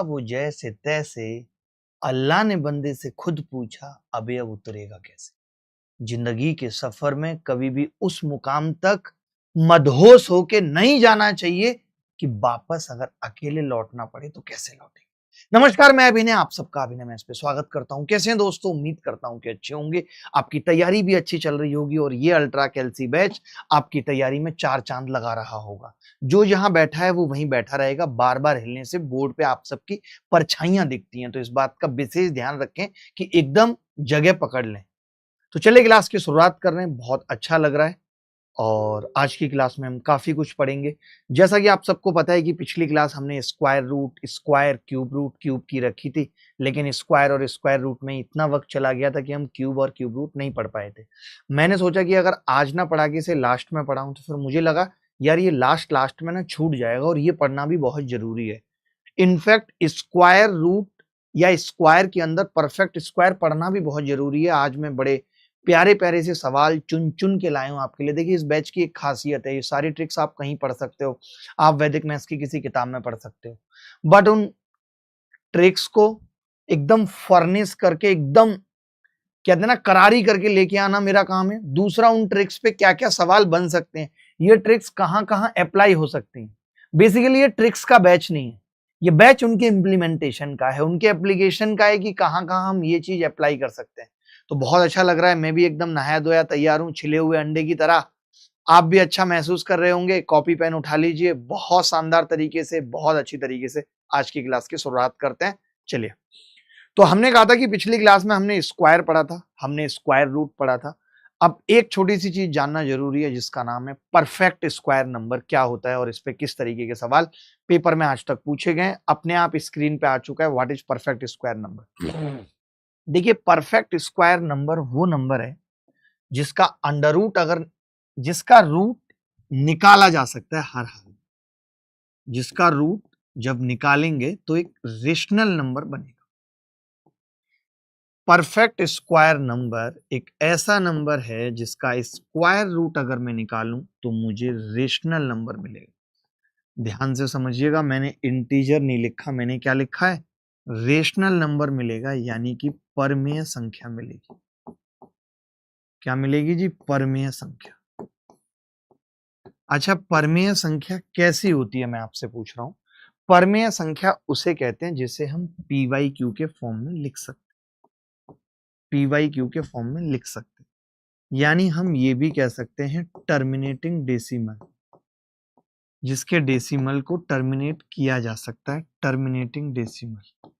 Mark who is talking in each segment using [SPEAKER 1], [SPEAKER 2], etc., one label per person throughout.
[SPEAKER 1] वो जैसे तैसे, अल्लाह ने बंदे से खुद पूछा, अबे अब उतरेगा कैसे। जिंदगी के सफर में कभी भी उस मुकाम तक मदहोश होके नहीं जाना चाहिए कि वापस अगर अकेले लौटना पड़े तो कैसे लौटेंगे। नमस्कार, मैं अभिनय, आप सबका अभिनय मैच पे स्वागत करता हूं। कैसे हैं दोस्तों? उम्मीद करता हूं कि अच्छे होंगे। आपकी तैयारी भी अच्छी चल रही होगी और ये अल्ट्रा कैल्सी बैच आपकी तैयारी में चार चांद लगा रहा होगा। जो जहां बैठा है वो वहीं बैठा रहेगा। बार बार हिलने से बोर्ड पे आप सबकी परछाइयां दिखती हैं, तो इस बात का विशेष ध्यान रखें कि एकदम जगह पकड़ लें। तो चलिए क्लास की शुरुआत कर रहे हैं। बहुत अच्छा लग रहा है और आज की क्लास में हम काफी कुछ पढ़ेंगे। जैसा कि आप सबको पता है कि पिछली क्लास हमने square root, square, cube root, cube की रखी थी, लेकिन स्क्वायर और स्क्वायर रूट में इतना वक्त चला गया था कि हम क्यूब और क्यूब रूट नहीं पढ़ पाए थे। मैंने सोचा कि अगर आज ना पढ़ा के इसे लास्ट में पढ़ाऊं, तो फिर मुझे लगा यार ये लास्ट में ना छूट जाएगा और ये पढ़ना भी बहुत जरूरी है। इनफैक्ट स्क्वायर रूट या स्क्वायर के अंदर परफेक्ट स्क्वायर पढ़ना भी बहुत जरूरी है। आज मैं बड़े प्यारे प्यारे से सवाल चुन चुन के लाए हूं आपके लिए। देखिए, इस बैच की एक खासियत है, ये सारी ट्रिक्स आप कहीं पढ़ सकते हो, आप वैदिक मैथ्स की किसी किताब में पढ़ सकते हो, बट उन ट्रिक्स को एकदम फर्निश करके, एकदम कहते हैं ना करारी करके लेके आना मेरा काम है। दूसरा, उन ट्रिक्स पे क्या क्या सवाल बन सकते हैं, ये ट्रिक्स कहां कहां अप्लाई हो सकती हैं। बेसिकली ये ट्रिक्स का बैच नहीं है, ये बैच उनके इम्प्लीमेंटेशन का है, उनके एप्लीकेशन का है कि कहां कहां हम ये चीज अप्लाई कर सकते हैं। तो बहुत अच्छा लग रहा है, मैं भी एकदम नहाया धोया तैयार हूं, छिले हुए अंडे की तरह। आप भी अच्छा महसूस कर रहे होंगे। कॉपी पेन उठा लीजिए। बहुत शानदार तरीके से, बहुत अच्छी तरीके से आज की क्लास की शुरुआत करते हैं। चलिए, तो हमने कहा था कि पिछली क्लास में हमने स्क्वायर पढ़ा था, हमने स्क्वायर रूट पढ़ा था। अब एक छोटी सी चीज जानना जरूरी है जिसका नाम है परफेक्ट स्क्वायर नंबर। क्या होता है और इस पे किस तरीके के सवाल पेपर में आज तक पूछे गए, अपने आप स्क्रीन पे आ चुका है। What is perfect square number? देखिए, परफेक्ट स्क्वायर नंबर वो नंबर है जिसका अंडर रूट, अगर जिसका रूट निकाला जा सकता है हर हाल में, जिसका रूट जब निकालेंगे तो एक रेशनल नंबर बनेगा। परफेक्ट स्क्वायर नंबर एक ऐसा नंबर है जिसका स्क्वायर रूट अगर मैं निकालूं तो मुझे रेशनल नंबर मिलेगा। ध्यान से समझिएगा, मैंने इंटीजर नहीं लिखा, मैंने क्या लिखा है? रेशनल नंबर मिलेगा, यानी कि परमेय संख्या मिलेगी। क्या मिलेगी जी? परमेय संख्या। अच्छा, परमेय संख्या कैसी होती है मैं आपसे पूछ रहा हूं। परमेय संख्या उसे कहते हैं जिसे हम PYQ के फॉर्म में लिख सकते हैं। PYQ के फॉर्म में लिख सकते हैं, यानी हम ये भी कह सकते हैं टर्मिनेटिंग डेसिमल, जिसके डेसिमल को टर्मिनेट किया जा सकता है। टर्मिनेटिंग डेसिमल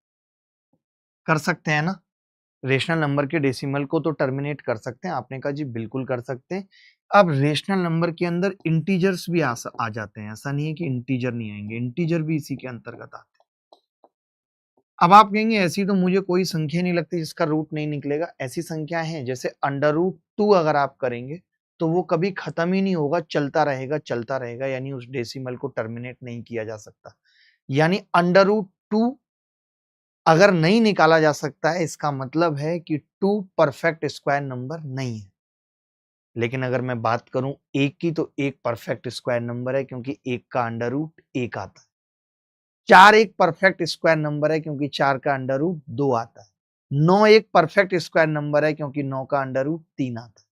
[SPEAKER 1] कर सकते हैं ना? रेशनल नंबर के डेसिमल को तो टर्मिनेट कर सकते हैं। आपने कहा जी बिल्कुल कर सकते हैं। अब रेशनल नंबर के अंदर इंटीजर्स भी आ जाते हैं, ऐसा नहीं है कि इंटीजर नहीं आएंगे, इंटीजर भी इसी के अंतर्गत आते हैं। अब आप कहेंगे ऐसी तो मुझे कोई संख्या नहीं लगती जिसका रूट नहीं निकलेगा। ऐसी संख्या है, जैसे √2 अगर आप करेंगे तो वो कभी खत्म ही नहीं होगा, चलता रहेगा चलता रहेगा, यानी उस डेसिमल को टर्मिनेट नहीं किया जा सकता। यानी √2 अगर नहीं निकाला जा सकता है, इसका मतलब है कि 2 परफेक्ट स्क्वायर नंबर नहीं है। लेकिन अगर मैं बात करूं एक की, तो एक परफेक्ट स्क्वायर नंबर है क्योंकि एक का अंडर रूट 1 आता है। 4 एक परफेक्ट स्क्वायर नंबर है क्योंकि 4 का अंडर रूट 2 आता है। 9 एक परफेक्ट स्क्वायर नंबर है क्योंकि 9 का अंडर रूट 3 आता है।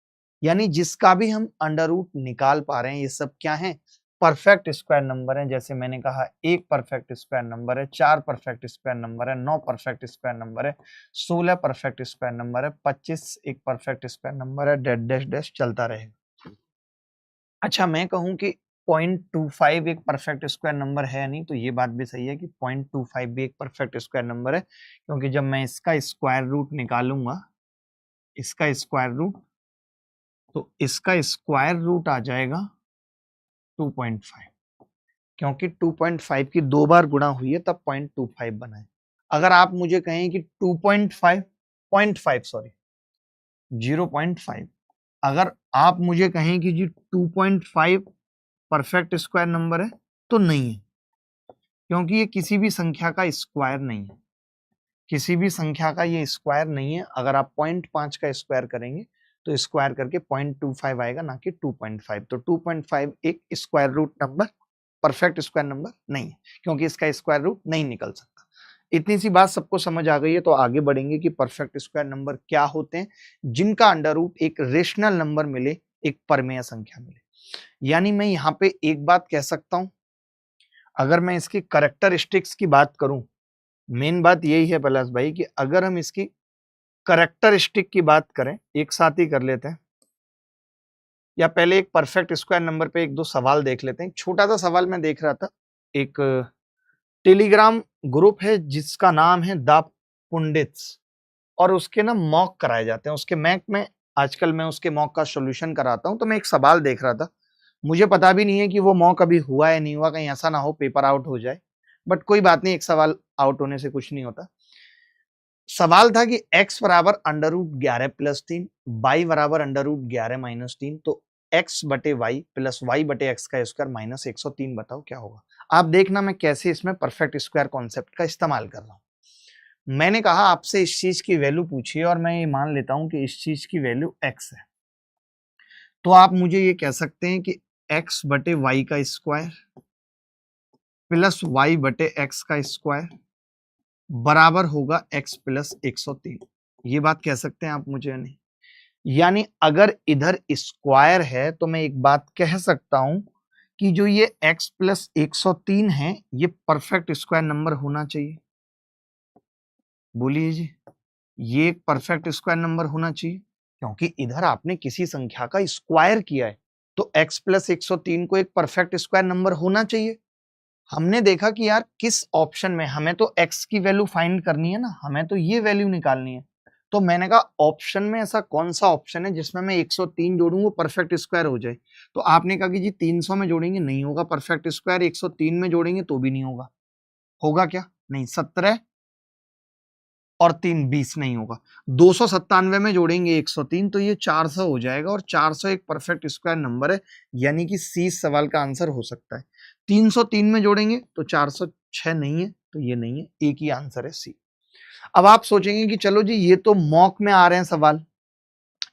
[SPEAKER 1] यानी जिसका भी हम अंडर रूट निकाल पा रहे हैं, ये सब क्या है? परफेक्ट स्क्वायर नंबर है। जैसे मैंने कहा, एक परफेक्ट स्क्वायर नंबर है, 4 परफेक्ट स्क्वायर नंबर है, 9 परफेक्ट स्क्वायर नंबर है, 16 परफेक्ट स्क्वायर नंबर है, 25 एक परफेक्ट स्क्वायर नंबर है, डैश डैश डैश चलता रहेगा। अच्छा, मैं कहूं कि 0.25 एक परफेक्ट स्क्वायर नंबर है नहीं, तो ये बात भी सही है कि 0.25 भी एक परफेक्ट स्क्वायर नंबर है, क्योंकि जब मैं इसका स्क्वायर रूट निकालूंगा, इसका स्क्वायर रूट, तो इसका स्क्वायर रूट आ जाएगा 2.5, क्योंकि 2.5 की 2 बार गुणा हुई है तब 0.25 बना है। अगर आप मुझे कहें कि 2.5, 0.5 सॉरी 0.5, अगर आप मुझे कहें कि जी 2.5 परफेक्ट स्क्वायर नंबर है, तो नहीं है, क्योंकि ये किसी भी संख्या का स्क्वायर नहीं है। किसी भी संख्या का ये स्क्वायर नहीं है। अगर आप 0.5 का स्क्वायर करेंगे तो स्क्वायर करके 0.25 आएगा, ना कि 2.5। तो 2.5 एक square root number, perfect square number नहीं है, क्योंकि इसका स्क्वायर रूट नहीं निकल सकता। इतनी सी बात सबको समझ आ गई है, तो आगे बढ़ेंगे कि परफेक्ट स्क्वायर नंबर क्या होते हैं, जिनका अंडर रूट एक रेशनल नंबर मिले, एक परमेय संख्या मिले। यानी मैं यहाँ पे एक बात कह सकता हूं, अगर मैं इसकी करेक्टरिस्टिक्स की बात करूं, मेन बात यही है पलाश भाई कि अगर हम इसकी करेक्टरिस्टिक की बात करें, एक साथ ही कर लेते हैं, या पहले एक परफेक्ट स्क्वायर नंबर पे एक दो सवाल देख लेते हैं। एक छोटा सा सवाल मैं देख रहा था, एक टेलीग्राम ग्रुप है जिसका नाम है द पुंडित्स, और उसके ना मॉक कराए जाते हैं, उसके मैक में आजकल मैं उसके मॉक का सॉल्यूशन कराता हूं। तो मैं एक सवाल देख रहा था, मुझे पता भी नहीं है कि वो मॉक अभी हुआ है नहीं हुआ, कहीं ऐसा ना हो पेपर आउट हो जाए, बट कोई बात नहीं, एक सवाल आउट होने से कुछ नहीं होता। सवाल था कि x बराबर अंडर रूट 11 प्लस 3, y बराबर अंडर रूट 11 माइनस 3, तो x बटे वाई प्लस वाई बटे एक्स का स्क्वायर माइनस 103 बताओ क्या होगा। आप देखना मैं कैसे इसमें परफेक्ट स्क्वायर कॉन्सेप्ट का इस्तेमाल कर रहा हूं। मैंने कहा आपसे इस चीज की वैल्यू पूछिए और मैं ये मान लेता हूं कि इस चीज की वैल्यू x है, तो आप मुझे ये कह सकते हैं कि x बटे वाई का स्क्वायर प्लस वाई बटे एक्स का स्क्वायर बराबर होगा x प्लस 103। ये बात कह सकते हैं आप मुझे नहीं? यानी अगर इधर स्क्वायर है तो मैं एक बात कह सकता हूं कि जो ये x प्लस 103 है ये परफेक्ट स्क्वायर नंबर होना चाहिए। बोलिए जी, ये एक परफेक्ट स्क्वायर नंबर होना चाहिए, क्योंकि इधर आपने किसी संख्या का स्क्वायर किया है, तो x प्लस 103 को एक परफेक्ट स्क्वायर नंबर होना चाहिए। हमने देखा कि यार किस ऑप्शन में, हमें तो x की वैल्यू फाइंड करनी है ना, हमें तो ये वैल्यू निकालनी है। तो मैंने कहा ऑप्शन में ऐसा कौन सा ऑप्शन है जिसमें मैं 103 जोड़ूं वो परफेक्ट स्क्वायर हो जाए। तो आपने कहा कि जी 300 में जोड़ेंगे नहीं होगा परफेक्ट स्क्वायर, 103 में जोड़ेंगे तो भी नहीं होगा। होगा क्या? नहीं, 17 और 3 20 नहीं होगा। 297 में जोड़ेंगे 103 तो ये 400 हो जाएगा, और 400 एक परफेक्ट स्क्वायर नंबर है, यानी कि सी सवाल का आंसर हो सकता है। 303 में जोड़ेंगे तो 406 नहीं है, तो ये नहीं है, एक ही आंसर है सी। अब आप सोचेंगे कि चलो जी ये तो मॉक में आ रहे हैं सवाल,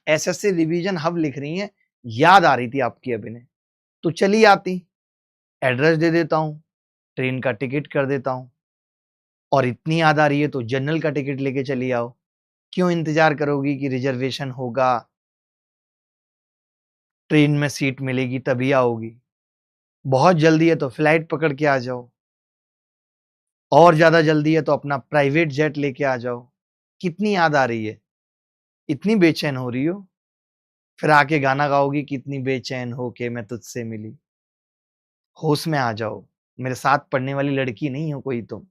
[SPEAKER 1] एसएससी रिवीजन हब लिख रही है, याद आ रही थी आपकी अभिनय, तो चली आती, एड्रेस दे देता हूं, ट्रेन का टिकट कर देता हूं, और इतनी याद आ रही है तो जनरल का टिकट लेके चली आओ। क्यों इंतजार करोगी कि रिजर्वेशन होगा, ट्रेन में सीट मिलेगी तभी आओगी? बहुत जल्दी है तो फ्लाइट पकड़ के आ जाओ, और ज्यादा जल्दी है तो अपना प्राइवेट जेट लेके आ जाओ। कितनी याद आ रही है, इतनी बेचैन हो रही हो, फिर आके गाना गाओगी कितनी बेचैन हो के मैं तुझसे मिली। होश में आ जाओ, मेरे साथ पढ़ने वाली लड़की नहीं हो कोई तुम,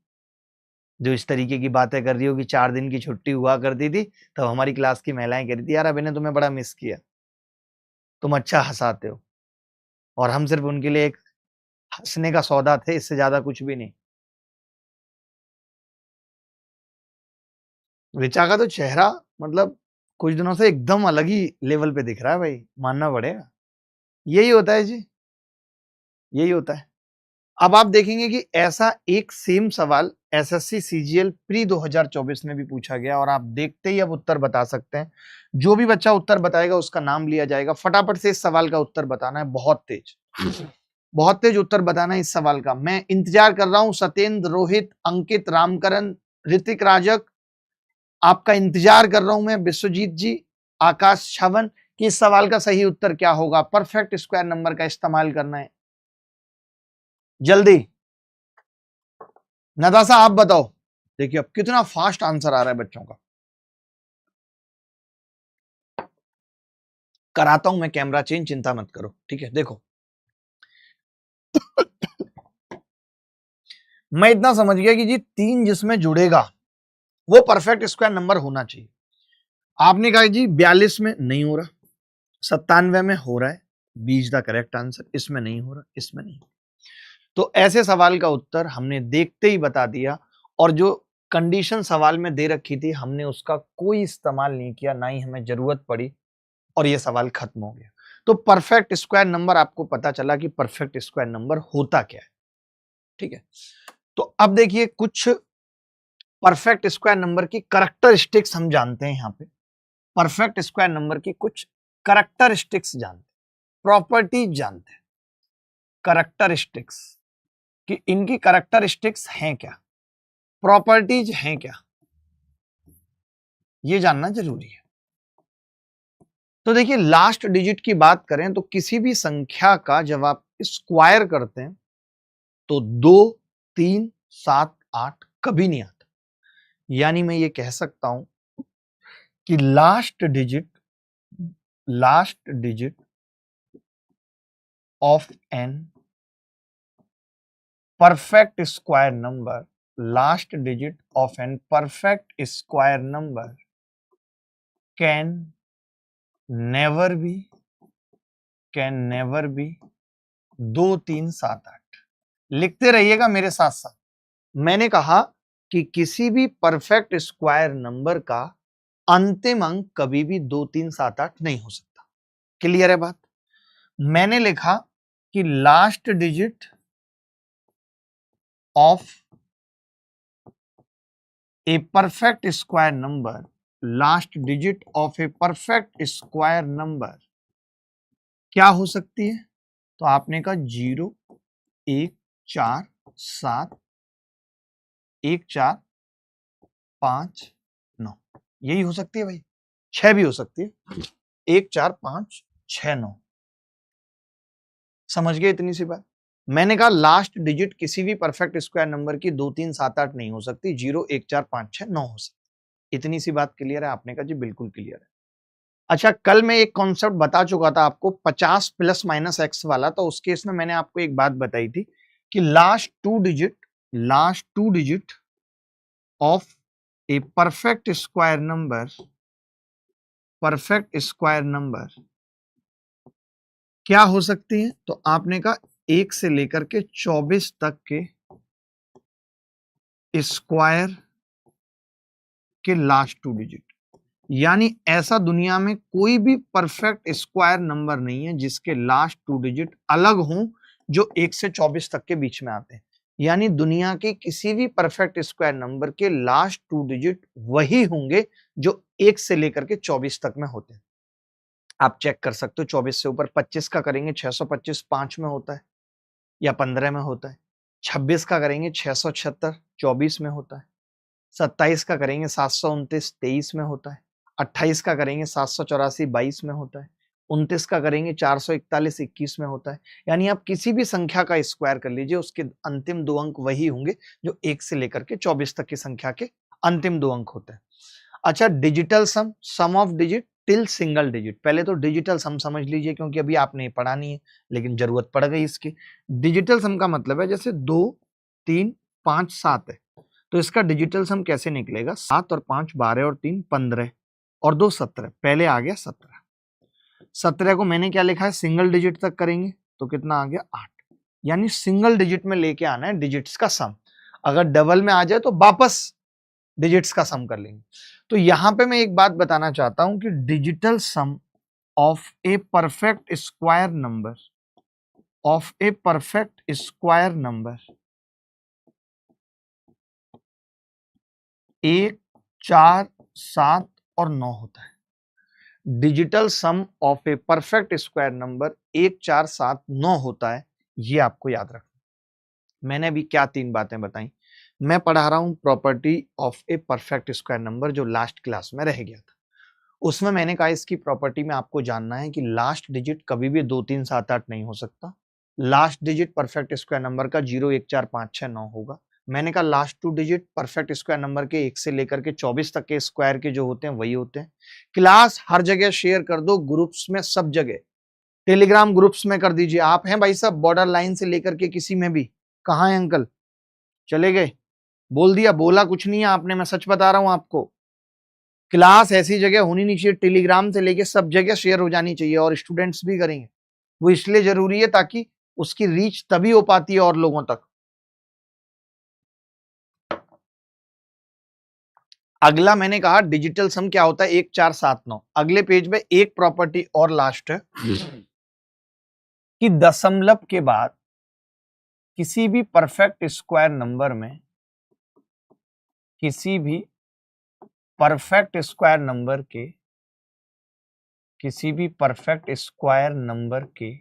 [SPEAKER 1] जो इस तरीके की बातें कर रही हो कि 4 दिन की छुट्टी हुआ करती थी तब हमारी क्लास की महिलाएं कह रही थी यार अभी ने तुम्हें बड़ा मिस किया, तुम अच्छा हंसाते हो, और हम सिर्फ उनके लिए एक हंसने का सौदा थे, इससे ज्यादा कुछ भी नहीं। ऋचा का तो चेहरा मतलब कुछ दिनों से एकदम अलग ही लेवल पे दिख रहा है भाई, मानना पड़ेगा। यही होता है जी, यही होता है। अब आप देखेंगे कि ऐसा एक सेम सवाल एसएससी सीजीएल प्री 2024 में भी पूछा गया, और आप देखते ही अब उत्तर बता सकते हैं। जो भी बच्चा उत्तर बताएगा उसका नाम लिया जाएगा। फटाफट से इस सवाल का उत्तर बताना है, बहुत तेज, बहुत तेज उत्तर बताना है इस सवाल का। मैं इंतजार कर रहा हूं, सत्येंद्र, रोहित, अंकित, रामकरण, ऋतिक, राजक, आपका इंतजार कर रहा हूं मैं, विश्वजीत जी, आकाश छवन, कि इस सवाल का सही उत्तर क्या होगा। परफेक्ट स्क्वायर नंबर का इस्तेमाल करना है, जल्दी। नताशा आप बताओ, देखिए अब कितना फास्ट आंसर आ रहा है बच्चों का। कराता हूं मैं कैमरा चेंज, चिंता मत करो, ठीक है। देखो मैं इतना समझ गया कि जी 3 जिसमें जुड़ेगा वो परफेक्ट स्क्वायर नंबर होना चाहिए। आपने कहा जी 42 में नहीं हो रहा, 97 में हो रहा है, 20 द करेक्ट आंसर, इसमें नहीं हो रहा, इसमें नहीं। तो ऐसे सवाल का उत्तर हमने देखते ही बता दिया, और जो कंडीशन सवाल में दे रखी थी हमने उसका कोई इस्तेमाल नहीं किया, ना ही हमें जरूरत पड़ी, और ये सवाल खत्म हो गया। तो परफेक्ट स्क्वायर नंबर आपको पता चला कि परफेक्ट स्क्वायर नंबर होता क्या है, ठीक है। तो अब देखिए कुछ परफेक्ट स्क्वायर नंबर की करैक्टरिस्टिक्स हम जानते हैं। यहाँ पे परफेक्ट स्क्वायर नंबर की कुछ करैक्टरिस्टिक्स जानते हैं, प्रॉपर्टीज जानते हैं, करैक्टरिस्टिक्स कि इनकी करैक्टरिस्टिक्स हैं क्या। प्रॉपर्टीज हैं क्या, ये जानना जरूरी है। तो देखिए लास्ट डिजिट की बात करें तो किसी भी संख्या का जब आप स्क्वायर करते हैं तो 2, 3, 7, 8 कभी नहीं आता। यानी मैं ये कह सकता हूं कि last digit of an perfect square number, last digit of an perfect square number can never be 2, 3, 7, 8। लिखते रहिएगा मेरे साथ साथ। मैंने कहा कि किसी भी परफेक्ट स्क्वायर नंबर का अंतिम अंक कभी भी 2, 3, 7, 8 नहीं हो सकता। क्लियर है बात? मैंने लिखा कि last digit of a perfect square number, last digit of a perfect square number क्या हो सकती है? तो आपने कहा 0, 1, 4, 7, 1, 4, 5, 9 यही हो सकती है भाई। 6 भी हो सकती है, 1, 4, 5, 6, 9। समझ गए इतनी सी बात? मैंने कहा लास्ट डिजिट किसी भी परफेक्ट स्क्वायर नंबर की 2, 3, 7, 8 नहीं हो सकती, 0, 1, 4, 5, 6, 9 हो सकती। इतनी सी बात क्लियर है? आपने कहा जी बिल्कुल क्लियर है। अच्छा, कल मैं एक कॉन्सेप्ट बता चुका था आपको 50 प्लस माइनस एक्स वाला। तो उस केस में मैंने आपको एक बात बताई थी कि last two digit of a perfect square number क्या हो सकती है? तो आपने कहा 1 से लेकर के 24 तक के स्क्वायर के लास्ट टू डिजिट। यानी ऐसा दुनिया में कोई भी परफेक्ट स्क्वायर नंबर नहीं है जिसके लास्ट टू डिजिट अलग हों जो 1 से 24 तक के बीच में आते हैं। यानी दुनिया के किसी भी परफेक्ट स्क्वायर नंबर के लास्ट टू डिजिट वही होंगे जो 1 से लेकर के 24 तक में होते हैं। आप चेक कर सकते हो, 24 से ऊपर 25 का करेंगे 625 5 में होता है या 15 में होता है। 26 का करेंगे 676 24 में होता है। 27 का करेंगे 729 23 में होता है। 28 का करेंगे 784 22 में होता है। 29 का करेंगे 441 21 में होता है। यानी आप किसी भी संख्या का स्क्वायर कर लीजिए, उसके अंतिम 2 अंक वही होंगे जो 1 से लेकर के 24 तक की संख्या के अंतिम 2 अंक होते हैं। अच्छा, digital sum of digit till single digit. पहले तो डिजिटल सम समझ लीजिए क्योंकि अभी आपने पढ़ा नहीं है, लेकिन जरूरत पड़ गई इसकी। डिजिटल सम का मतलब है जैसे 2, 3, 5, 7 है तो इसका डिजिटल सम कैसे निकलेगा? 7 और 5 12 और 3 15 और 2 17। पहले आ गया 17। 17 को मैंने क्या लिखा है? सिंगल डिजिट तक करेंगे तो कितना आ गया? 8। यानी सिंगल डिजिट में लेके आना है डिजिट्स का सम। अगर डबल में आ जाए तो वापस डिजिट्स का सम कर लेंगे। तो यहां पे मैं एक बात बताना चाहता हूं कि digital sum of a perfect square number 1, 4, 7 और 9 होता है। Digital sum of a perfect square number 1, 4, 7, 9 होता है। ये आपको याद रखना। मैंने अभी क्या 3 बातें बताई? मैं पढ़ा रहा हूं property of a perfect square number जो लास्ट क्लास में रह गया था। उसमें मैंने कहा इसकी प्रॉपर्टी में आपको जानना है कि लास्ट डिजिट कभी भी 2, 3, 7, 8 नहीं हो सकता। Last digit perfect square number का 0, 1, 4, 5, 6, 9 होगा। मैंने कहा last two digit perfect square number के 1 से लेकर के 24 तक के स्क्वायर के जो होते हैं वही होते हैं। क्लास हर जगह शेयर कर दो, ग्रुप्स में, सब जगह टेलीग्राम ग्रुप्स में कर दीजिए। आप हैं भाई साहब बॉर्डर लाइन से लेकर के किसी में भी? कहाँ है अंकल? चले गए? बोल दिया? बोला कुछ नहीं है आपने, मैं सच बता रहा हूं आपको। क्लास ऐसी जगह होनी नहीं चाहिए, टेलीग्राम से लेके सब जगह शेयर हो जानी चाहिए और स्टूडेंट्स भी करेंगे। वो इसलिए जरूरी है ताकि उसकी रीच तभी हो पाती है और लोगों तक। अगला मैंने कहा डिजिटल सम क्या होता है? 1, 4, 7, 9। अगले पेज में एक प्रॉपर्टी और लास्ट है कि दशमलव के बाद किसी भी परफेक्ट स्क्वायर नंबर में, किसी भी परफेक्ट स्क्वायर नंबर के, किसी भी परफेक्ट स्क्वायर नंबर के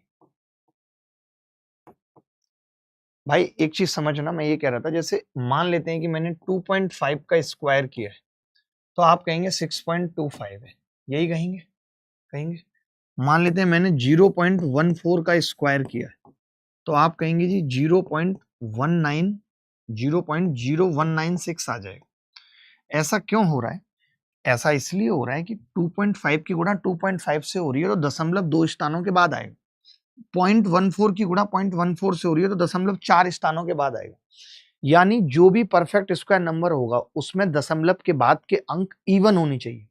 [SPEAKER 1] भाई एक चीज समझना, मैं ये कह रहा था, जैसे मान लेते हैं कि मैंने 2.5 का स्क्वायर किया है, तो आप कहेंगे 6.25 है, यही कहेंगे? कहेंगे। मान लेते हैं मैंने 0.14 का स्क्वायर किया है, तो आप कहेंगे जी 0.196 आ जाएगा। ऐसा क्यों हो रहा है? ऐसा इसलिए हो रहा है कि 2.5 की गुणा 2.5 से हो रही है तो दशमलव 2 स्थानों के बाद आएगा। 0.14 की गुणा 0.14 से हो रही है तो दशमलव 4 स्थानों के बाद आएगा। यानी जो भी परफेक्ट स्क्वायर नंबर होगा उसमें दशमलव के बाद के अंक इवन होने चाहिए।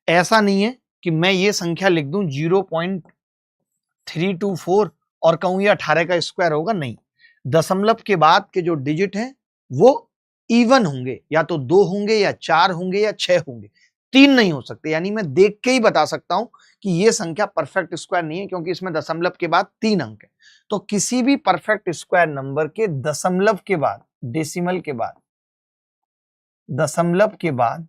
[SPEAKER 1] ऐसा नहीं है कि मैं ये संख्या लिख दूं 0.324 और कहूं ये 18 का स्क्वायर होगा, नहीं। दशमलव के बाद के जो डिजिट हैं वो इवन होंगे, या तो 2 होंगे या 4 होंगे या 6 होंगे, 3 नहीं हो सकते। यानी मैं देख के ही बता सकता हूं कि ये संख्या परफेक्ट स्क्वायर नहीं है, क्योंकि इसमें दशमलव के बाद 3 अंक है। तो किसी भी परफेक्ट स्क्वायर नंबर के दशमलव के बाद, डेसिमल के बाद, दशमलव के बाद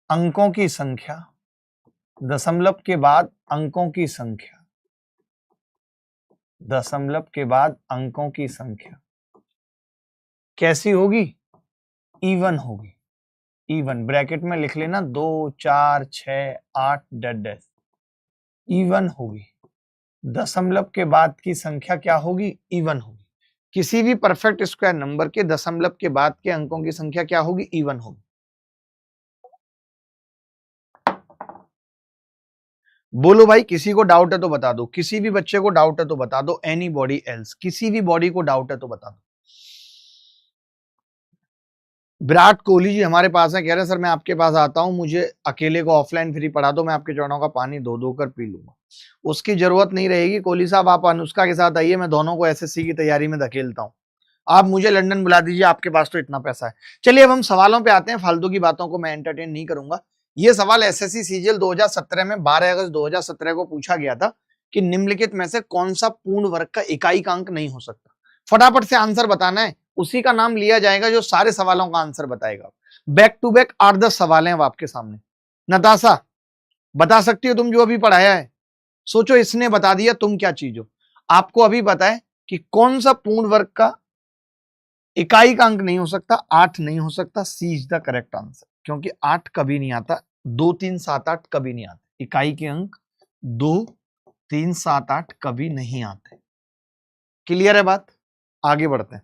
[SPEAKER 1] अंकों की संख्या, दशमलव के बाद अंकों की संख्या, दशमलव के बाद अंकों की संख्या कैसी होगी? इवन होगी। इवन ब्रैकेट में लिख लेना, 2 4 6 8 डैश डैश, इवन होगी। दशमलव के बाद की संख्या क्या होगी? इवन होगी। किसी भी परफेक्ट स्क्वायर नंबर के दशमलव के बाद के अंकों की संख्या क्या होगी? इवन होगी। बोलो भाई, किसी को डाउट है तो बता दो, किसी भी बच्चे को डाउट है तो बता दो, एनी बॉडी एल्स, किसी भी बॉडी को डाउट है तो बता दो। विराट कोहली जी हमारे पास है, कह रहे हैं सर मैं आपके पास आता हूं, मुझे अकेले को ऑफलाइन फ्री पढ़ा दो, मैं आपके चरणों का पानी धो धो कर पी लूंगा। उसकी जरूरत नहीं रहेगी कोहली साहब, आप अनुष्का के साथ आइए, मैं दोनों को एसएससी की तैयारी में धकेलता हूं। आप मुझे लंदन बुला दीजिए, आपके पास तो इतना पैसा है। चलिए अब हम सवालों पे आते हैं, फालतू की बातों को मैं एंटरटेन नहीं करूंगा। ये सवाल एसएससी सीजीएल 2017 में 12 अगस्त 2017 को पूछा गया था कि निम्नलिखित में से कौन सा पूर्ण वर्ग का इकाई का अंक नहीं हो सकता। फटाफट से आंसर बताना है, उसी का नाम लिया जाएगा जो सारे सवालों का आंसर बताएगा। बैक टू बैक 8-10 सवाल हैं अब आपके सामने। नताशा बता सकती हो तुम जो अभी पढ़ाया है? सोचो इसने बता दिया, तुम क्या चीज हो? आपको अभी बताए कि कौन सा पूर्ण वर्ग का इकाई का अंक नहीं हो सकता? 8 नहीं हो सकता। सी इज द करेक्ट आंसर, क्योंकि 8 कभी नहीं आता, 2 3 7 8 कभी नहीं आते। इकाई के अंक 2 3 7 8 कभी नहीं आते। क्लियर है बात? आगे बढ़ते हैं।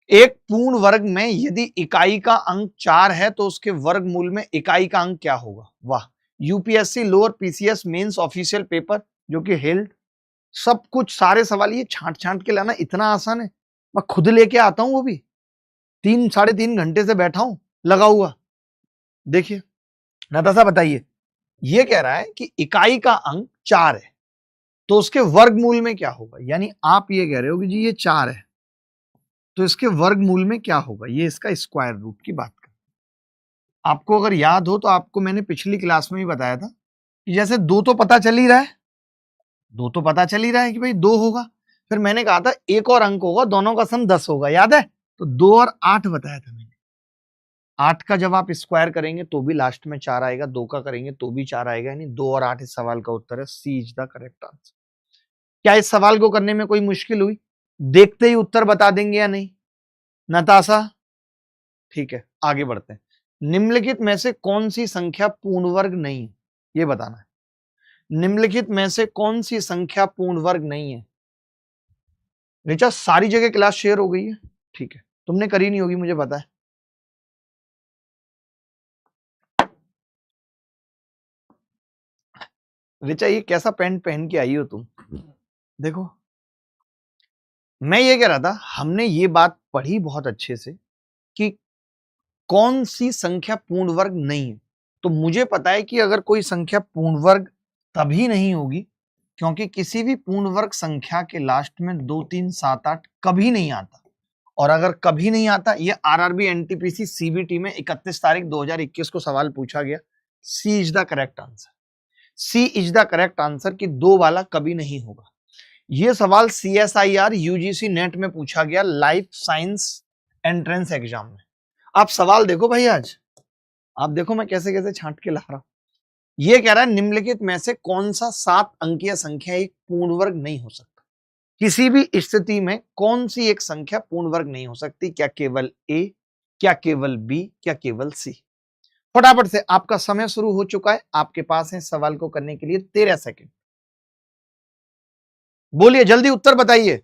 [SPEAKER 1] एक पूर्ण वर्ग में यदि इकाई का अंक 4 है तो उसके वर्गमूल में इकाई का अंक क्या होगा? वाह! UPSC lower PCS mains official paper जो कि हेल्ड, सब कुछ सारे सवाल ये छांट छांट के लाना इतना आसान है? मैं खुद लेके आता हूं, वो भी 3-3.5 घंटे से बैठा हूं लगा हुआ। देखिए नताशा बताइए, ये कह रहा है कि इकाई का अंक 4 है तो उसके वर्गमूल में क्या होगा? यानी आप ये कह रहे हो कि जी ये 4 है तो इसके वर्गमूल में क्या होगा? ये इसका स्क्वायर रूट की बात कर। आपको अगर याद हो तो आपको मैंने पिछली क्लास में ही बताया था कि जैसे 2 तो पता चल ही रहा है, 2 तो पता चल ही रहा है कि भाई 2 होगा, फिर मैंने कहा था एक और अंक होगा, दोनों का सम 10 होगा, याद है? तो 2 और 8 बताया था मैंने। 8 का जब आप स्क्वायर करेंगे तो भी लास्ट में 4 आएगा, 2 का करेंगे तो भी 4 आएगा, यानी 2 और 8 इस सवाल का उत्तर है। सी इज द करेक्ट आंसर। क्या इस सवाल को करने में कोई मुश्किल हुई? देखते ही उत्तर बता देंगे या नहीं नताशा? ठीक है, आगे बढ़ते हैं। निम्नलिखित में से कौन सी संख्या पूर्ण वर्ग नहीं है, ये बताना है। निम्नलिखित में से कौन सी संख्या पूर्ण वर्ग नहीं है? रिचा सारी जगह क्लास शेयर हो गई है, ठीक है, तुमने करी नहीं होगी मुझे पता है। रिचा ये कैसा पैंट पहन के आई हो तुम? देखो मैं ये कह रहा था, हमने ये बात पढ़ी बहुत अच्छे से कि कौन सी संख्या पूर्ण वर्ग नहीं है। तो मुझे पता है कि अगर कोई संख्या पूर्ण वर्ग तभी नहीं होगी क्योंकि किसी भी पूर्ण वर्ग संख्या के लास्ट में 2 3 7 8 कभी नहीं आता, और अगर कभी नहीं आता, ये आरआरबी एनटीपीसी सीबीटी में 31 तारीख 2021 को सवाल पूछा गया। C is the correct answer. C is the correct answer कि 2 वाला कभी नहीं होगा। यह सवाल सीएसआईआर यूजीसी नेट में पूछा गया लाइफ साइंस एंट्रेंस एग्जाम में। आप सवाल देखो भाई, आज आप देखो मैं कैसे कैसे छांट के ला रहा हूं। ये कह रहा है निम्नलिखित में से कौन सा 7 अंकीय संख्या एक पूर्ण वर्ग नहीं हो सकता। किसी भी स्थिति में कौन सी एक संख्या पूर्ण वर्ग नहीं हो सकती? क्या केवल ए, क्या केवल बी, क्या केवल सी? फटाफट से आपका समय शुरू हो चुका है। आपके पास है सवाल को करने के लिए 13 सेकंड। बोलिए जल्दी उत्तर बताइए।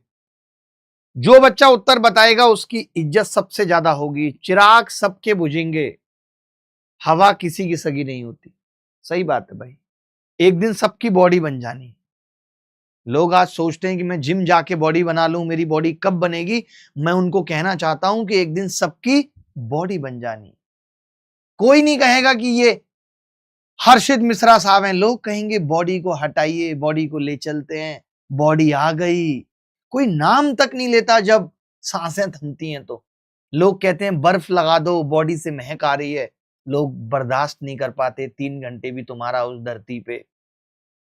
[SPEAKER 1] जो बच्चा उत्तर बताएगा उसकी इज्जत सबसे ज्यादा होगी। चिराग सबके बुझेंगे, हवा किसी की सगी नहीं होती। सही बात है भाई, एक दिन सबकी बॉडी बन जानी। लोग आज सोचते हैं कि मैं जिम जाके बॉडी बना लूं, मेरी बॉडी कब बनेगी? मैं उनको कहना चाहता हूं कि एक दिन सबकी बॉडी बन जानी। कोई नहीं कहेगा कि ये हर्षित मिश्रा साहब हैं, लोग कहेंगे बॉडी को हटाइए, बॉडी को ले चलते हैं, बॉडी आ गई। कोई नाम तक नहीं लेता जब सांसें थमती हैं तो। लोग कहते हैं बर्फ लगा दो, बॉडी से महक आ रही है। लोग बर्दाश्त नहीं कर पाते 3 घंटे भी तुम्हारा उस धरती पे,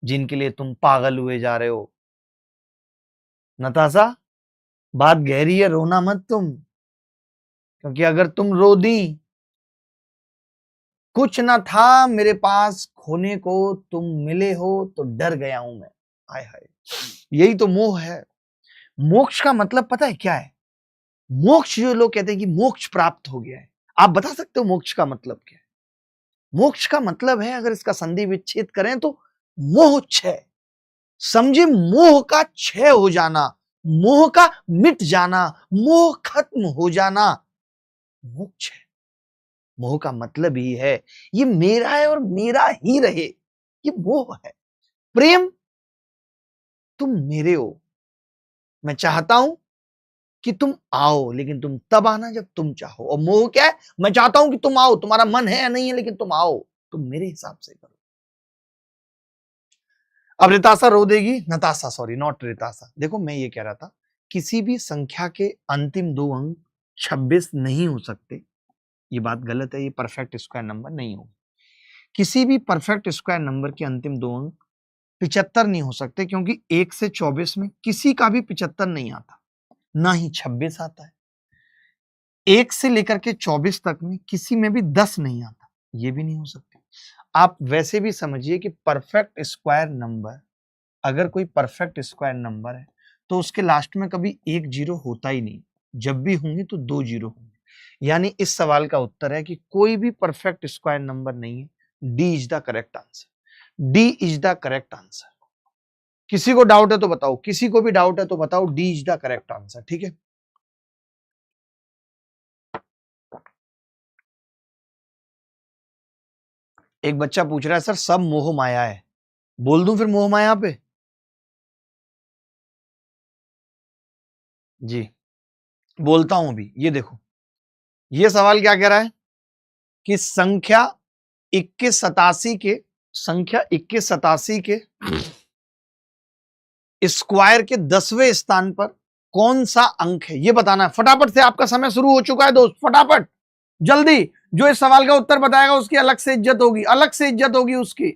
[SPEAKER 1] जिनके लिए तुम पागल हुए जा रहे हो। नताशा, बात गहरी है, रोना मत तुम, क्योंकि अगर तुम रो दी, कुछ ना था मेरे पास खोने को, तुम मिले हो तो डर गया हूं मैं। हाय हाय, यही तो मोह है। मोक्ष का मतलब पता है क्या है? मोक्ष, जो लोग कहते हैं कि मोक्ष प्राप्त हो गया है, आप बता सकते हो मोक्ष का मतलब क्या है? मोक्ष का मतलब है, अगर इसका संधि विच्छेद करें तो मोह क्षय। समझे, मोह का क्षय हो जाना, मोह का मिट जाना, मोह खत्म हो जाना, मोक्ष है। मोह का मतलब ही है ये मेरा है और मेरा ही रहे, ये मोह है। प्रेम, तुम मेरे हो, मैं चाहता हूं कि तुम आओ, लेकिन तुम तब आना जब तुम चाहो। और मोह क्या है? मैं चाहता हूं कि तुम आओ, तुम्हारा मन है या नहीं है, लेकिन तुम आओ, तुम मेरे हिसाब से करो। अब रितासा रो देगी, नताशा, सॉरी नॉट रितासा। देखो मैं ये कह रहा था, किसी भी संख्या के अंतिम 2 अंक 26 नहीं हो सकते। ये बात गलत है, ये परफेक्ट स्क्वायर नंबर नहीं होगा। किसी भी परफेक्ट स्क्वायर नंबर के अंतिम 2 अंक 75 नहीं हो सकते, क्योंकि 1 से 24 में किसी का भी 75 नहीं आता, ना ही 26 आता है। 1 से लेकर के 24 तक में किसी में भी 10 नहीं आता, ये भी नहीं हो सकते। आप वैसे भी समझिए कि परफेक्ट स्क्वायर नंबर, अगर कोई परफेक्ट स्क्वायर नंबर है तो उसके लास्ट में कभी 1 जीरो होता ही नहीं, जब भी होंगे तो 2 जीरो होंगे। यानी इस सवाल का उत्तर है कि कोई भी परफेक्ट स्क्वायर नंबर नहीं है। D is the correct answer. D is the correct answer. किसी को डाउट है तो बताओ, किसी को भी डाउट है तो बताओ, D is the correct answer. ठीक है, एक बच्चा पूछ रहा है सर सब मोह माया है, बोल दूं फिर मोह माया पे? जी बोलता हूं अभी। ये देखो, ये सवाल क्या कह रहा है कि संख्या 2187 के, संख्या 2187 के स्क्वायर के 10वें स्थान पर कौन सा अंक है, ये बताना है। फटाफट से, आपका समय शुरू हो चुका है दोस्त, फटाफट जल्दी। जो इस सवाल का उत्तर बताएगा उसकी अलग से इज्जत होगी, अलग से इज्जत होगी उसकी।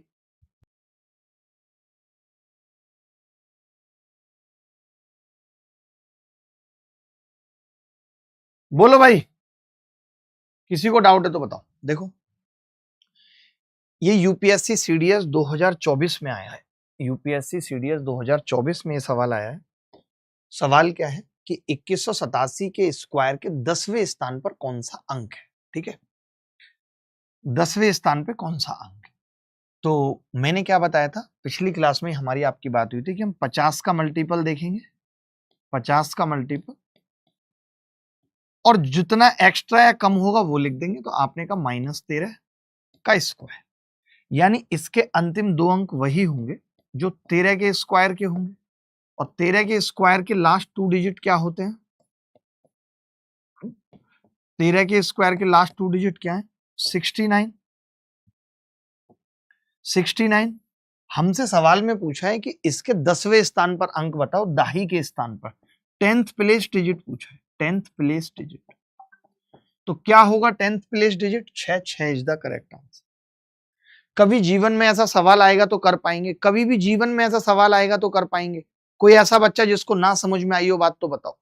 [SPEAKER 1] बोलो भाई, किसी को डाउट है तो बताओ। देखो, ये यूपीएससी सीडीएस 2024 में आया है। यूपीएससी सीडीएस 2024 में ये सवाल आया है। सवाल क्या है कि 2187 के स्क्वायर के 10वें स्थान पर कौन सा अंक है। ठीक है, 10वें स्थान पे कौन सा अंक है? तो मैंने क्या बताया था, पिछली क्लास में हमारी आपकी बात हुई थी कि हम 50 का मल्टीपल देखेंगे, 50 का मल्टीपल, और जितना एक्स्ट्रा या कम होगा वो लिख देंगे। तो आपने कहा -13 का स्क्वायर, यानी इसके अंतिम 2 अंक वही होंगे जो 13 के स्क्वायर के होंगे। और 13 के स्क्वायर के लास्ट 2 डिजिट क्या होते हैं? 13 के स्क्वायर के लास्ट 2 डिजिट क्या है? 69। 69। हमसे सवाल में पूछा है कि इसके 10वें स्थान पर अंक बताओ, दाही के स्थान पर 10th प्लेस डिजिट पूछा है, 10th प्लेस डिजिट। तो क्या होगा 10th place digit? 6। 6 is the correct answer. कभी जीवन में ऐसा सवाल आएगा तो कर पाएंगे, कभी भी जीवन में ऐसा सवाल आएगा तो कर पाएंगे। कोई ऐसा बच्चा जिसको ना समझ में आई हो बात तो बताओ।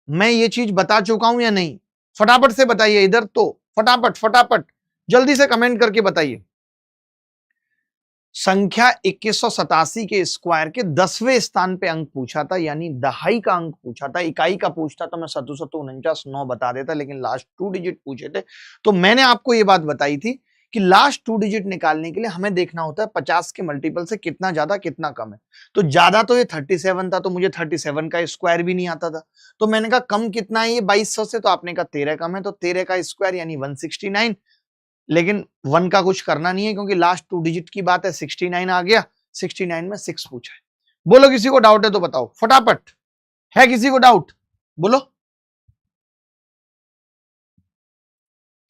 [SPEAKER 1] मैं ये चीज बता चुका हूं या नहीं? फटाफट से बताइए इधर तो, फटाफट फटाफट जल्दी से कमेंट करके बताइए। संख्या 2187 के स्क्वायर के 10वें स्थान पे अंक पूछा था, यानी दहाई का अंक पूछा था। इकाई का पूछता तो मैं 749 बता देता, लेकिन लास्ट 2 डिजिट पूछे थे। तो मैंने आपको ये बात बताई थी कि लास्ट 2 डिजिट निकालने के लिए हमें देखना होता है 50 के मल्टीपल से कितना ज्यादा कितना कम है। तो ज्यादा तो ये 37 था, तो मुझे 37 का स्क्वायर भी नहीं आता था। तो मैंने कहा कम कितना है ये 2200 से, तो आपने कहा 13 कम है, तो 13 का स्क्वायर यानी 169। लेकिन 1 का कुछ करना नहीं है क्योंकि लास्ट 2 डिजिट की बात है। 69 आ गया, 69 में 6 पूछा है। बोलो किसी को डाउट है तो बताओ फटाफट। है किसी को डाउट? बोलो।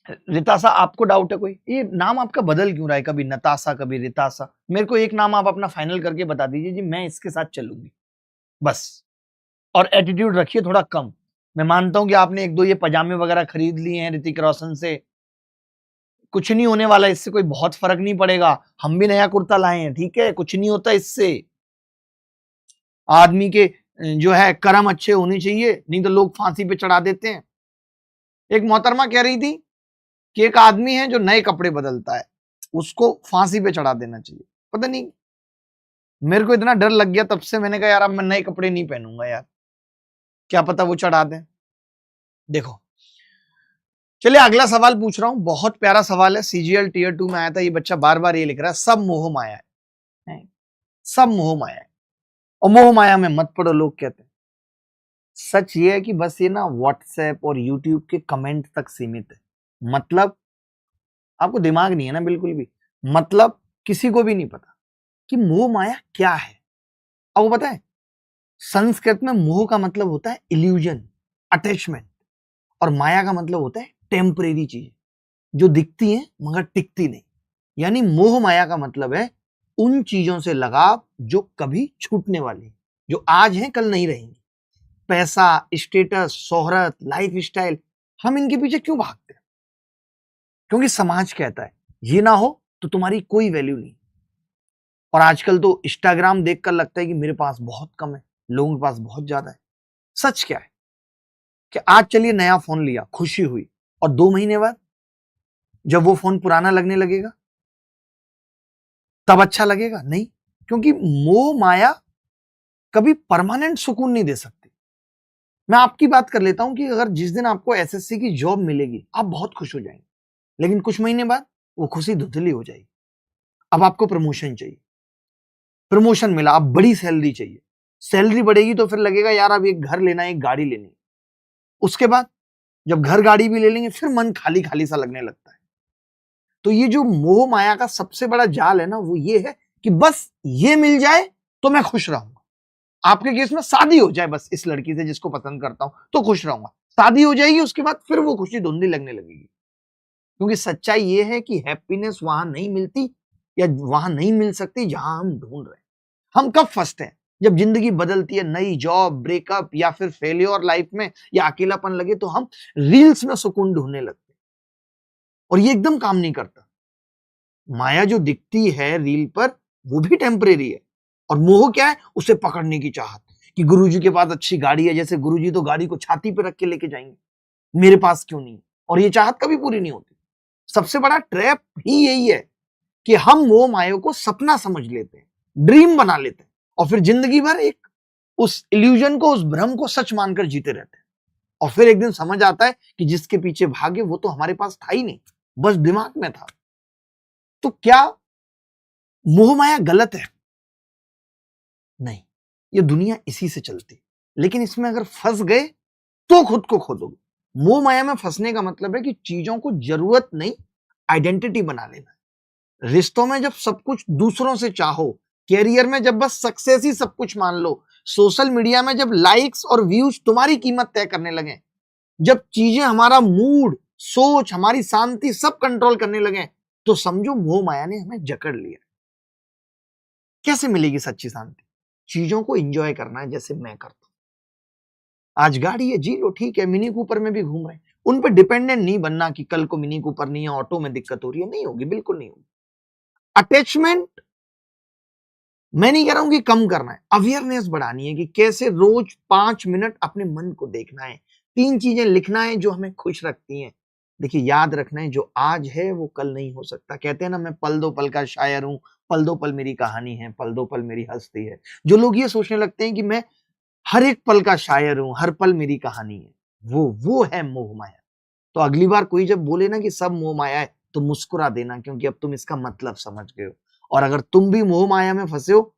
[SPEAKER 1] रितासा, आपको डाउट है कोई? ये नाम आपका बदल क्यों रहा है, कभी नतासा कभी रितासा? मेरे को एक नाम आप अपना फाइनल करके बता दीजिए जी, मैं इसके साथ चलूंगी बस। और एटीट्यूड रखिए थोड़ा कम। मैं मानता हूं कि आपने एक दो ये पजामे वगैरह खरीद लिए हैं ऋतिक रोशन से, कुछ नहीं होने वाला इससे, कोई बहुत फर्क नहीं पड़ेगा। हम भी नया कुर्ता लाए हैं, ठीक है, कुछ नहीं होता इससे। आदमी के जो है कर्म अच्छे होने चाहिए, नहीं तो लोग फांसी पे चढ़ा देते हैं। एक मोहतरमा कह रही थी कि एक आदमी है जो नए कपड़े बदलता है, उसको फांसी पे चढ़ा देना चाहिए। पता नहीं, मेरे को इतना डर लग गया तब से मैंने कहा यार अब मैं नए कपड़े नहीं पहनूंगा यार, क्या पता वो चढ़ा दें। देखो, चलिए अगला सवाल पूछ रहा हूं, बहुत प्यारा सवाल है, सीजीएल टीयर 2 में आया था। ये बच्चा बार बार ये लिख रहा है, सब मोह माया है, सब मोह माया है, और मोह माया में मत पड़ो लोग कहते हैं। सच ये है कि बस ये ना व्हाट्सएप और यूट्यूब के कमेंट तक सीमित है। मतलब आपको दिमाग नहीं है ना बिल्कुल भी, मतलब किसी को भी नहीं पता कि मोह माया क्या है। अब वो पता है, संस्कृत में मोह का मतलब होता है इल्यूजन, अटैचमेंट, और माया का मतलब होता है टेम्परेरी चीज जो दिखती है मगर टिकती नहीं। यानी मोह माया का मतलब है उन चीजों से लगाव जो कभी छूटने वाली, जो आज हैं कल नहीं रहेंगी। पैसा, स्टेटस, शोहरत, लाइफ स्टाइल, हम इनके पीछे क्यों भागते हैं? क्योंकि समाज कहता है ये ना हो तो तुम्हारी कोई वैल्यू नहीं। और आजकल तो इंस्टाग्राम देखकर लगता है कि मेरे पास बहुत कम है, लोगों के पास बहुत ज्यादा है। सच क्या है कि आज चलिए नया फोन लिया, खुशी हुई, और 2 महीने बाद जब वो फोन पुराना लगने लगेगा तब अच्छा लगेगा? नहीं, क्योंकि मोह माया कभी परमानेंट सुकून नहीं दे सकती। मैं आपकी बात कर लेता हूं कि अगर जिस दिन आपको एसएससी की जॉब मिलेगी आप बहुत खुश हो जाएंगे, लेकिन कुछ महीने बाद वो खुशी धुंधली हो जाएगी। अब आपको प्रमोशन चाहिए, प्रमोशन मिला, अब बड़ी सैलरी चाहिए, सैलरी बढ़ेगी तो फिर लगेगा यार अब एक घर लेना है, एक गाड़ी लेनी है। उसके बाद जब घर गाड़ी भी ले लेंगे फिर मन खाली खाली सा लगने लगता है। तो ये जो मोह माया का सबसे बड़ा जाल है ना, वो ये है कि बस ये मिल जाए तो मैं खुश रहूंगा। आपके केस में शादी हो जाए बस इस लड़की से जिसको पसंद करता हूं तो खुश रहूंगा। शादी हो जाएगी उसके बाद फिर वो खुशी धुंधली लगने लगेगी। क्योंकि सच्चाई ये है कि हैप्पीनेस वहां नहीं मिलती या वहां नहीं मिल सकती जहां हम ढूंढ रहे हैं। हम कब फंसते हैं? जब जिंदगी बदलती है, नई जॉब, ब्रेकअप या फिर फेलियर लाइफ में, या अकेलापन लगे, तो हम रील्स में सुकून ढूंढने लगते हैं। और ये एकदम काम नहीं करता। माया जो दिखती है रील पर वो भी टेम्परेरी है, और मोह क्या है? उसे पकड़ने की चाहत कि गुरुजी के पास अच्छी गाड़ी है, जैसे गुरुजी तो गाड़ी को छाती पे रख के लेके जाएंगे, मेरे पास क्यों नहीं? और ये चाहत कभी पूरी नहीं होती। सबसे बड़ा ट्रैप ही यही है कि हम मोह माया को सपना समझ लेते हैं, ड्रीम बना लेते हैं, और फिर जिंदगी भर एक उस इल्यूजन को, उस भ्रम को सच मानकर जीते रहते हैं। और फिर एक दिन समझ आता है कि जिसके पीछे भागे वो तो हमारे पास था ही नहीं, बस दिमाग में था। तो क्या मोह माया गलत है? नहीं, ये दुनिया इसी से चलती, लेकिन इसमें अगर फंस गए तो खुद को खो दोगे। मोह माया में फंसने का मतलब है कि चीजों को जरूरत नहीं आइडेंटिटी बना लेना। रिश्तों में जब सब कुछ दूसरों से चाहो, कैरियर में जब बस सक्सेस ही सब कुछ मान लो, सोशल मीडिया में जब लाइक्स और व्यूज तुम्हारी कीमत तय करने लगे, जब चीजें हमारा मूड, सोच, हमारी शांति सब कंट्रोल करने लगे, तो समझो मोह माया ने हमें जकड़ लिया। कैसे मिलेगी सच्ची शांति? चीजों को एंजॉय करना है जैसे मैं करता हूं। आज गाड़ी है, जी लो, ठीक है, मिनी कूपर में भी घूम रहे हैं, उन पर डिपेंडेंट नहीं बनना कि कल को मिनी कूपर नहीं है, ऑटो में दिक्कत हो रही है, नहीं होगी, बिल्कुल नहीं होगी। अटैचमेंट मैं नहीं कह रहा हूं कि कम करना है, अवेयरनेस बढ़ानी है कि कैसे रोज 5 मिनट अपने मन को देखना है, 3 चीजें लिखना है जो हमें खुश रखती हैं, देखिए याद रखना है, जो आज है वो कल नहीं हो सकता। कहते हैं ना, मैं पल दो पल का शायर हूँ, पल दो पल मेरी कहानी है, पल दो पल मेरी हस्ती है। जो लोग ये सोचने लगते हैं कि मैं हर एक पल का शायर हूँ, हर पल मेरी कहानी है, वो है मोह माया। तो अगली बार कोई जब बोले ना कि सब मोह माया है, तो मुस्कुरा देना, क्योंकि अब तुम इसका मतलब समझ गए हो। और अगर तुम भी मोह माया में फंसे हो,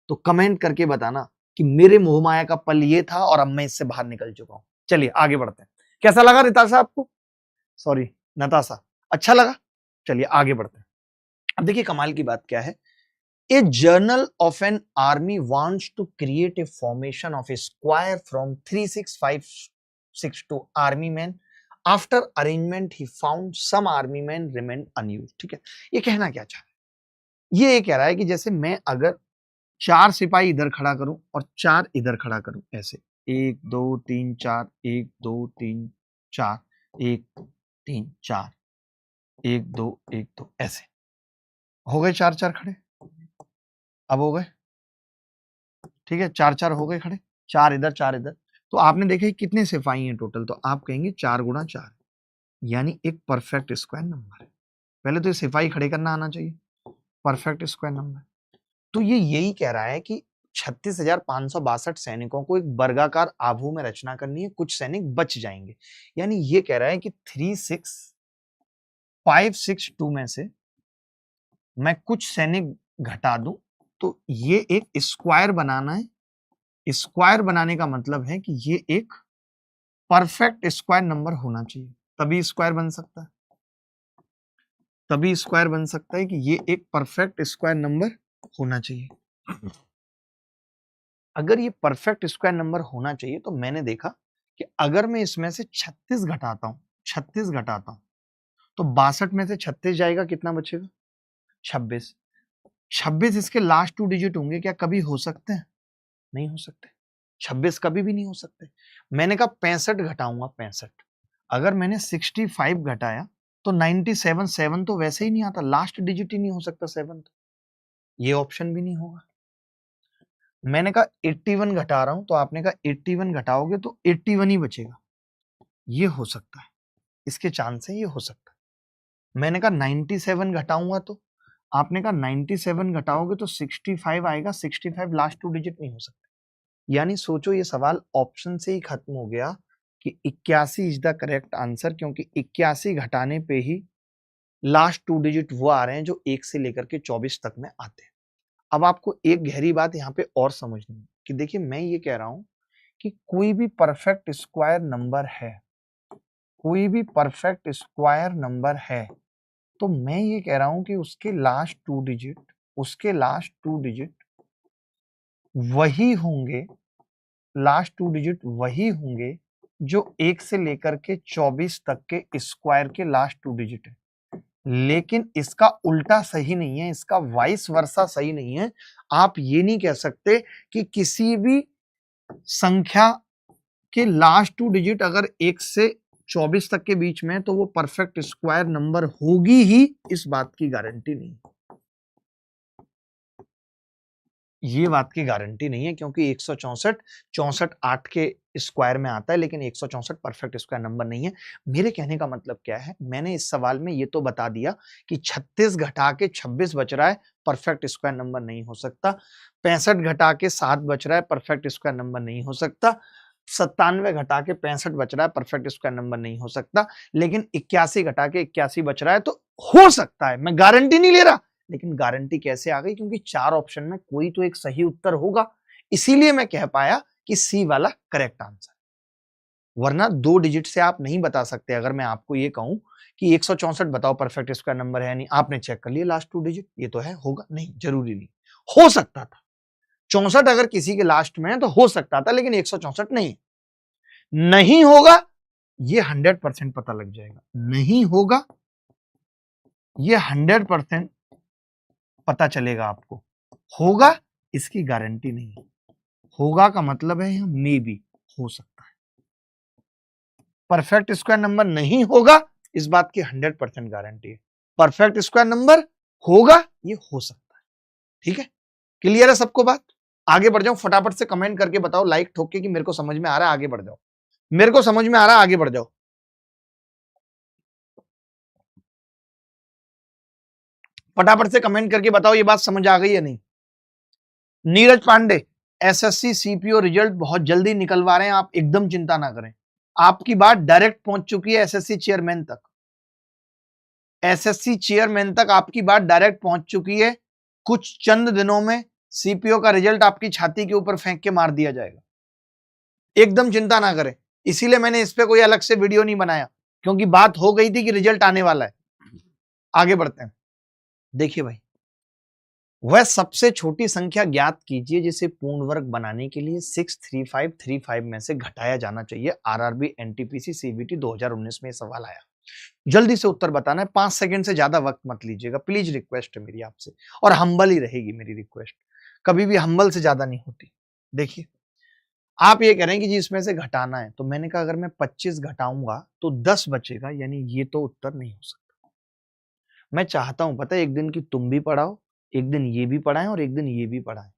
[SPEAKER 1] तो कमेंट करके बताना कि मेरे मोह माया का पल ये था और अब मैं इससे बाहर निकल चुका हूं। चलिए आगे बढ़ते हैं। कैसा लगा रिताशा आपको? सॉरी, नताशा। अच्छा लगा? चलिए आगे बढ़ते हैं। अब देखिए कमाल की बात क्या है। A journal of an army wants to create a formation of a square from 3656 army men. After arrangement, he found some army men remained unused. ठीक है, ये कहना क्या चाह रहा है? ये कह रहा है कि जैसे मैं अगर 4 सिपाही इधर खड़ा करूं और 4 इधर खड़ा करूं, ऐसे 1 2 3 4 1 2 3 4 1 3 4 1 2 1 2, ऐसे हो गए 4 खड़े। अब हो गए, ठीक है, 4 हो गए खड़े, 4 इधर 4 इधर। तो आपने देखा कितने सिपाही हैं टोटल, तो आप कहेंगे 4 गुणा 4, यानी एक परफेक्ट स्क्वायर नंबर है। पहले तो ये सिपाही खड़े करना आना चाहिए, परफेक्ट स्क्वायर नंबर। तो ये यही कह रहा है कि 36,562 सैनिकों को एक वर्गाकार आभू में रचना करनी है, कुछ सैनिक बच जाएंगे। यानी ये कह रहा है कि 36562 में से मैं कुछ सैनिक घटा दूं, तो ये एक स्क्वायर बनाना है। स्क्वायर बनाने का मतलब है कि ये एक परफेक्ट स्क्वायर नंबर होना चाहिए, तभी स्क्वायर बन सकता है। तभी स्क्वायर बन सकता है कि ये एक परफेक्ट स्क्वायर नंबर होना चाहिए। अगर ये परफेक्ट स्क्वायर नंबर होना चाहिए, तो मैंने देखा कि अगर मैं इसमें से 36 घटाता हूं, 36 घटाता हूं, तो 62 में से 36 जाएगा, कितना बचेगा? 26। 26 इसके लास्ट 2 डिजिट होंगे क्या? कभी हो सकते हैं? नहीं हो सकते। 26 कभी भी नहीं हो सकते। मैंने कहा 65 घटाऊंगा, 65। अगर मैंने 65 घटाया तो 97, 7 तो वैसे ही नहीं आता, लास्ट डिजिट ही नहीं हो सकता 7, तो ये ऑप्शन भी नहीं होगा। मैंने कहा 81 घटा रहा हूं, तो आपने कहा 81 घटाओगे तो 81 ही बचेगा, ये हो सकता है, इसके चांस है, ये हो सकता है। मैंने कहा 97 घटाऊंगा, तो आपने कहा 97 घटाओगे तो 65 आएगा, 65 लास्ट 2 डिजिट नहीं हो सकता। यानी सोचो, ये सवाल ऑप्शन से ही खत्म हो गया कि 81 इज द करेक्ट आंसर, क्योंकि 81 घटाने पे ही लास्ट 2 डिजिट वो आ रहे हैं जो 1 से लेकर के 24 तक में आते हैं। अब आपको एक गहरी बात यहाँ पे और समझनी है कि देखिए, मैं ये कह रहा हूं कि कोई भी परफेक्ट स्क्वायर नंबर है, कोई भी परफेक्ट स्क्वायर नंबर है, तो मैं ये कह रहा हूं कि उसके लास्ट 2 डिजिट, उसके लास्ट 2 डिजिट वही होंगे, लास्ट 2 डिजिट वही होंगे जो 1 से लेकर के 24 तक के स्क्वायर के लास्ट 2 डिजिट है। लेकिन इसका उल्टा सही नहीं है, इसका वाइस वर्सा सही नहीं है। आप ये नहीं कह सकते कि किसी भी संख्या के लास्ट 2 डिजिट अगर 1 से 24 तक के बीच में, तो वो परफेक्ट स्क्वायर नंबर होगी ही, इस बात की गारंटी नहीं। ये बात की गारंटी नहीं है, क्योंकि 164 64 8 के स्क्वायर में आता है, लेकिन 164 परफेक्ट स्क्वायर नंबर नहीं है। मेरे कहने का मतलब क्या है, मैंने इस सवाल में ये तो बता दिया कि 36 घटा के 26 बच रहा है, परफेक्ट स्क्वायर नंबर नहीं हो सकता। 65 घटा के 7 बच रहा है, परफेक्ट स्क्वायर नंबर नहीं हो सकता। 97 घटा के 65 बच रहा है, परफेक्ट स्क्वायर नंबर नहीं हो सकता। लेकिन 81 घटा के 81 बच रहा है, तो हो सकता है। मैं गारंटी नहीं ले रहा, लेकिन गारंटी कैसे आ गई? क्योंकि 4 ऑप्शन में कोई तो एक सही उत्तर होगा, इसीलिए मैं कह पाया कि सी वाला करेक्ट आंसर। वरना 2 डिजिट से आप नहीं बता सकते। अगर मैं आपको ये कहूं कि 164 बताओ परफेक्ट स्क्वायर नंबर है नहीं, आपने चेक कर लिया लास्ट 2 डिजिट, ये तो है, होगा नहीं, जरूरी नहीं। हो सकता था 64 अगर किसी के लास्ट में है तो हो सकता था, लेकिन 164 नहीं। नहीं होगा ये 100% पता लग जाएगा, नहीं होगा ये 100% पता चलेगा आपको। होगा इसकी गारंटी नहीं है। होगा का मतलब है मे बी, हो सकता है। परफेक्ट स्क्वायर नंबर नहीं होगा, इस बात की 100% गारंटी है। परफेक्ट स्क्वायर नंबर होगा, ये हो सकता है। ठीक है, क्लियर है सबको बात? आगे बढ़ जाओ, फटाफट से कमेंट करके बताओ, लाइक ठोक के, कि मेरे को समझ में आ रहा है, आगे बढ़ जाओ। मेरे को समझ में आ रहा है, आगे बढ़ जाओ। फटाफट से कमेंट करके बताओ ये बात समझ आ गई या नहीं। Neeraj Pandey, SSC CPO result बहुत जल्दी निकलवा रहे हैं, आप एकदम चिंता ना करें। आपकी बात डायरेक्ट पहुंच चुकी है एसएससी चेयरमैन तक। एसएससी चेयरमैन तक आपकी बात डायरेक्ट पहुंच चुकी है। कुछ चंद दिनों में सीपीओ का रिजल्ट आपकी छाती के ऊपर फेंक के मार दिया जाएगा, एकदम चिंता ना करें। इसीलिए मैंने इस पे कोई अलग से वीडियो नहीं बनाया, क्योंकि बात हो गई थी कि रिजल्ट आने वाला है। आगे बढ़ते हैं। देखिए भाई, वह सबसे छोटी संख्या ज्ञात कीजिए जिसे पूर्ण वर्ग बनाने के लिए 63535 में से घटाया जाना चाहिए। आरआरबी एनटीपीसी सीबीटी 2019 में सवाल आया। जल्दी से उत्तर बताना है, 5 सेकंड से ज्यादा वक्त मत लीजिएगा, प्लीज रिक्वेस्ट है मेरी आपसे, और हम्बल ही रहेगी मेरी रिक्वेस्ट, कभी भी हम्बल से ज्यादा नहीं होती। देखिए, आप ये कह रहे हैं कि जी इसमें से घटाना है, तो मैंने कहा अगर मैं 25 घटाऊंगा तो 10 बचेगा, यानी ये तो उत्तर नहीं हो सकता। मैं चाहता हूं पता है, एक दिन की तुम भी पढ़ाओ, एक दिन ये भी पढ़ाएं और एक दिन ये भी पढ़ाएं।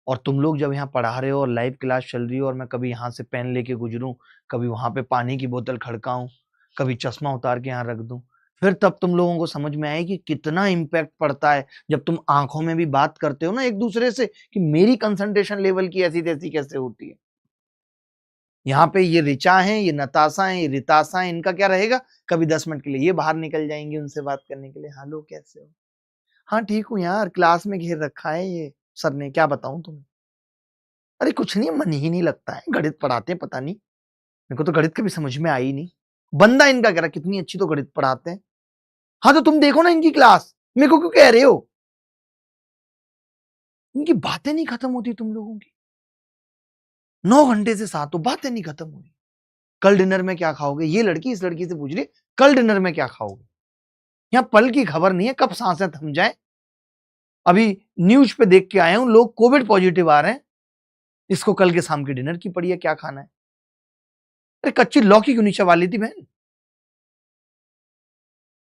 [SPEAKER 1] और तुम लोग जब यहाँ पढ़ा रहे हो और लाइव क्लास चल रही हो और मैं कभी यहाँ से पेन लेके गुजरूं, कभी वहां पे पानी की बोतल खड़काऊं, कभी चश्मा उतार के यहाँ रख दूं, फिर तब तुम लोगों को समझ में आए कि कितना इम्पैक्ट पड़ता है जब तुम आंखों में भी बात करते हो ना एक दूसरे से, कि मेरी कंसंट्रेशन लेवल की ऐसी तैसी कैसे होती है। यहाँ पे ये ऋचा है, ये नताशा है, ये रिताशा है, इनका क्या रहेगा, कभी 10 मिनट के लिए ये बाहर निकल जाएंगे उनसे बात करने के लिए, हेलो कैसे हो, हाँ ठीक हूँ यार, क्लास में घेर रखा है ये सर ने, क्या बताऊं तुम्हें, अरे कुछ नहीं, मन ही नहीं लगता है, गणित पढ़ाते हैं पता नहीं, मेरे को तो गणित कभी समझ में आई नहीं। बंदा इनका कह रहा कितनी अच्छी तो गणित पढ़ाते हैं, हाँ तो तुम देखो ना इनकी क्लास, मेरे को क्यों कह रहे हो। इनकी बातें नहीं खत्म होती तुम लोगों की, 9 घंटे से साथ हो, बातें नहीं खत्म हो रही। कल डिनर में क्या खाओगे, ये लड़की इस लड़की से पूछ रही कल डिनर में क्या खाओगे। यहाँ पल की खबर नहीं है कब सांसें थम जाए। अभी न्यूज पे देख के आया हूं, लोग कोविड पॉजिटिव आ रहे हैं, इसको कल के शाम की डिनर की पड़ी है, क्या खाना है। अरे कच्ची लौकी क्यों नहीं चबा ली थी बहन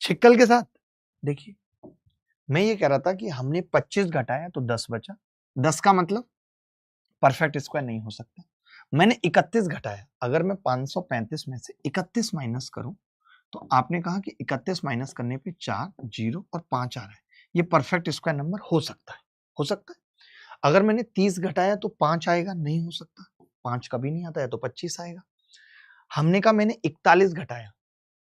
[SPEAKER 1] छिक्कल के साथ। देखिए, मैं ये कह रहा था कि हमने 25 घटाया तो 10 बचा, 10 का मतलब परफेक्ट स्क्वायर नहीं हो सकता। मैंने 31 घटाया, अगर मैं 535 में से 31 माइनस करूं तो आपने कहा कि 31 माइनस करने पे 4 0 और 5 आ रहा है, ये परफेक्ट स्क्वायर नंबर हो सकता है, हो सकता है। अगर मैंने 30 घटाया तो 5 आएगा, नहीं हो सकता, 5 कभी नहीं आता है, तो 25 आएगा। हमने कहा मैंने 41 घटाया,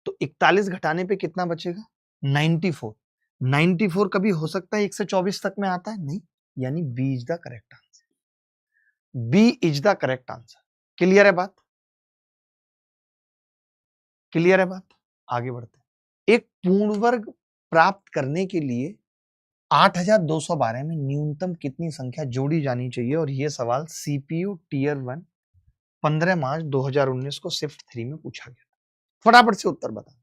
[SPEAKER 1] तो 41 घटाने पे कितना बचेगा, 94। 94 कभी हो सकता है 1 से 24 तक में आता है, नहीं, यानी B is the correct answer, B is the correct answer. Clear है बात, क्लियर है बात। आगे बढ़ते हैं। एक पूर्ण वर्ग प्राप्त करने के लिए 8212 में न्यूनतम कितनी संख्या जोड़ी जानी चाहिए, और यह सवाल सीपीयू टीयर 1 15 मार्च 2019 को शिफ्ट 3 में पूछा गया। फटाफट से उत्तर बता।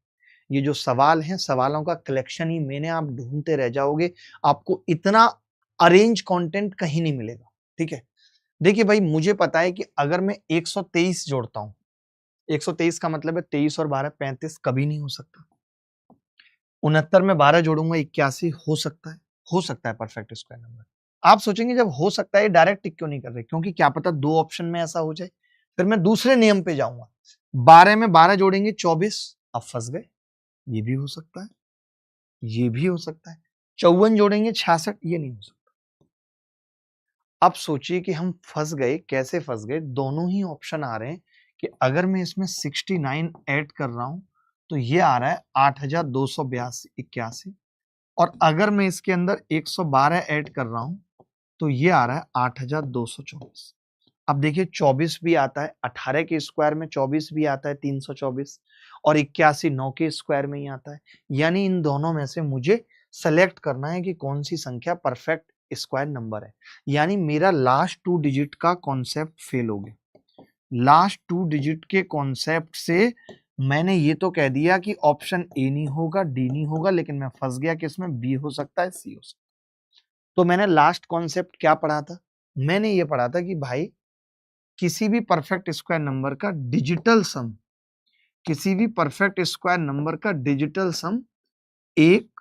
[SPEAKER 1] ये जो सवाल हैं, सवालों का कलेक्शन ही मैंने, आप ढूंढते रह जाओगे, आपको इतना अरेंज कंटेंट कहीं नहीं मिलेगा। ठीक है, देखिए भाई, मुझे पता है कि अगर मैं 123 जोड़ता हूं, 123 का मतलब है 23 और 12 35, कभी नहीं हो सकता। 69 में 12 जोड़ूंगा 81, हो सकता है परफेक्ट स्क्वायर नंबर। आप सोचेंगे जब हो सकता है डायरेक्ट टिक क्यों नहीं कर रहे, क्योंकि क्या पता 2 ऑप्शन में ऐसा हो जाए, फिर मैं दूसरे नियम पे जाऊंगा। 12 में 12 जोड़ेंगे 24, अब फंस गए, ये भी हो सकता है, ये भी हो सकता है। 54 जोड़ेंगे 66, ये नहीं हो सकता। अब सोचिए कि हम फंस गए, कैसे फंस गए, दोनों ही ऑप्शन आ रहे हैं कि अगर मैं इसमें 69 ऐड कर रहा हूं तो ये आ रहा है 8282 और अगर मैं इसके अंदर 112 ऐड कर रहा हूं तो ये आ रहा है 8224। अब देखिए 24 भी आता है, 18 के स्क्वायर में 24 भी आता है 324, और 81 9 के स्क्वायर में ही आता है। यानी इन दोनों में से मुझे सेलेक्ट करना है कि कौन सी संख्या परफेक्ट स्क्वायर नंबर है। यानी मेरा लास्ट 2 डिजिट का कॉन्सेप्ट फेल हो गया। लास्ट 2 डिजिट के कॉन्सेप्ट से मैंने ये तो कह दिया कि ऑप्शन ए नहीं होगा, डी नहीं होगा, लेकिन मैं फंस गया कि इसमें बी हो सकता है, सी हो सकता है। तो मैंने लास्ट कॉन्सेप्ट क्या पढ़ा था, मैंने ये पढ़ा था कि भाई किसी भी परफेक्ट स्क्वायर नंबर का डिजिटल सम, किसी भी परफेक्ट स्क्वायर नंबर का डिजिटल सम 1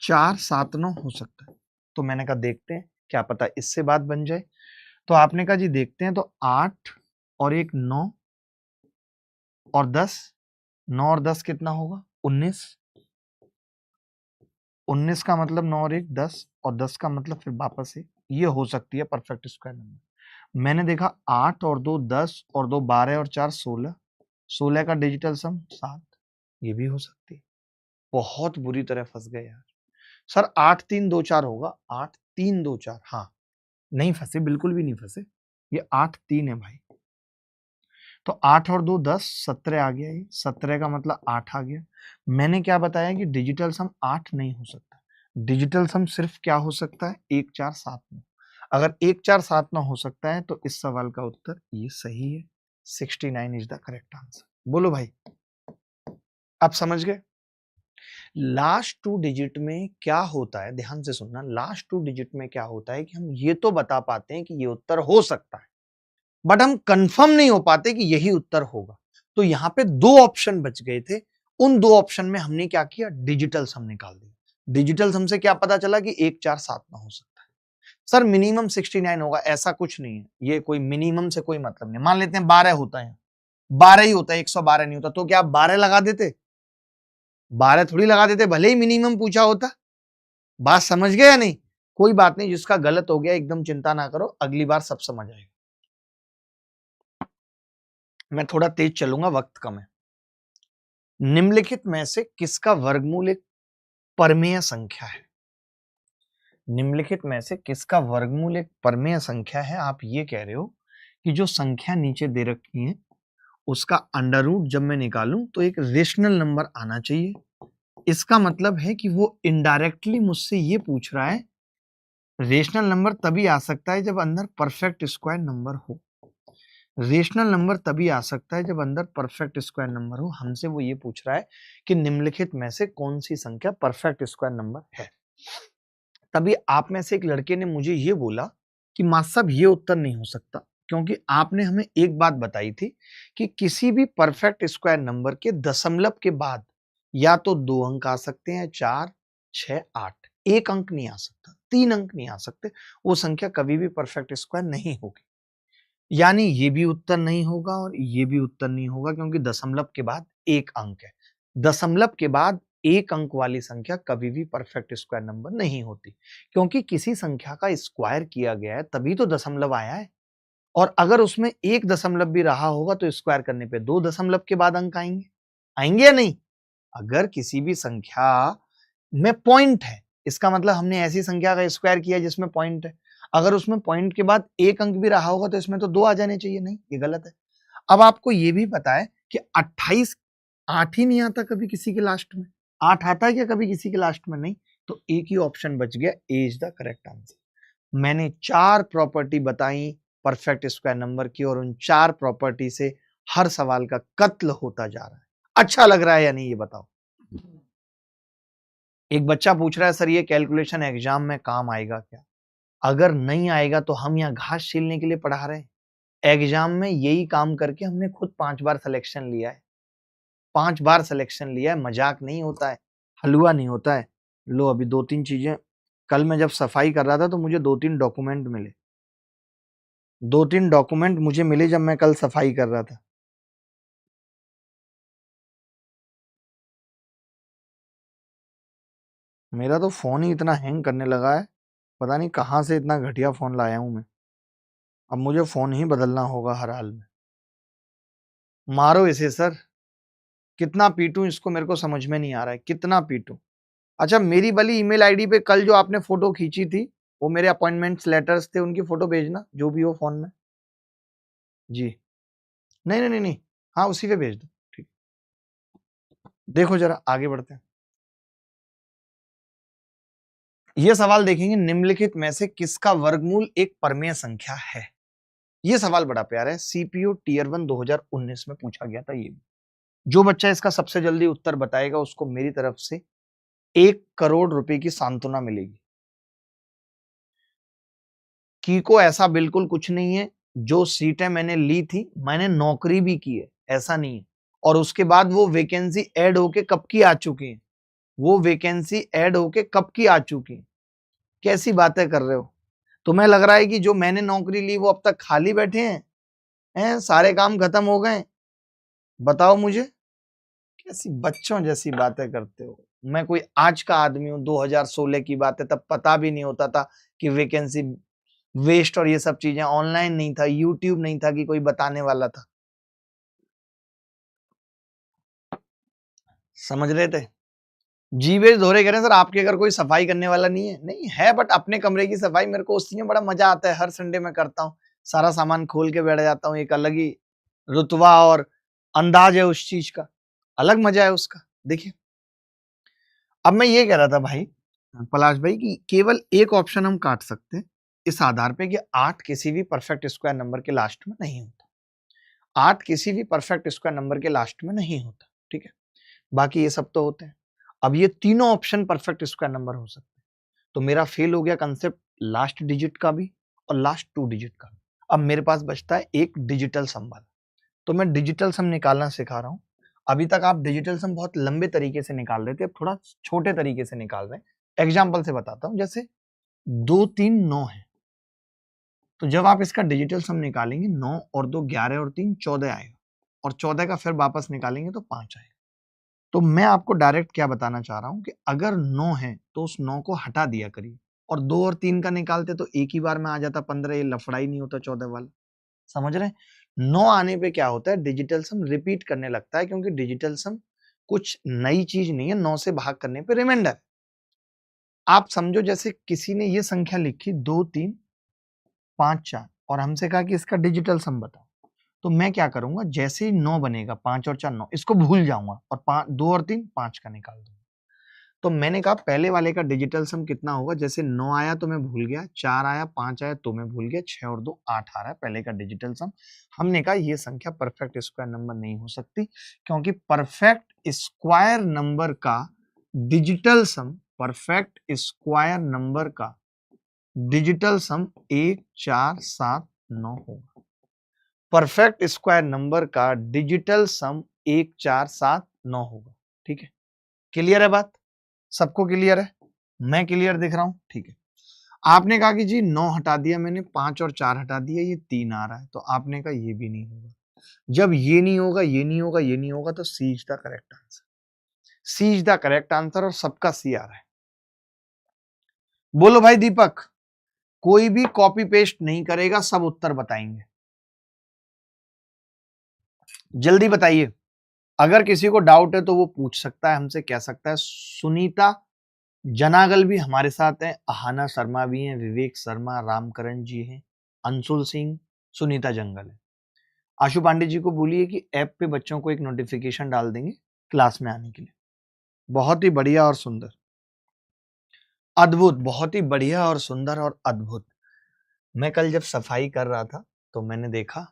[SPEAKER 1] 4 7 9 हो सकता है। तो मैंने कहा देखते हैं, क्या पता इससे बात बन जाए। तो आपने कहा जी देखते हैं, तो 8 और 1 9 और 10, 9 और 10 कितना होगा, 19, 19 का मतलब 9 और 1 10 और 10 का मतलब फिर वापस 1, ये हो सकती है परफेक्ट स्क्वायर नंबर। मैंने देखा 8 और 2 10 और 2 12 और 4 16, 16 का डिजिटल सम 7, ये भी हो सकती है। बहुत बुरी तरह फंस गए यार। सर 8 3 2 4 होगा, 8 3 2 4, हाँ नहीं फंसे, बिल्कुल भी नहीं फंसे, ये 8 3 है भाई। तो 8 और 2 10 17 आ गया, ये 17 का मतलब 8 आ गया। मैंने क्या बताया कि डिजिटल सम 8 नहीं हो सकता, डिजिटल सम सिर्फ क्या हो सकता है 1 4 7 9। अगर 1 4 7 9 हो सकता है तो इस सवाल का उत्तर ये सही है, 69 इज द करेक्ट आंसर। बोलो भाई, आप समझ गए? लास्ट 2 डिजिट में क्या होता है, ध्यान से सुनना, लास्ट 2 डिजिट में क्या होता है कि हम ये तो बता पाते हैं कि ये उत्तर हो सकता है, बट हम कंफर्म नहीं हो पाते कि यही उत्तर होगा। तो यहां पे 2 ऑप्शन बच गए थे, उन 2 ऑप्शन में हमने क्या किया, डिजिटल सम निकाल दिया। डिजिटल सम से क्या पता चला कि 1 4 7 9 हो सकता है। सर मिनिमम 69 होगा, ऐसा कुछ नहीं है, ये कोई मिनिमम से कोई मतलब नहीं। मान लेते हैं 12 होता है, 12 ही होता है, 112 नहीं होता, तो क्या आप 12 लगा देते? 12 थोड़ी लगा देते, भले ही मिनिमम पूछा होता। बात समझ गए या नहीं? कोई बात नहीं, जिसका गलत हो गया एकदम चिंता ना करो, अगली बार सब समझ आएगा। मैं थोड़ा तेज चलूंगा, वक्त कम है। निम्नलिखित में से किसका वर्गमूल एक परमेय संख्या है? निम्नलिखित में से किसका वर्गमूल एक परमेय संख्या है? आप ये कह रहे हो कि जो संख्या नीचे दे रखी है उसका अंडर रूट जब मैं निकालूं तो एक रेशनल नंबर आना चाहिए। इसका मतलब है कि वो इनडायरेक्टली मुझसे ये पूछ रहा है, रेशनल नंबर तभी आ सकता है जब अंदर परफेक्ट स्क्वायर नंबर हो। रेशनल नंबर तभी आ सकता है जब अंदर परफेक्ट स्क्वायर नंबर हो। हमसे वो ये पूछ रहा है कि निम्नलिखित में से कौन सी संख्या परफेक्ट स्क्वायर नंबर है। तभी आप में से एक लड़के ने मुझे ये बोला कि मास्टर साहब ये उत्तर नहीं हो सकता, क्योंकि आपने हमें एक बात बताई थी कि किसी भी परफेक्ट स्क्वायर नंबर के दशमलव के बाद या तो 2 अंक आ सकते हैं, 4 6 8, 1 अंक नहीं आ सकता, 3 अंक नहीं आ सकते, वो संख्या कभी भी परफेक्ट स्क्वायर नहीं होगी। यानी ये भी उत्तर नहीं होगा और ये भी उत्तर नहीं होगा, क्योंकि दशमलव के बाद 1 अंक है। दशमलव के बाद 1 अंक वाली संख्या कभी भी परफेक्ट स्क्वायर नंबर नहीं होती, क्योंकि किसी संख्या का स्क्वायर किया गया है तभी तो दशमलव आया है। और अगर उसमें 1 दशमलव भी रहा होगा तो स्क्वायर करने पे 2 दशमलव के बाद अंक आएंगे, आएंगे या नहीं? अगर किसी भी संख्या में पॉइंट है, इसका मतलब हमने ऐसी संख्या का स्क्वायर किया जिसमें पॉइंट है। अगर उसमें पॉइंट के बाद 1 अंक भी रहा होगा तो इसमें तो 2 आ जाने चाहिए, नहीं, ये गलत है। अब आपको ये भी पता है कि 28 8 ही नहीं आता कभी किसी के लास्ट में, 8 आता है क्या कभी किसी के लास्ट में? नहीं। तो एक ही ऑप्शन बच गया, ए इज द करेक्ट आंसर। मैंने 4 प्रॉपर्टी बताई परफेक्ट स्क्वायर नंबर की, और उन 4 प्रॉपर्टी से हर सवाल का कत्ल होता जा रहा है। अच्छा लग रहा है या नहीं, ये बताओ। एक बच्चा पूछ रहा है सर ये कैलकुलेशन एग्जाम में काम आएगा क्या? अगर नहीं आएगा तो हम यहाँ घास छीलने के लिए पढ़ा रहे हैं? एग्जाम में यही काम करके हमने खुद 5 बार सिलेक्शन लिया है, 5 बार सिलेक्शन लिया है, मजाक नहीं होता है, हलवा नहीं होता है। लो अभी 2-3 चीजें, कल मैं जब सफाई कर रहा था तो मुझे 2-3 डॉक्यूमेंट मिले, 2-3 डॉक्यूमेंट मुझे मिले जब मैं कल सफाई कर रहा था। मेरा तो फोन ही इतना हैंग करने लगा है, पता नहीं कहाँ से इतना घटिया फोन लाया हूं मैं। अब मुझे फोन ही बदलना होगा हर हाल में। मारो इसे सर, कितना पीटूं इसको, मेरे को समझ में नहीं आ रहा है कितना पीटूं। अच्छा मेरी वाली ईमेल आईडी पे कल जो आपने फोटो खींची थी, वो मेरे अपॉइंटमेंट्स लेटर्स थे, उनकी फोटो भेजना, जो भी हो फोन में। जी, नहीं नहीं नहीं नहीं, हाँ उसी पे भेज दो, ठीक। देखो जरा आगे बढ़ते हैं। ये सवाल देखेंगे, निम्नलिखित में से किसका वर्गमूल एक परमेय संख्या है? ये सवाल बड़ा प्यारा है, सीपीयू टीयर 1 2019 में पूछा गया था। ये जो बच्चा इसका सबसे जल्दी उत्तर बताएगा उसको मेरी तरफ से 1 करोड़ रुपए की सांत्वना मिलेगी। की को ऐसा बिल्कुल कुछ नहीं है, जो सीटें मैंने ली थी मैंने नौकरी भी की है, ऐसा नहीं है। और उसके बाद वो वैकेंसी ऐड होके कब की आ चुकी है, वो वैकेंसी ऐड होके कब की आ चुकी है। कैसी बातें कर रहे हो? तुम्हें लग रहा है कि जो मैंने नौकरी ली वो अब तक खाली बैठे हैं, सारे काम खत्म हो गए? बताओ मुझे, कैसी बच्चों जैसी बातें करते हो। मैं कोई आज का आदमी हूँ, 2016 की बात है, तब पता भी नहीं होता था कि वैकेंसी वेस्ट और ये सब चीजें, ऑनलाइन नहीं था, यूट्यूब नहीं था कि कोई बताने वाला था। समझ रहे थे? जीवेश धोरे कह रहे हैं सर आपके घर कोई सफाई करने वाला नहीं है? नहीं है, बट अपने कमरे की सफाई मेरे को उसी में बड़ा मजा आता है। हर संडे में करता हूँ, सारा सामान खोल के बैठ जाता हूँ। एक अलग ही रुतबा और अंदाज है उस चीज का, अलग मजा है उसका। देखिए, अब मैं ये कह रहा था भाई पलाश भाई कि केवल एक ऑप्शन हम काट सकते हैं इस आधार पे कि 8 किसी भी परफेक्ट स्क्वायर नंबर के लास्ट में नहीं होता। 8 किसी भी परफेक्ट स्क्वायर नंबर के लास्ट में नहीं होता, ठीक है। बाकी ये सब तो होते हैं। अब ये तीनों ऑप्शन परफेक्ट स्क्वायर नंबर हो सकते हैं, तो मेरा फेल हो गया कंसेप्ट लास्ट डिजिट का भी और लास्ट 2 डिजिट का। अब मेरे पास बचता है एक डिजिटल सम वाला, तो मैं डिजिटल सम निकालना सिखा रहा हूं। अभी तक आप डिजिटल सम बहुत लंबे तरीके से निकाल रहे थे, अब थोड़ा छोटे तरीके से निकाल रहे हैं। एग्जाम्पल से बताता हूं, जैसे 2 3 9 है, तो जब आप इसका डिजिटल सम निकालेंगे 9 और 2 11 और 3 14 आएगा, और 14 का फिर वापस निकालेंगे तो 5 आएगा। तो मैं आपको डायरेक्ट क्या बताना चाह रहा हूं कि अगर 9 है तो उस 9 को हटा दिया करिए, और 2 और 3 का निकालते तो एक ही बार में आ जाता 15, ये लफड़ा ही नहीं होता 14 वाला। समझ रहे हैं? 9 आने पे क्या होता है, डिजिटल सम रिपीट करने लगता है, क्योंकि डिजिटल सम कुछ नई चीज नहीं है। 9 से भाग करने पे रिमाइंडर। आप समझो जैसे किसी ने ये संख्या लिखी 2 3 5 4 और हमसे कहा कि इसका डिजिटल सम बताओ, तो मैं क्या करूंगा, जैसे ही 9 बनेगा, 5 और 4 9, इसको भूल जाऊंगा और 2 और 3 5 का निकाल दूंगा। तो मैंने कहा पहले वाले का डिजिटल सम कितना होगा, जैसे 9 आया तो मैं भूल गया, 4 आया, 5 आया तो मैं भूल गया, 6 और 2 8 आ रहा है पहले का डिजिटल सम। हमने कहा ये संख्या परफेक्ट स्क्वायर नंबर नहीं हो सकती, क्योंकि परफेक्ट स्क्वायर नंबर का डिजिटल सम, परफेक्ट स्क्वायर नंबर का डिजिटल सम 1 4 7 9 होगा। परफेक्ट स्क्वायर नंबर का डिजिटल सम 1 4 7 9 होगा। ठीक है, क्लियर है बात? सबको क्लियर है? मैं क्लियर दिख रहा हूं? ठीक है। आपने कहा कि जी 9 हटा दिया मैंने, 5 और 4 हटा दिया, ये 3 आ रहा है, तो आपने कहा ये भी नहीं होगा। जब ये नहीं होगा, ये नहीं होगा, ये नहीं होगा, तो C is the correct answer. C is the correct answer, और सबका सी आ रहा है। बोलो भाई दीपक, कोई भी कॉपी पेस्ट नहीं करेगा, सब उत्तर बताएंगे। जल्दी बताइए। अगर किसी को डाउट है तो वो पूछ सकता है, हमसे कह सकता है। सुनीता जनागल भी हमारे साथ हैं, अहाना शर्मा भी हैं, विवेक शर्मा, रामकरण जी हैं, अंशुल सिंह, सुनीता जंगल है। आशु पांडे जी को बोलिए कि ऐप पे बच्चों को एक नोटिफिकेशन डाल देंगे क्लास में आने के लिए। बहुत ही बढ़िया और सुंदर, अद्भुत, बहुत ही बढ़िया और सुंदर और अद्भुत। मैं कल जब सफाई कर रहा था तो मैंने देखा,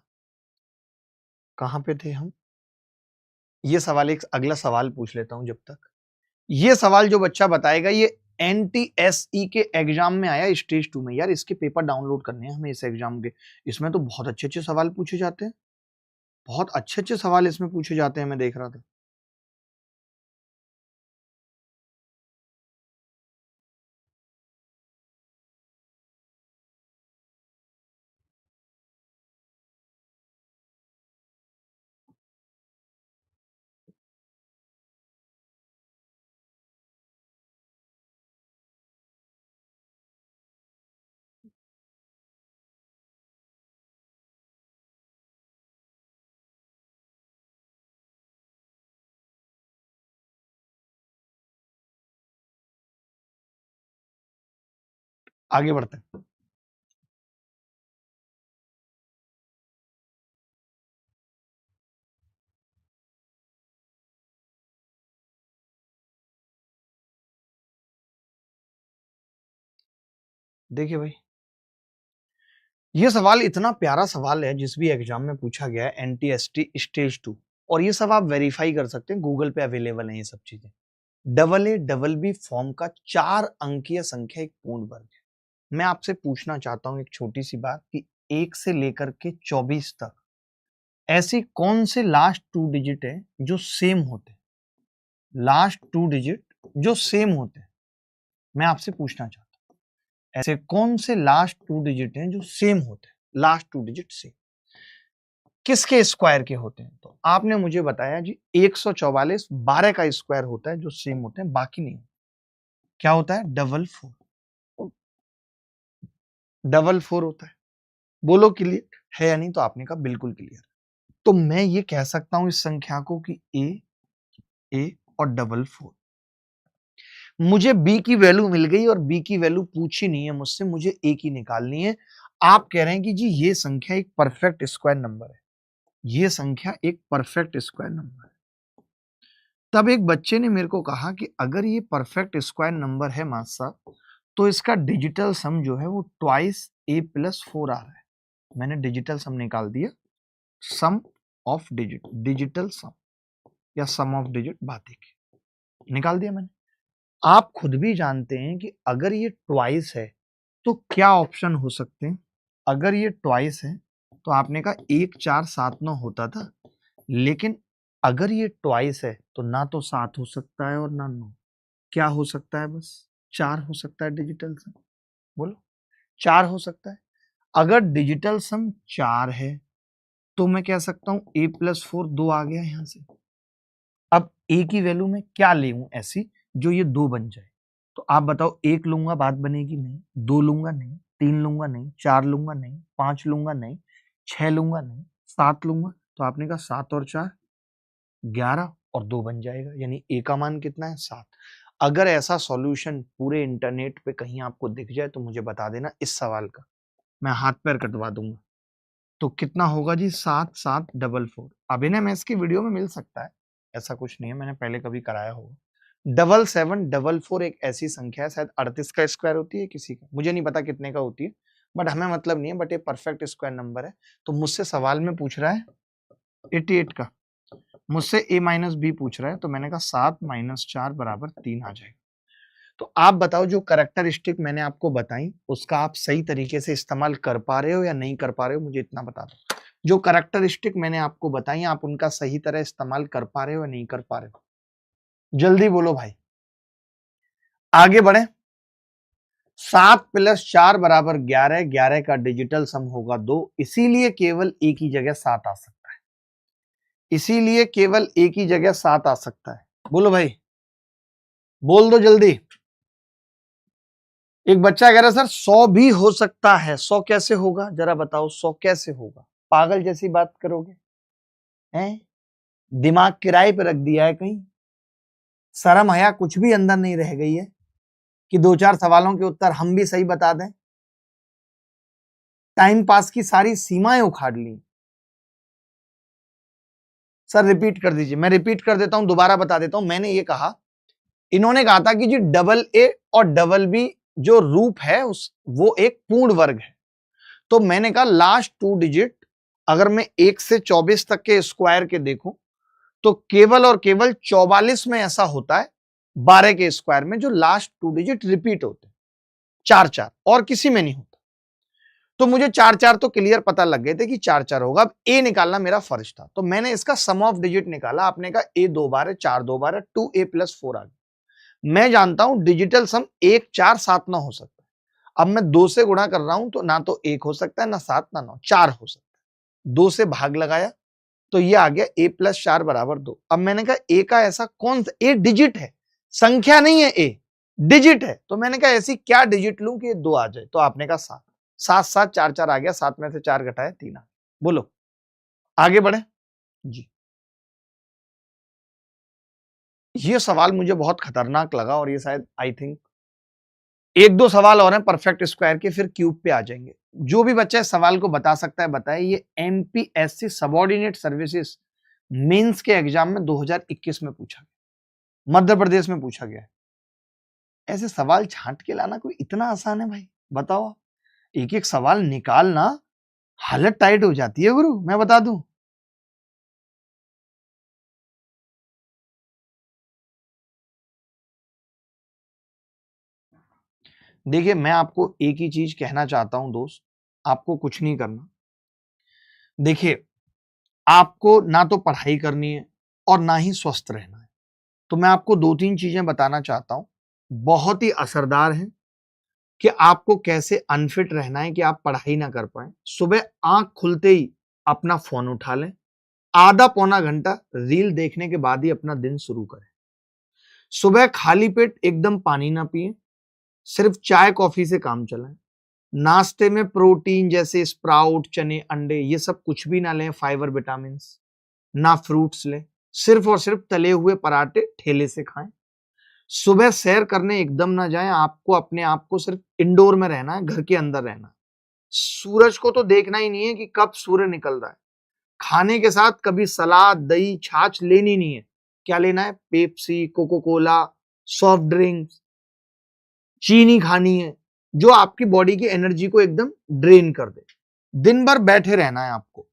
[SPEAKER 1] कहां पे थे हम, ये सवाल, एक अगला सवाल पूछ लेता हूं जब तक। ये सवाल जो बच्चा बताएगा, ये NTSE के एग्जाम में आया, स्टेज 2 में। यार इसके पेपर डाउनलोड करने हैं हमें इस एग्जाम के। इसमें तो बहुत अच्छे अच्छे सवाल पूछे जाते हैं, बहुत अच्छे अच्छे सवाल इसमें पूछे जाते हैं, मैं देख रहा था। आगे बढ़ते हैं। देखिए भाई, ये सवाल इतना प्यारा सवाल है, जिस भी एग्जाम में पूछा गया है, NTST स्टेज 2, और ये सब आप वेरीफाई कर सकते हैं, गूगल पे अवेलेबल है ये सब चीजें। AA BB फॉर्म का 4 अंकीय संख्या एक पूर्ण वर्ग है। मैं आपसे पूछना चाहता हूं एक छोटी सी बात, कि 1 से लेकर के 24 तक ऐसी कौन से लास्ट 2 डिजिट है जो सेम होते हैं? लास्ट 2 डिजिट जो सेम होते हैं, मैं आपसे पूछना चाहता हूं, ऐसे कौन से लास्ट 2 डिजिट हैं जो सेम होते हैं, लास्ट 2 डिजिट सेम। किसके स्क्वायर के होते हैं? तो आपने मुझे बताया जी 144 12 का स्क्वायर होता है जो सेम होते हैं, बाकी नहीं। क्या होता है? डबल फोर होता है। बोलो क्लियर है या नहीं? तो आपने कहा बिल्कुल क्लियर। तो मैं ये कह सकता हूं इस संख्या को कि ए और डबल फोर। मुझे बी की वैल्यू मिल गई और बी की वैल्यू पूछी नहीं है मुझसे, मुझे ए की निकालनी है। आप कह रहे हैं कि जी ये संख्या एक परफेक्ट स्क्वायर नंबर है, ये संख्या एक परफेक्ट स्क्वायर नंबर है। तब एक बच्चे ने मेरे को कहा कि अगर ये परफेक्ट स्क्वायर नंबर है मास्टर साहब, तो इसका डिजिटल सम जो है वो ट्वाइस ए प्लस फोर आ रहा है। मैंने डिजिटल सम निकाल दिया, सम ऑफ डिजिटल सम या सम ऑफ डिजिट, बात एक निकाल दिया मैंने। आप खुद भी जानते हैं कि अगर ये ट्वाइस है तो क्या ऑप्शन हो सकते हैं। अगर ये ट्वाइस है तो आपने कहा 1 4 7 9 होता था, लेकिन अगर ये ट्वाइस है तो ना तो 7 हो सकता है और ना 9। क्या हो सकता है? बस 4 हो सकता है डिजिटल सम। बोलो 4 हो सकता है। अगर डिजिटल सम 4 है तो मैं कह सकता हूं a प्लस फोर 2 आ गया यहां से। अब a की वैल्यू में क्या लूं ऐसी जो ये 2 बन जाए? तो आप बताओ, 1 लूंगा बात बनेगी नहीं, 2 लूंगा नहीं, 3 लूंगा नहीं, 4 लूंगा नहीं, 5 लूंगा नहीं, 6 लूंगा नहीं, 7 लूंगा। तो आपने कहा 7 और 4 11 और 2 बन जाएगा, यानी a का मान कितना है? 7। अगर ऐसा सॉल्यूशन पूरे इंटरनेट पे कहीं आपको दिख जाए तो मुझे बता देना इस सवाल का, मैं हाथ पैर कटवा दूंगा। तो कितना होगा जी? 7 7 डबल फोर। अभिनय मैथ्स की वीडियो में मिल सकता है, ऐसा कुछ नहीं है, मैंने पहले कभी कराया होगा। 7744 एक ऐसी संख्या है, शायद 38 का स्क्वायर होती है किसी का, मुझे नहीं पता कितने का होती है, बट हमें मतलब नहीं है, बट ये परफेक्ट स्क्वायर नंबर है। तो मुझसे सवाल में पूछ रहा है 88 का, मुझसे a माइनस बी पूछ रहा है, तो मैंने कहा 7 माइनस 4 बराबर 3 आ जाएगा। तो आप बताओ, जो कैरेक्टरिस्टिक मैंने आपको बताई उसका आप सही तरीके से इस्तेमाल कर पा रहे हो या नहीं कर पा रहे हो? मुझे इतना बता दो। जो कैरेक्टरिस्टिक मैंने आपको बताई आप उनका सही तरह इस्तेमाल कर पा रहे हो या नहीं कर पा रहे हो? जल्दी बोलो भाई, आगे बढ़े। 7 प्लस 4 बराबर 11, 11 का डिजिटल सम होगा 2, इसीलिए केवल a की जगह 7 आ सकता है, इसीलिए केवल a की जगह 7 आ सकता है। बोलो भाई, बोल दो जल्दी। एक बच्चा कह रहा है सर 100 भी हो सकता है, 100 कैसे होगा? जरा बताओ 100 कैसे होगा? पागल जैसी बात करोगे हैं? दिमाग किराए पे रख दिया है कहीं? शर्म हया कुछ भी अंदर नहीं रह गई है कि 2 4 सवालों के उत्तर हम भी सही बता दें? टाइम पास की सारी सीमाएं उखाड़ ली। सर रिपीट कर दीजिए। मैं रिपीट कर देता हूं, दोबारा बता देता हूं। मैंने ये कहा, इन्होंने कहा था कि जी डबल ए और डबल बी जो रूप है वो एक पूर्ण वर्ग है। तो मैंने कहा लास्ट 2 डिजिट अगर मैं 1 से 24 तक के स्क्वायर के देखूं तो केवल और केवल 44 में ऐसा होता है 12 के स्क्वायर में जो लास्ट 2 डिजिट रिपीट होते हैं, 4 4, और किसी में नहीं होता। तो मुझे 4 4 तो क्लियर पता लग गए थे कि 4 4 होगा। अब ए निकालना मेरा फर्ज था, तो मैंने इसका सम ऑफ डिजिट निकाला। आपने कहा ए 2 बार है, 4 2 बार है, 2a प्लस 4 आ गया। मैं जानता हूं डिजिटल सम 1 4 7 9 हो सकता है। अब मैं 2 से गुणा कर रहा हूं तो ना तो 1 हो सकता है, ना 7 ना 9, 4 हो सकता है। 2 से भाग लगाया तो ये आ गया a प्लस 4 बराबर 2। अब मैंने कहा ए का ऐसा कौन सा, ए डिजिट है, संख्या नहीं है, ए डिजिट है। तो मैंने कहा ऐसी क्या डिजिट लूं कि ये 2 आ जाए? तो आपने कहा 7, 7 7 4 4 आ गया, 7 में से 4 घटाए 3 आ गया। बोलो आगे बढ़े जी। ये सवाल मुझे बहुत खतरनाक लगा और ये शायद आई थिंक 1 2 सवाल और हैं परफेक्ट स्क्वायर के, फिर क्यूब पे आ जाएंगे। जो भी बच्चा इस सवाल को बता सकता है बताए। ये एमपीएससी सबऑर्डिनेट सर्विसेज मेंस के एग्जाम में 2021 में पूछा गया, मध्य प्रदेश में पूछा गया है। ऐसे सवाल छांट के लाना कोई इतना आसान है भाई? बताओ, एक एक सवाल निकालना हालत टाइट हो जाती है गुरु, मैं बता दूं। देखिए मैं आपको एक ही चीज कहना चाहता हूं दोस्त, आपको कुछ नहीं करना। देखिए आपको ना तो पढ़ाई करनी है और ना ही स्वस्थ रहना है। तो मैं आपको 2 3 चीजें बताना चाहता हूं, बहुत ही असरदार हैं कि आपको कैसे अनफिट रहना है कि आप पढ़ाई ना कर पाए। सुबह आंख खुलते ही अपना फोन उठा लें, आधा पौना घंटा रील देखने के बाद ही अपना दिन शुरू करें। सुबह खाली पेट एकदम पानी ना पिए, सिर्फ चाय कॉफी से काम चलाएं। नाश्ते में प्रोटीन जैसे स्प्राउट, चने, अंडे ये सब कुछ भी ना लें, फाइबर, विटामिन ना फ्रूट्स लें, सिर्फ और सिर्फ तले हुए पराठे ठेले से खाएं। सुबह सैर करने एकदम ना जाएं, आपको अपने आप को सिर्फ इंडोर में रहना है, घर के अंदर रहना है। सूरज को तो देखना ही नहीं है कि कब सूर्य निकल रहा है। खाने के साथ कभी सलाद, दही, छाछ लेनी नहीं है। क्या लेना है? Pepsi, Coca Cola, soft drinks, चीनी खानी है जो आपकी बॉडी की एनर्जी को एकदम ड्रेन कर दे। दिन भर बैठे रहना है आपको।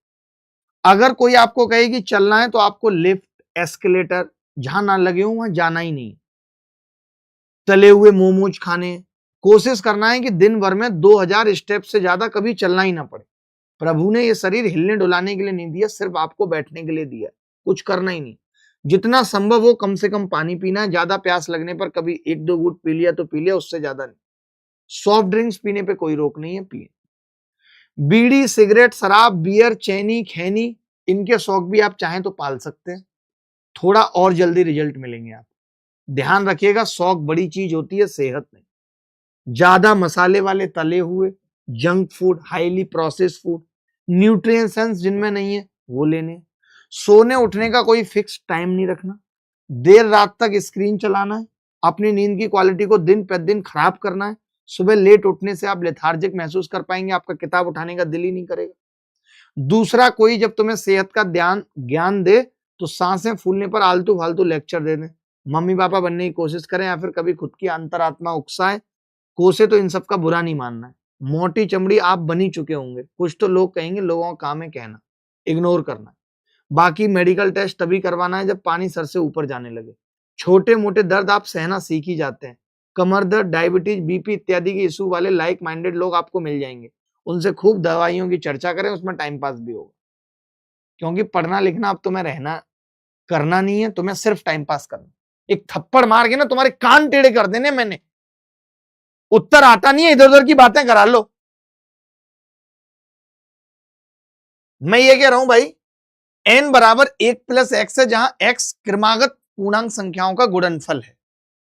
[SPEAKER 1] अगर कोई आपको कहे कि चलना है तो आपको लिफ्ट, एस्केलेटर जहां ना लगे हो वहां जाना ही नहीं। तले हुए मोमोज खाने, कोशिश करना है कि दिन भर में 2000 स्टेप से ज्यादा कभी चलना ही ना पड़े। प्रभु ने ये शरीर हिलने डुलाने के लिए नहीं दिया, सिर्फ आपको बैठने के लिए दिया, कुछ करना ही नहीं। जितना संभव हो कम से कम पानी पीना है। ज्यादा प्यास लगने पर कभी 1-2 घूंट पी लिया तो पी लिया, उससे ज्यादा नहीं। सॉफ्ट ड्रिंक्स पीने पे कोई रोक नहीं है, पिए। बीड़ी, सिगरेट, शराब, बियर, चैनी, खैनी इनके शौक भी आप चाहें तो पाल सकते हैं, थोड़ा और जल्दी रिजल्ट मिलेंगे आप। ध्यान रखिएगा, शौक बड़ी चीज होती है, सेहत नहीं। ज्यादा मसाले वाले तले हुए, junk food, highly processed food, nutrients जिनमें नहीं है वो लेने। सोने उठने का कोई फिक्स टाइम नहीं रखना। देर रात तक स्क्रीन चलाना है, अपनी नींद की क्वालिटी को दिन पर दिन खराब करना है। सुबह लेट उठने से आप लेथार्जिक महसूस कर पाएंगे, आपका किताब उठाने का दिल ही नहीं करेगा। दूसरा, कोई जब तुम्हें सेहत का ज्ञान दे तो सांसें फूलने पर आलतू फालतू लेक्चर दे दे। मम्मी पापा बनने की कोशिश करें या फिर कभी खुद की अंतरात्मा उकसाए। कोसे तो इन सब का बुरा नहीं मानना है। मोटी चमड़ी आप बन ही चुके होंगे। कुछ तो लोग कहेंगे, लोगों का काम है कहना, इग्नोर करना। बाकी मेडिकल टेस्ट तभी करवाना है जब पानी सर से ऊपर जाने लगे। छोटे मोटे दर्द आप सहना सीख ही जाते हैं। कमर दर्द, डायबिटीज, बीपी इत्यादि के इशू वाले लाइक माइंडेड लोग आपको मिल जाएंगे। उनसे खूब दवाइयों की चर्चा करें, उसमें टाइम पास भी होगा। क्योंकि पढ़ना लिखना अब तुम्हें रहना करना नहीं है, तुम्हें सिर्फ टाइम पास करना। एक थप्पड़ मार के ना तुम्हारे कान टेढ़े कर देने मैंने। उत्तर आता नहीं है, इधर उधर की बातें करा लो। मैं ये कह रहा हूं भाई, n बराबर 1 प्लस एक्स है, जहां x क्रमागत पूर्णांक संख्याओं का गुणनफल है।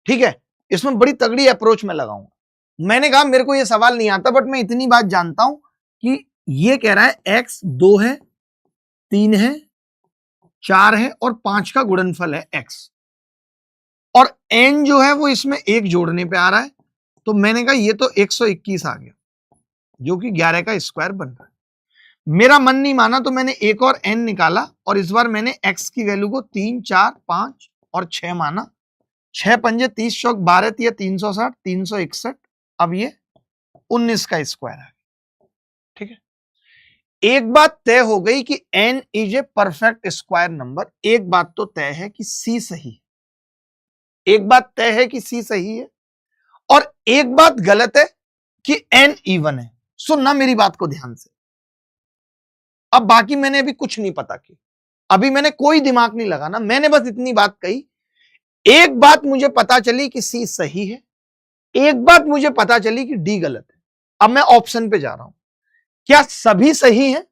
[SPEAKER 1] ठीक है, इसमें बड़ी तगड़ी अप्रोच में लगाऊंगा। मैंने कहा मेरे को ये सवाल नहीं आता, बट मैं इतनी बात जानता हूं कि ये कह रहा है x 2 है, 3 है, 4 है और 5 का गुणनफल है x, और n जो है वो इसमें 1 जोड़ने पे आ रहा है। तो मैंने कहा ये तो 121 आ गया, जो कि 11 का स्क्वायर बन रहा है। मेरा मन नहीं माना तो मैंने एक और n निकाला, और इस बार मैंने x की वैल्यू को 3, 4, 5 और 6 माना। 6 पंजे 30, चौक 12, 360, 361। अब ये 19 का स्क्वायर है। ठीक है, एक बात तय हो गई कि n is a perfect square number. एक बात तो तय है कि c सही है, एक बात तय है कि c सही है, और एक बात गलत है कि n इवन है। सुनना मेरी बात को ध्यान से। अब बाकी मैंने अभी कुछ नहीं पता की, अभी मैंने कोई दिमाग नहीं लगाना, मैंने बस इतनी बात कही। एक बात मुझे पता चली कि सी सही है, एक बात मुझे पता चली कि डी गलत है। अब मैं ऑप्शन पे जा रहा हूं, क्या सभी सही हैं?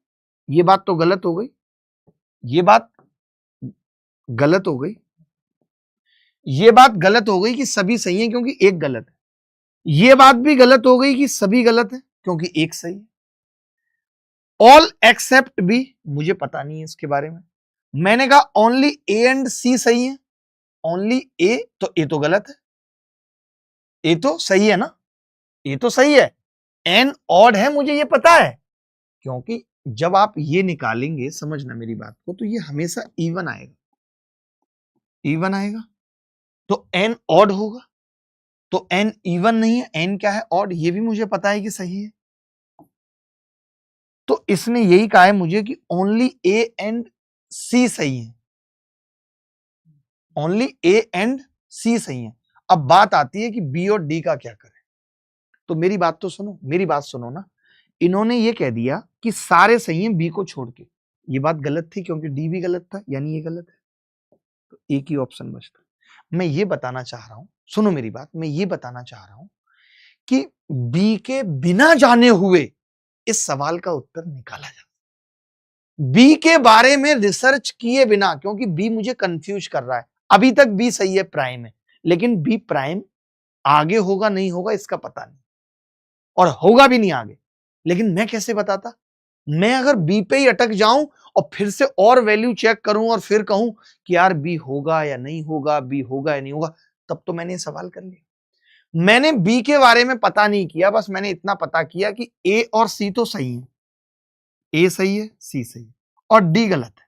[SPEAKER 1] ये बात तो गलत हो गई, ये बात गलत हो गई, ये बात गलत हो गई कि सभी सही हैं क्योंकि एक गलत है। ये बात भी गलत हो गई कि सभी गलत है क्योंकि एक सही है। ऑल एक्सेप्ट बी, मुझे पता नहीं है इसके बारे में। मैंने कहा ओनली ए एंड सी सही है, ओनली ए, तो ए तो गलत है, ए तो सही है ना, ए तो सही है। एन ऑड है, मुझे ये पता है, क्योंकि जब आप ये निकालेंगे, समझना मेरी बात को, तो ये हमेशा इवन आएगा, इवन आएगा, तो एन ऑड होगा। तो एन इवन नहीं है, एन क्या है? ऑड। ये भी मुझे पता है कि सही है। तो इसने यही कहा है मुझे कि ओनली ए एंड सी सही है, ओनली ए एंड सी सही है। अब बात आती है कि बी और डी का क्या करें। तो मेरी बात तो सुनो, मेरी बात सुनो ना। इन्होंने ये कह दिया कि सारे सही हैं बी को छोड़ के। ये बात गलत थी क्योंकि डी भी गलत था, यानी ये गलत है, तो एक ही ऑप्शन बचता। मैं ये बताना चाह रहा हूं, सुनो मेरी बात, मैं ये बताना चाह रहा हूं कि बी के बिना जाने हुए इस सवाल का उत्तर निकाला जा बी के बारे में रिसर्च किए बिना, क्योंकि बी मुझे कंफ्यूज कर रहा है, अभी तक बी सही है, प्राइम है, लेकिन बी प्राइम आगे होगा नहीं होगा इसका पता नहीं, और होगा भी नहीं आगे, लेकिन मैं कैसे बताता? मैं अगर बी पे ही अटक जाऊं और फिर से और वैल्यू चेक करूं और फिर कहूं कि यार बी होगा या नहीं होगा, बी होगा या नहीं होगा, तब तो मैंने ये सवाल कर लिया। मैंने बी के बारे में पता नहीं किया, बस मैंने इतना पता किया कि ए और सी तो सही है, ए सही है, सी सही है और डी गलत है,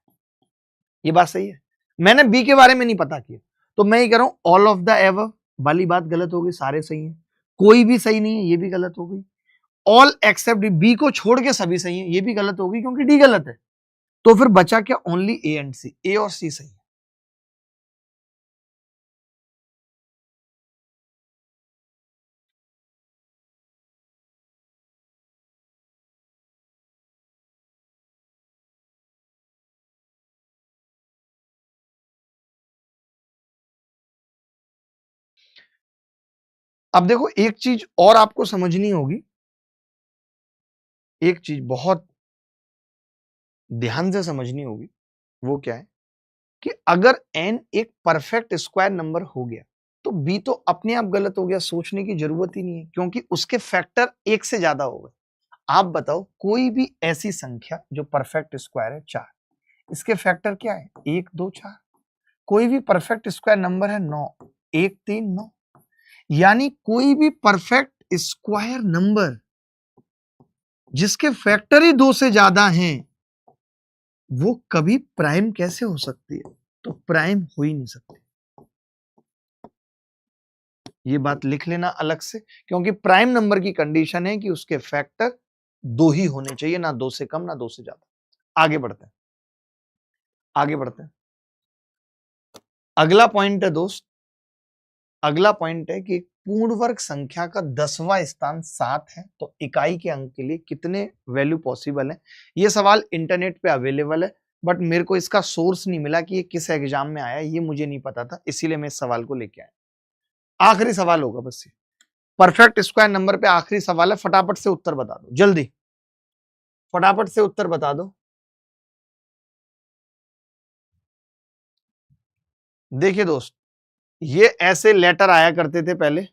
[SPEAKER 1] ये बात सही है। मैंने बी के बारे में नहीं पता किया, तो मैं ये कह रहा हूं ऑल ऑफ द एबव वाली बात गलत हो गई, सारे सही हैं, कोई भी सही नहीं है, ये भी गलत हो गई। ऑल एक्सेप्ट बी को छोड़ के सभी सही है, ये भी गलत होगी क्योंकि डी गलत है। तो फिर बचा क्या? ओनली ए एंड सी, ए और सी सही है। अब देखो एक चीज और आपको समझनी होगी, एक चीज बहुत ध्यान से समझनी होगी, वो क्या है कि अगर एन एक परफेक्ट स्क्वायर नंबर हो गया तो बी तो अपने आप गलत हो गया, सोचने की जरूरत ही नहीं है, क्योंकि उसके फैक्टर एक से ज्यादा हो गए। आप बताओ कोई भी ऐसी संख्या जो परफेक्ट स्क्वायर है 4, इसके फैक्टर क्या है? 1 2 4। कोई भी परफेक्ट स्क्वायर नंबर है 9, 1 3 9। यानी कोई भी परफेक्ट स्क्वायर नंबर जिसके फैक्टर ही 2 से ज्यादा हैं, वो कभी प्राइम कैसे हो सकती है? तो प्राइम हो ही नहीं सकती। ये बात लिख लेना अलग से, क्योंकि प्राइम नंबर की कंडीशन है कि उसके फैक्टर 2 ही होने चाहिए, ना 2 से कम ना 2 से ज्यादा। आगे बढ़ते हैं, आगे बढ़ते हैं। अगला पॉइंट है दोस्त, अगला पॉइंट है कि पूर्ण वर्ग संख्या का 10वां स्थान 7 है, तो इकाई के अंक के लिए कितने वैल्यू पॉसिबल है? ये सवाल इंटरनेट पे अवेलेबल है, बट मेरे को इसका सोर्स नहीं मिला कि ये किस एग्जाम में आया, ये मुझे नहीं पता था, इसीलिए मैं इस सवाल को लेके आया। आखिरी सवाल होगा बस ये, परफेक्ट स्क्वायर नंबर पे आखिरी सवाल है, फटाफट से उत्तर बता दो, जल्दी फटाफट से उत्तर बता दो। देखिए दोस्त, ये ऐसे लेटर आया करते थे पहले,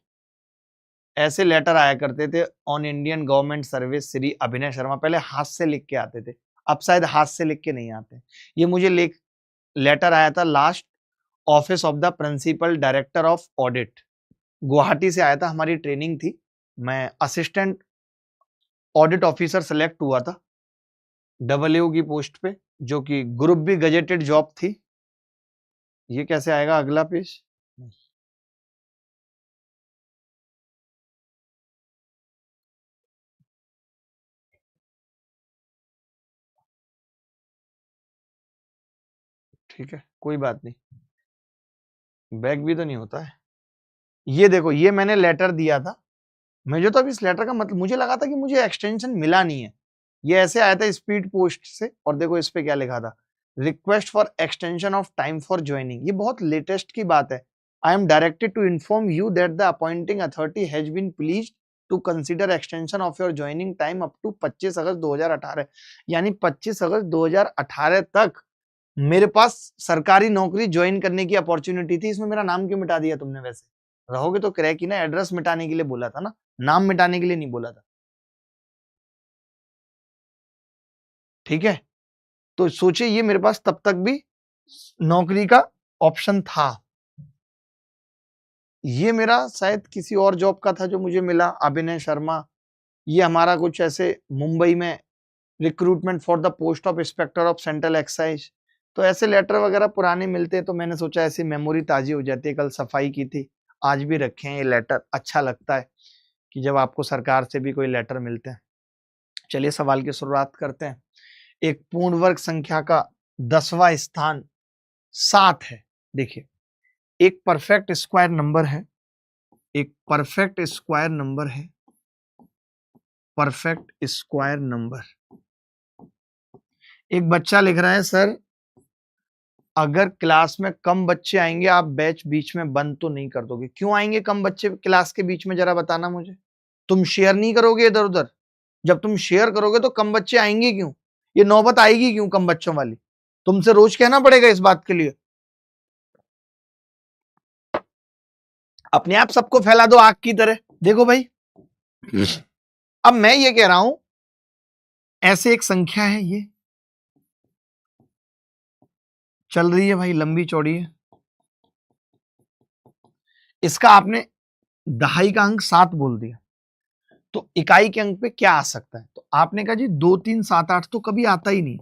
[SPEAKER 1] ऐसे लेटर आया करते थे on Indian government service Shri अभिनय शर्मा, पहले हाथ से लिख के आते थे, अब शायद हाथ से लिख के नहीं आते। ये मुझे लेटर आया था last, office of the principal director of audit, Guwahati से आया था, हमारी ट्रेनिंग थी, मैं असिस्टेंट ऑडिट ऑफिसर सेलेक्ट हुआ था डब्ल्यू की पोस्ट पे, जो कि ग्रुप बी गजेटेड जॉब थी। ये कैसे आएगा अगला पेज? ठीक है, कोई बात नहीं, बैक भी तो नहीं होता है। ये देखो, ये मैंने लेटर दिया था, मुझे तो अब इस लेटर का मतलब, मुझे लगा था कि मुझे एक्सटेंशन मिला नहीं है, ये ऐसे आया था स्पीड पोस्ट से, और देखो इस पे क्या लिखा था, request for extension of time for joining. ये बहुत लेटेस्ट की बात है। I am directed to inform you that the appointing authority has been pleased to consider extension of your joining time up to 25 August 2018। यानी 25 August 2018 तक मेरे पास सरकारी नौकरी ज्वाइन करने की अपॉर्चुनिटी थी। इसमें मेरा नाम क्यों मिटा दिया तुमने? वैसे रहोगे तो क्रैक ही ना, एड्रेस मिटाने के लिए बोला था ना, नाम मिटाने के लिए नहीं बोला था। ठीक है, तो सोचिए ये मेरे पास तब तक भी नौकरी का ऑप्शन था। ये मेरा शायद किसी और जॉब का था जो मुझे मिला, अभिनय शर्मा। ये हमारा कुछ ऐसे मुंबई में recruitment for the post of inspector of central excise. तो ऐसे लेटर वगैरह पुराने मिलते हैं, तो मैंने सोचा ऐसी मेमोरी ताजी हो जाती है। कल सफाई की थी, आज भी रखे हैं ये लेटर, अच्छा लगता है कि जब आपको सरकार से भी कोई लेटर मिलते हैं। चलिए सवाल की शुरुआत करते हैं। एक पूर्ण वर्ग संख्या का 10वां स्थान 7 है। देखिए, एक परफेक्ट स्क्वायर नंबर है, एक परफेक्ट स्क्वायर नंबर है, परफेक्ट स्क्वायर नंबर। एक बच्चा लिख रहा है, सर अगर क्लास में कम बच्चे आएंगे आप बैच बीच में बंद तो नहीं कर दोगे? क्यों आएंगे कम बच्चे क्लास के बीच में, जरा बताना मुझे। तुम शेयर नहीं करोगे इधर उधर? जब तुम शेयर करोगे तो कम बच्चे आएंगे क्यों? ये नौबत आएगी क्यों कम बच्चों वाली? तुमसे रोज कहना पड़ेगा इस बात के लिए? अपने आप सबको फैला दो आग की तरह। देखो भाई, अब मैं ये कह रहा हूं, ऐसे एक संख्या है, ये चल रही है भाई, लंबी चौड़ी है, इसका आपने दहाई का अंक 7 बोल दिया, तो इकाई के अंक पे क्या आ सकता है? तो आपने कहा जी 2 3 7 8 तो कभी आता ही नहीं,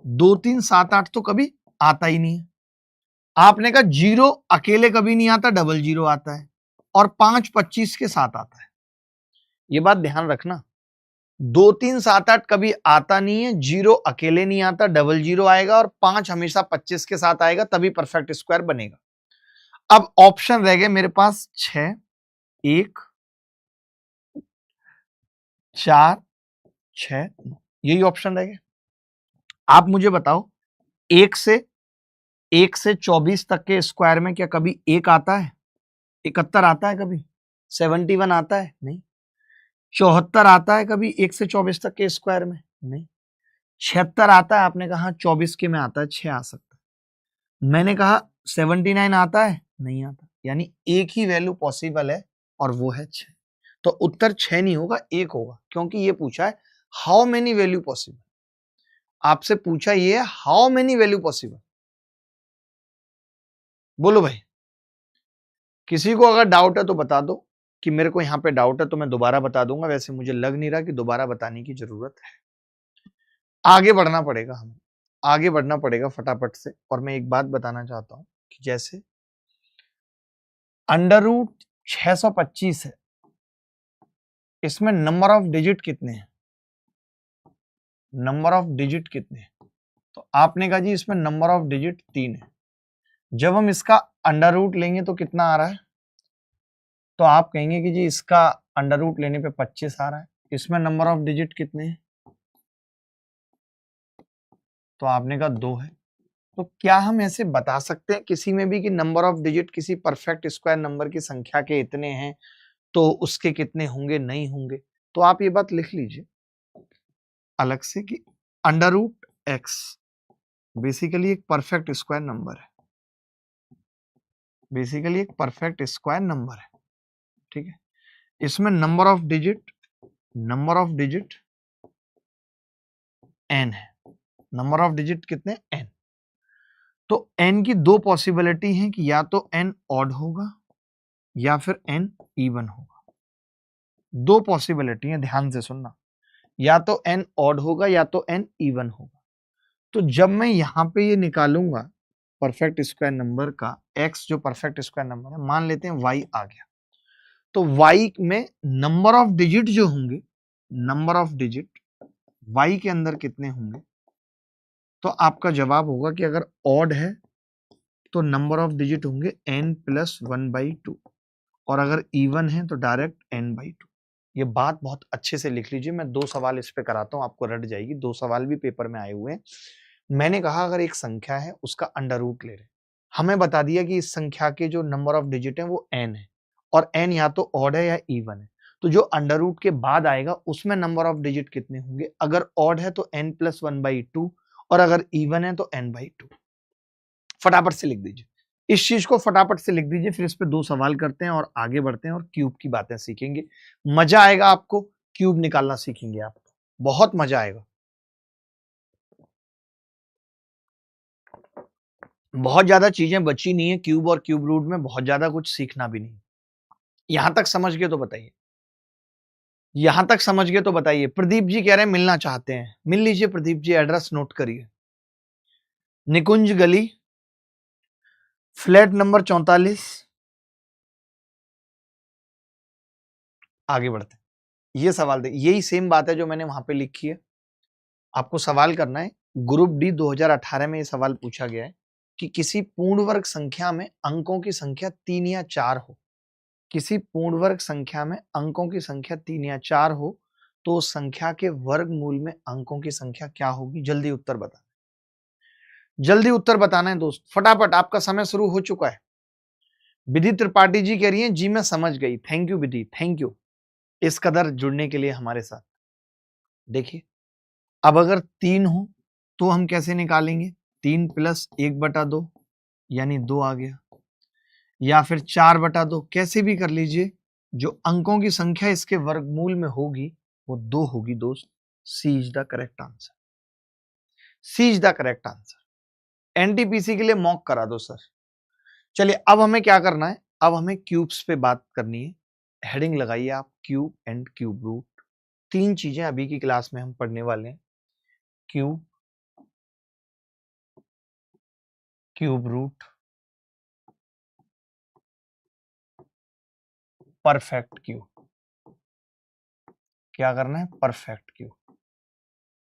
[SPEAKER 1] 2 3 7 8 तो कभी आता ही नहीं है। आपने कहा 0 अकेले कभी नहीं आता, डबल 0 आता है, और 5 25 के साथ आता है। ये बात ध्यान रखना, 2 3 7 8 कभी आता नहीं है, 0 अकेले नहीं आता, डबल 0 आएगा, और 5 हमेशा 25 के साथ आएगा, तभी परफेक्ट स्क्वायर बनेगा। अब ऑप्शन रह गए मेरे पास 6, 1, 4, 6, यही ऑप्शन रह गए। आप मुझे बताओ, 1 से 24 तक के स्क्वायर में क्या कभी 1 आता है? 71 आता है कभी? 71 आता है? नहीं। 74 आता है कभी 1 से 24 तक के स्क्वायर में? नहीं। 76 आता है? आपने कहा 24 के में आता है, 6 आ सकता है। मैंने कहा 79 आता है? नहीं आता। यानी एक ही वैल्यू पॉसिबल है, और वो है 6। तो उत्तर 6 नहीं होगा, 1 होगा, क्योंकि ये पूछा है हाउ मेनी वैल्यू पॉसिबल। आपसे पूछा ये है हाउ मेनी वैल्यू पॉसिबल। बोलो भाई, किसी को अगर डाउट है तो बता दो कि मेरे को यहां पे डाउट है, तो मैं दोबारा बता दूंगा। वैसे मुझे लग नहीं रहा कि दोबारा बताने की जरूरत है। आगे बढ़ना पड़ेगा, हमें आगे बढ़ना पड़ेगा फटाफट से। और मैं एक बात बताना चाहता हूं कि जैसे अंडर रूट 625 है, इसमें नंबर ऑफ डिजिट कितने हैं? नंबर ऑफ डिजिट कितने हैं? तो आपने कहा जी इसमें नंबर ऑफ डिजिट 3 है। जब हम इसका अंडर रूट लेंगे तो कितना आ रहा है? तो आप कहेंगे कि जी इसका अंडर रूट लेने पे 25 आ रहा है। इसमें नंबर ऑफ डिजिट कितने हैं? तो आपने कहा 2 है। तो क्या हम ऐसे बता सकते हैं किसी में भी कि नंबर ऑफ डिजिट किसी परफेक्ट स्क्वायर नंबर की संख्या के इतने हैं, तो उसके कितने होंगे, नहीं होंगे? तो आप ये बात लिख लीजिए अलग से कि अंडर रूट एक्स बेसिकली एक परफेक्ट स्क्वायर नंबर है, बेसिकली एक परफेक्ट स्क्वायर नंबर है, ठीक है। इसमें नंबर ऑफ डिजिट n है। नंबर ऑफ डिजिट कितने? n। तो n की दो पॉसिबिलिटी हैं कि या तो n ऑड होगा या फिर n इवन होगा। दो पॉसिबिलिटी है, ध्यान से सुनना, या तो n ऑड होगा या तो n इवन होगा। तो जब मैं यहां पे ये निकालूंगा परफेक्ट स्क्वायर नंबर का x, जो परफेक्ट स्क्वायर नंबर है, मान लेते हैं y आ गया, तो y में नंबर ऑफ डिजिट जो होंगे, नंबर ऑफ डिजिट y के अंदर कितने होंगे? तो आपका जवाब होगा कि अगर ऑड है तो नंबर ऑफ डिजिट होंगे n प्लस 1/2, और अगर इवन है तो डायरेक्ट n/2। ये बात बहुत अच्छे से लिख लीजिए, मैं 2 सवाल इस पे कराता हूं, आपको रट जाएगी। 2 सवाल भी पेपर में आए हुए हैं। मैंने कहा अगर एक संख्या है उसका अंडर रूट ले रहे, हमें बता दिया कि इस संख्या के जो नंबर ऑफ डिजिट है वो n है, और n या तो ऑड है या इवन है। तो जो अंडर रूट के बाद आएगा उसमें नंबर ऑफ डिजिट कितने होंगे? अगर ऑड है तो n प्लस 1/2, और अगर इवन है तो n/2। फटाफट से लिख दीजिए, इस चीज को फटाफट से लिख दीजिए, फिर इस पे 2 सवाल करते हैं और आगे बढ़ते हैं और क्यूब की बातें सीखेंगे। मजा आएगा आपको, क्यूब निकालना सीखेंगे आप, बहुत मजा आएगा। बहुत ज्यादा चीजें बची नहीं है क्यूब और क्यूब रूट में, बहुत ज्यादा कुछ सीखना भी नहीं। यहां तक समझ गए तो बताइए, यहां तक समझ गए तो बताइए। प्रदीप जी कह रहे हैं मिलना चाहते हैं, मिल लीजिए प्रदीप जी, एड्रेस नोट करिए। निकुंज गली, फ्लैट नंबर 44। आगे बढ़ते हैं। ये सवाल देखिए, यही सेम बात है जो मैंने वहां पे लिखी है। आपको सवाल करना है, ग्रुप डी 2018 में ये सवाल पूछा गया है कि किसी पूर्ण वर्ग संख्या में अंकों की संख्या 3 या 4 हो, किसी पूर्ण वर्ग संख्या में अंकों की संख्या 3 या 4 हो, तो उस संख्या के वर्गमूल में अंकों की संख्या क्या होगी? जल्दी उत्तर बता, जल्दी उत्तर बताना है दोस्त, फटाफट, आपका समय शुरू हो चुका है। विधि त्रिपाठी जी कह रही हैं जी मैं समझ गई। Thank you Vidhi, thank you इस कदर जुड़ने के लिए हमारे साथ। देखिए अब अगर 3 हो तो हम कैसे निकालेंगे? 3 प्लस 1/2 यानी 2 आ गया, या फिर 4/2, कैसे भी कर लीजिए। जो अंकों की संख्या इसके वर्गमूल में होगी वो 2 होगी दोस्त। C is the correct answer. C is the correct answer. NTPC के लिए मॉक करा दो सर। चलिए अब हमें क्या करना है? अब हमें क्यूब्स पे बात करनी है। हेडिंग लगाइए आप, क्यूब एंड क्यूब रूट। 3 चीजें अभी की क्लास में हम पढ़ने वाले हैं। Cube, cube root, perfect cube. क्या करना है? Perfect cube.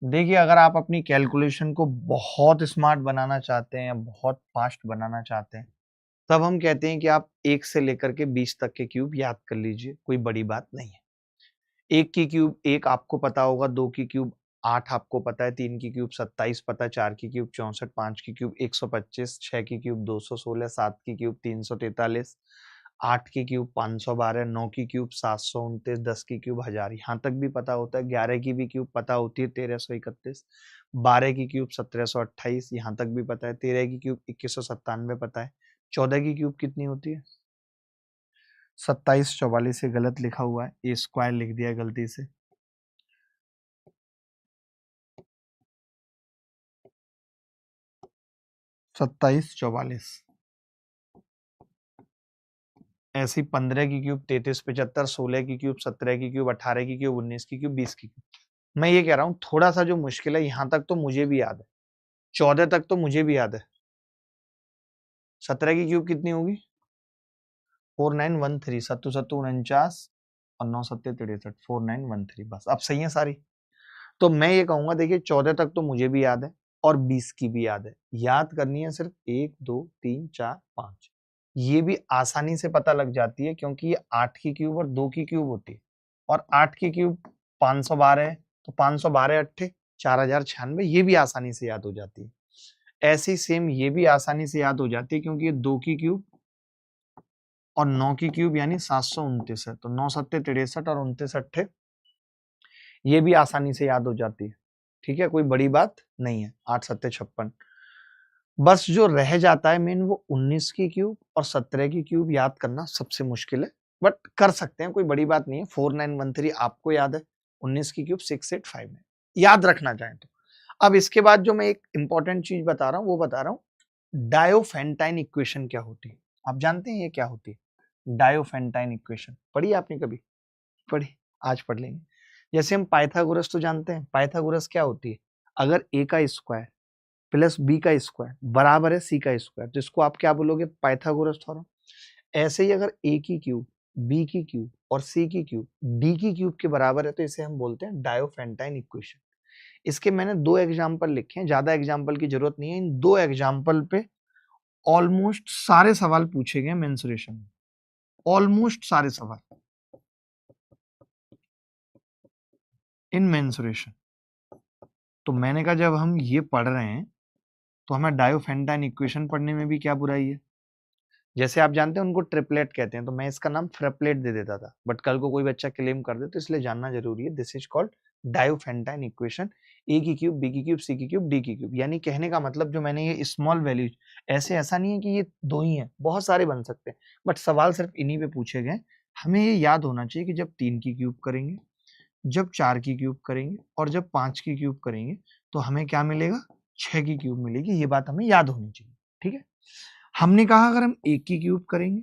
[SPEAKER 1] देखिए अगर आप अपनी कैलकुलेशन को बहुत स्मार्ट बनाना चाहते हैं या बहुत फास्ट बनाना चाहते हैं, तब हम कहते हैं कि आप 1 से लेकर के 20 तक के क्यूब याद कर लीजिए, कोई बड़ी बात नहीं है। 1 की क्यूब 1 आपको पता होगा, 2 की क्यूब 8 आपको पता है, 3 की क्यूब 27 पता है, 4 की क्यूब 64, 5 की क्यूब 125, 6 की क्यूब 216, 7 की क्यूब 343, 8 की क्यूब 512, 9 की क्यूब 729, 10 की क्यूब 1000, यहाँ तक भी पता होता है। 11 की भी क्यूब पता होती है 1331, 12 की क्यूब 1728, यहाँ तक भी पता है। 13 की क्यूब 2197 पता है। 14 की क्यूब कितनी होती है? 2744 से गलत लिखा हुआ है, ए स्क्वायर लिख दिया गलती से। 2744 ऐसी 15 की क्यूब 3375, 16 की क्यूब 17 की क्यूब 18 की क्यूब 19 की क्यूब 20 की क्यूब। मैं ये कह रहा हूं थोड़ा सा जो मुश्किल है, यहां तक तो मुझे भी याद है, 14 तक तो मुझे भी याद है। 17 की क्यूब कितनी होगी? 4913, सत्तू सत्तू 49 और 9 सत्ते 63, 4913। बस अब सही है सारी। तो मैं ये कहूंगा, देखिए 14 तक तो मुझे भी याद है और 20 की भी याद है। याद करनी है सिर्फ 1 2 3 4 5। ये भी आसानी से पता लग जाती है क्योंकि ये 8 की क्यूब और 2 की क्यूब होती है, और 8 की क्यूब 512 है, तो 512 अट्ठे 4096, ये भी आसानी से याद हो जाती है। ऐसी सेम ये भी आसानी से याद हो जाती है क्योंकि ये 2 की क्यूब और 9 की क्यूब यानी 729 है, तो 9 सत्ते 63 और 29 अट्ठे, ये भी आसानी से याद हो जाती है। ठीक है, कोई बड़ी बात नहीं है। 8 सत्ते 56। बस जो रह जाता है मेन वो 19 की क्यूब और 17 की क्यूब याद करना सबसे मुश्किल है, बट कर सकते हैं, कोई बड़ी बात नहीं है। 4913 आपको याद है, 19 की क्यूब 685 में, याद रखना चाहें तो। अब इसके बाद जो मैं एक इंपॉर्टेंट चीज बता रहा हूं वो बता रहा हूं, डायोफेंटाइन इक्वेशन क्या होती है? आप जानते हैं ये क्या होती है? डायोफेंटाइन इक्वेशन पढ़ी आपने कभी? पढ़ी? आज पढ़ लेंगे। जैसे हम पाइथागोरस तो जानते हैं, पाइथागोरस क्या होती है? अगर ए का स्क्वायर प्लस बी का स्क्वायर बराबर है सी का स्क्वायर, जिसको आप क्या बोलोगे? Pythagoras theorem. ऐसे ही अगर ए की क्यूब, बी की क्यूब और सी की क्यूब डी की क्यूब के बराबर है तो इसे हम बोलते हैं डायोफेंटाइन इक्वेशन। इसके मैंने 2 एग्जांपल लिखे हैं, ज्यादा एग्जांपल की जरूरत नहीं है। इन 2 एग्जांपल पे ऑलमोस्ट सारे सवाल पूछे गए मेंसुरेशन में, ऑलमोस्ट सारे सवाल इन मेंसुरेशन। तो मैंने कहा जब हम ये पढ़ रहे हैं तो हमें डायोफेंटाइन इक्वेशन पढ़ने में भी क्या बुराई है। जैसे आप जानते हैं उनको ट्रिपलेट कहते हैं, तो मैं इसका नाम फ्रेपलेट दे देता था, बट कल को कोई बच्चा क्लेम कर दे तो इसलिए जानना जरूरी है। This is called Diophantine equation. A की क्यूब, बी की क्यूब, सी की क्यूब, डी की क्यूब, यानी कहने का मतलब जो मैंने ये स्मॉल वैल्यूज, ऐसा नहीं है कि ये 2 ही हैं, बहुत सारे बन सकते हैं, बट सवाल सिर्फ इन्हीं पे पूछे गए। हमें ये याद होना चाहिए कि जब 3 की क्यूब करेंगे, जब 4 की क्यूब करेंगे और जब 5 की क्यूब करेंगे तो हमें क्या मिलेगा? 6 की क्यूब मिलेगी। ये बात हमें याद होनी चाहिए। ठीक है, हमने कहा अगर हम 1 की क्यूब करेंगे,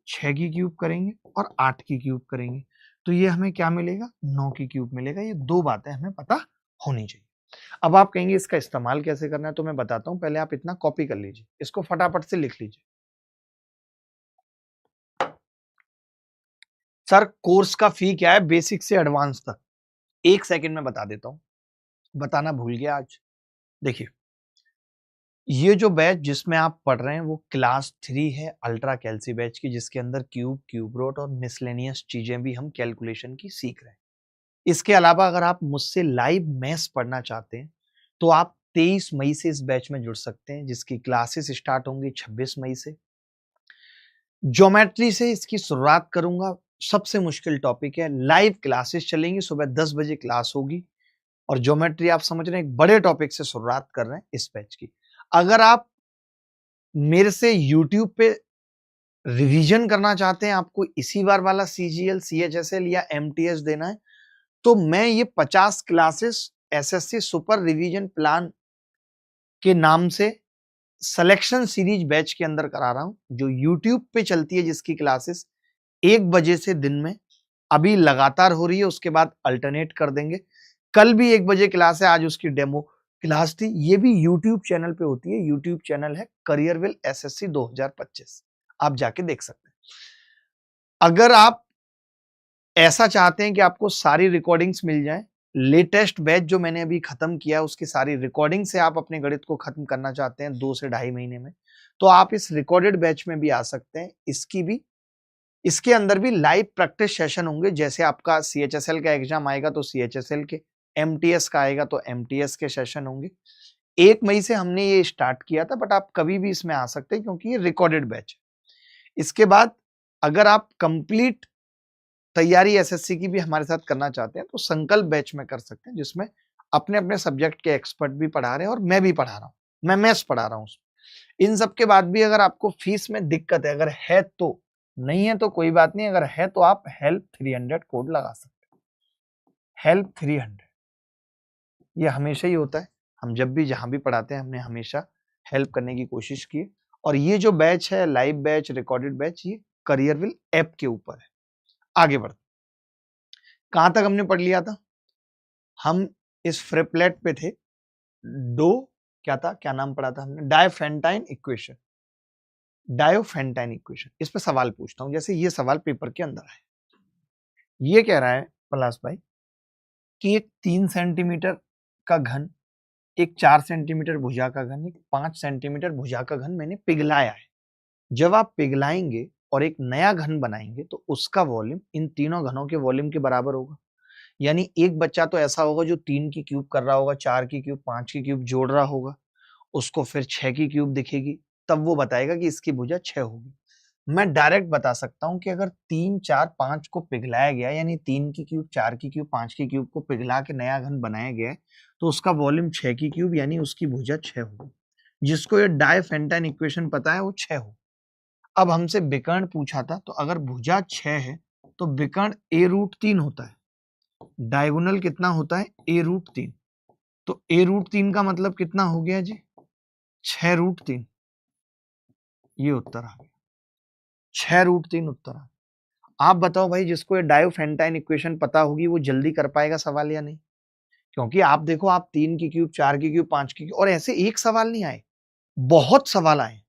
[SPEAKER 1] 6 की क्यूब करेंगे और 8 की क्यूब करेंगे तो ये हमें क्या मिलेगा? 9 की क्यूब मिलेगा। ये 2 बातें हमें पता होनी चाहिए। अब आप कहेंगे इसका इस्तेमाल कैसे करना है, तो मैं बताता हूं। पहले आप इतना कॉपी कर लीजिए, इसको फटाफट से लिख लीजिए। सर कोर्स का फी क्या है बेसिक से एडवांस तक? 1 सेकंड में बता देता हूं, बताना भूल गया आज। देखिए, ये जो बैच जिसमें आप पढ़ रहे हैं वो क्लास 3 है अल्ट्रा कैलसी बैच की, जिसके अंदर क्यूब, क्यूब रूट और मिसलेनियस चीजें भी हम कैलकुलेशन की सीख रहे हैं। इसके अलावा अगर आप मुझसे लाइव मैथ्स पढ़ना चाहते हैं तो आप 23 मई से इस बैच में जुड़ सकते हैं, जिसकी क्लासेस स्टार्ट होंगी 26 मई से। ज्योमेट्री से इसकी शुरुआत करूंगा, सबसे मुश्किल टॉपिक है। लाइव क्लासेस चलेंगी, सुबह 10 बजे क्लास होगी, और ज्योमेट्री आप समझ रहे हैं, एक बड़े टॉपिक से शुरुआत कर रहे हैं इस बैच की। अगर आप मेरे से यूट्यूब पे रिवीजन करना चाहते हैं, आपको इसी बार वाला सीजीएल, सीएचएसएल या एमटीएस देना है, तो मैं ये 50 classes SSC super revision plan के नाम से सिलेक्शन सीरीज बैच के अंदर करा रहा हूं, जो यूट्यूब पे चलती है, जिसकी क्लासेस 1 बजे से दिन में अभी लगातार हो रही है, उसके बाद अल्टरनेट कर देंगे। कल भी 1 बजे क्लास है, आज उसकी डेमो क्लास थी। ये भी यूट्यूब चैनल पे होती है, यूट्यूब चैनल है करियरविल एसएससी 2025, आप जाके देख सकते हैं। अगर आप ऐसा चाहते हैं कि आपको सारी रिकॉर्डिंग्स मिल जाए, लेटेस्ट बैच जो मैंने अभी खत्म किया उसकी सारी रिकॉर्डिंग से आप अपने गणित को खत्म करना चाहते हैं 2 से 2.5 महीने में, तो आप इस रिकॉर्डेड बैच में भी आ सकते हैं। इसके अंदर भी लाइव प्रैक्टिस सेशन होंगे। जैसे आपका सीएचएसएल का एग्जाम आएगा तो सीएचएसएल के, एमटीएस का आएगा तो एमटीएस के सेशन होंगे। 1 मई से हमने ये स्टार्ट किया था, बट आप कभी भी इसमें आ सकते हैं क्योंकि ये रिकॉर्डेड बैच है। इसके बाद अगर आप कंप्लीट तैयारी एसएससी की भी हमारे साथ करना चाहते हैं तो संकल्प बैच में कर सकते हैं, जिसमें अपने अपने सब्जेक्ट के एक्सपर्ट भी पढ़ा रहे हैं और मैं भी पढ़ा रहा हूँ, मैं मैथ्स पढ़ा रहा हूँ। इन सब के बाद भी अगर आपको फीस में दिक्कत है, अगर है तो, नहीं है तो कोई बात नहीं, अगर है तो आप हेल्प 300 कोड लगा सकते हैं। हेल्प 300 ये हमेशा ही होता है, हम जब भी जहां भी पढ़ाते हैं हमने हमेशा हेल्प करने की कोशिश की है। और ये जो बैच है, लाइव बैच, रिकॉर्डेड बैच, ये करियरविल ऐप के ऊपर है। आगे बढ़ते, कहां तक हमने पढ़ लिया था? हम इस फ्रिप्लेट पे थे। क्या था, क्या नाम पढ़ा था हमने? Diophantine equation. डायोफेंटाइन इक्वेशन, इस पे सवाल पूछता हूं। जैसे ये सवाल पेपर के अंदर है, ये कह रहा है पलाश भाई कि एक 3 सेंटीमीटर का घन, एक 4 सेंटीमीटर भुजा का घन, एक 5 सेंटीमीटर भुजा का घन मैंने पिघलाया है। जब आप पिघलाएंगे और एक नया घन बनाएंगे तो उसका वॉल्यूम इन तीनों घनों के वॉल्यूम के बराबर होगा। यानी एक बच्चा तो ऐसा होगा जो 3 की क्यूब कर रहा होगा, 4 की क्यूब, 5 की क्यूब जोड़ रहा होगा, उसको फिर 6 की क्यूब दिखेगी, तब वो बताएगा कि इसकी भुजा 6 होगी। मैं डायरेक्ट बता सकता हूं कि अगर 3, 4, 5 को पिघलाया गया, यानी 3 की क्यूब, 4 की क्यूब, 5 की क्यूब को पिघला के नया घन बनाया गया है, तो उसका वॉल्यूम 6 की क्यूब यानी उसकी भुजा 6 होगी। जिसको ये डायफेंटाइन इक्वेशन पता है वो 6 हो। अब हमसे विकर्ण पूछा था, तो अगर भुजा 6 है तो विकर्ण a√3 होता है। डायगोनल कितना होता है? a√3। तो a√3 का मतलब कितना हो गया जी? 6√3। ये उत्तर आ गया, 6√3 उत्तर आ। आप बताओ भाई, जिसको ये डायोफेंटाइन इक्वेशन पता होगी वो जल्दी कर पाएगा सवाल या नहीं? क्योंकि आप देखो, आप 3 की क्यूब, 4 की क्यूब, 5 की क्यूब, और ऐसे एक सवाल नहीं आए, बहुत सवाल आए,